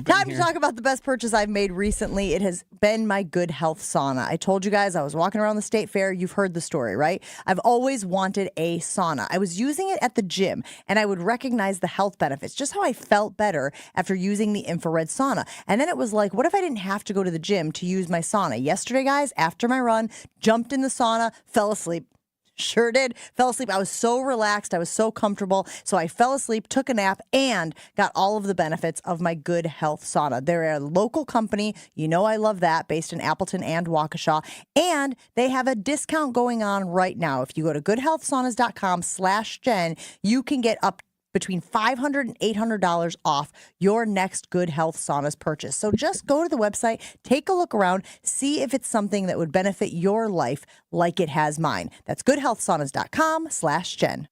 Time to talk about the best purchase I've made recently. It has been my Good Health sauna. I told you guys I was walking around the state fair. You've heard the story, right? I've always wanted a sauna. I was using it at the gym, and I would recognize the health benefits, just how I felt better after using the infrared sauna. And then it was like, what if I didn't have to go to the gym to use my sauna? Yesterday, guys, after my run, jumped in the sauna, fell asleep. Sure did. Fell asleep. I was so relaxed. I was so comfortable. So I fell asleep, took a nap, and got all of the benefits of my Good Health sauna. They're a local company. You know I love that, based in Appleton and Waukesha. And they have a discount going on right now. If you go to goodhealthsaunas.com/Jen, you can get up between $500 and $800 off your next Good Health Saunas purchase. So just go to the website, take a look around, see if it's something that would benefit your life like it has mine. That's goodhealthsaunas.com/Jen.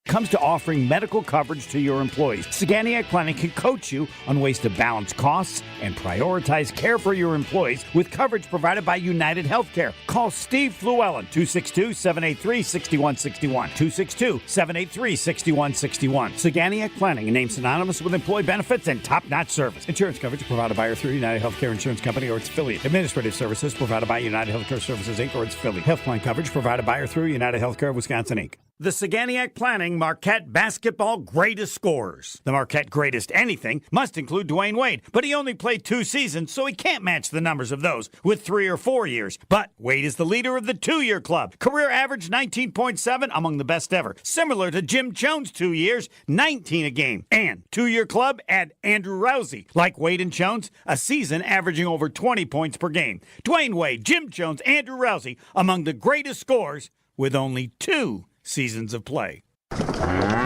Comes to offering medical coverage to your employees. Saganiac Planning can coach you on ways to balance costs and prioritize care for your employees with coverage provided by United Healthcare. Call Steve Llewellyn, 262-783-6161, 262-783-6161. Saganiac Planning, a name synonymous with employee benefits and top-notch service. Insurance coverage provided by or through United Healthcare Insurance Company or its affiliate. Administrative services provided by United Healthcare Services, Inc. or its affiliate. Health plan coverage provided by or through United Healthcare of Wisconsin, Inc. The Saganiac Planning Marquette Basketball Greatest Scorers. The Marquette Greatest Anything must include Dwayne Wade, but he only played 2 seasons, so he can't match the numbers of those with 3 or 4 years. But Wade is the leader of the 2-year club. Career average 19.7, among the best ever. Similar to Jim Jones' 2 years, 19 a game. And 2-year club, add Andrew Rousey. Like Wade and Jones, a season averaging over 20 points per game. Dwayne Wade, Jim Jones, Andrew Rousey, among the greatest scorers with only 2 seasons of play.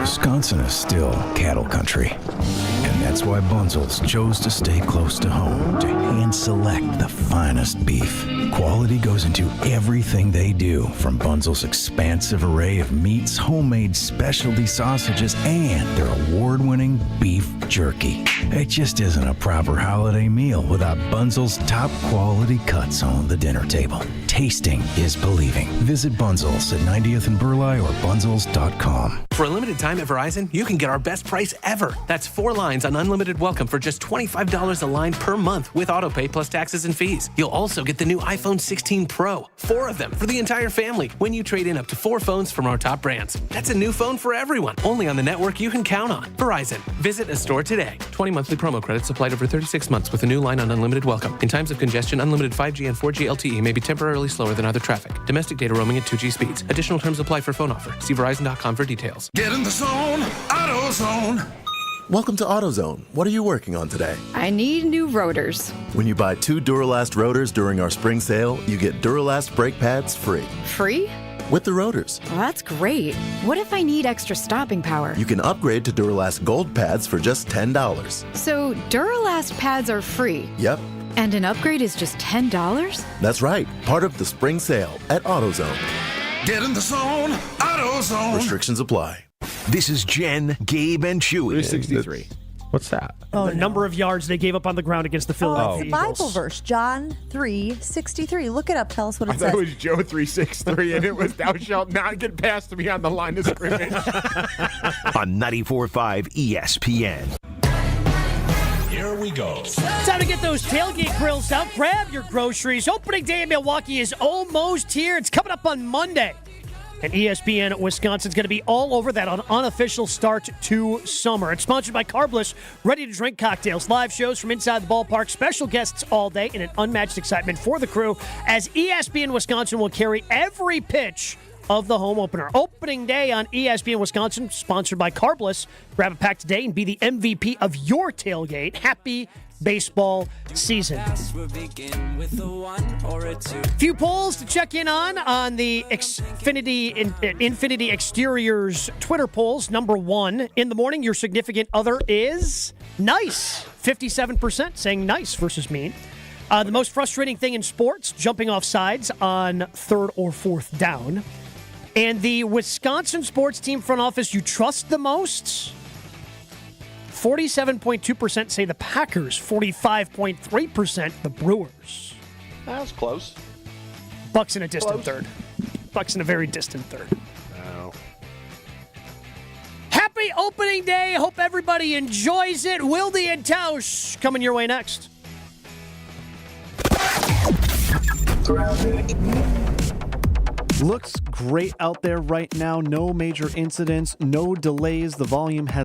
Wisconsin is still cattle country, and that's why Bunzel's chose to stay close to home to hand select the finest beef. Quality goes into everything they do, from Bunzel's expansive array of meats, homemade specialty sausages, and their award-winning beef jerky. It just isn't a proper holiday meal without Bunzel's top quality cuts on the dinner table. Tasting is believing. Visit Bunzel's at 90th and Burleigh or bunzels.com. For a limited time at Verizon, you can get our best price ever. That's 4 lines on unlimited welcome for just $25 a line per month with autopay plus taxes and fees. You'll also get the new iPhone 16 Pro, 4 of them for the entire family when you trade in up to 4 phones from our top brands. That's a new phone for everyone, only on the network you can count on. Verizon. Visit a store today. 20 monthly promo credits applied over 36 months with a new line on unlimited welcome. In times of congestion, unlimited 5G and 4G LTE may be temporarily slower than other traffic. Domestic data roaming at 2G speeds. Additional terms apply for phone offer. See Verizon.com for details. Get in the zone, AutoZone. Welcome to AutoZone. What are you working on today? I need new rotors. When you buy 2 Duralast rotors during our spring sale, you get Duralast brake pads free. Free? With the rotors. Well, that's great. What if I need extra stopping power? You can upgrade to Duralast Gold pads for just $10. So Duralast pads are free? Yep. And an upgrade is just $10? That's right. Part of the spring sale at AutoZone. Get in the zone, AutoZone. Restrictions apply. This is Jen, Gabe, and Chewy. 63. What's that? The number of yards they gave up on the ground against the Philadelphia It's a Eagles. Bible verse, John 3:63. Look it up. Tell us what it I says. thought it was Joe 3:63, and it was "Thou shalt not get past me on the line of scrimmage." On 94.5 ESPN. Here we go. Time to get those tailgate grills out. Grab your groceries. Opening day in Milwaukee is almost here. It's coming up on Monday. And ESPN Wisconsin's going to be all over that on unofficial start to summer. It's sponsored by Carbless, ready-to-drink cocktails, live shows from inside the ballpark, special guests all day, and an unmatched excitement for the crew as ESPN Wisconsin will carry every pitch of the home opener. Opening day on ESPN Wisconsin, sponsored by Carbless. Grab a pack today and be the MVP of your tailgate. Happy baseball season. Few polls to check in on the Infinity Exteriors Twitter polls. Number 1, in the morning, your significant other is nice. 57% saying nice versus mean. The most frustrating thing in sports, jumping off sides on 3rd or 4th down. And the Wisconsin sports team front office you trust the most? 47.2% say the Packers, 45.3% the Brewers. That was close. Bucks in a distant third. Bucks in a very distant third. No. Happy opening day. Hope everybody enjoys it. Wilde and Tausch coming your way next. Looks great out there right now. No major incidents, no delays. The volume has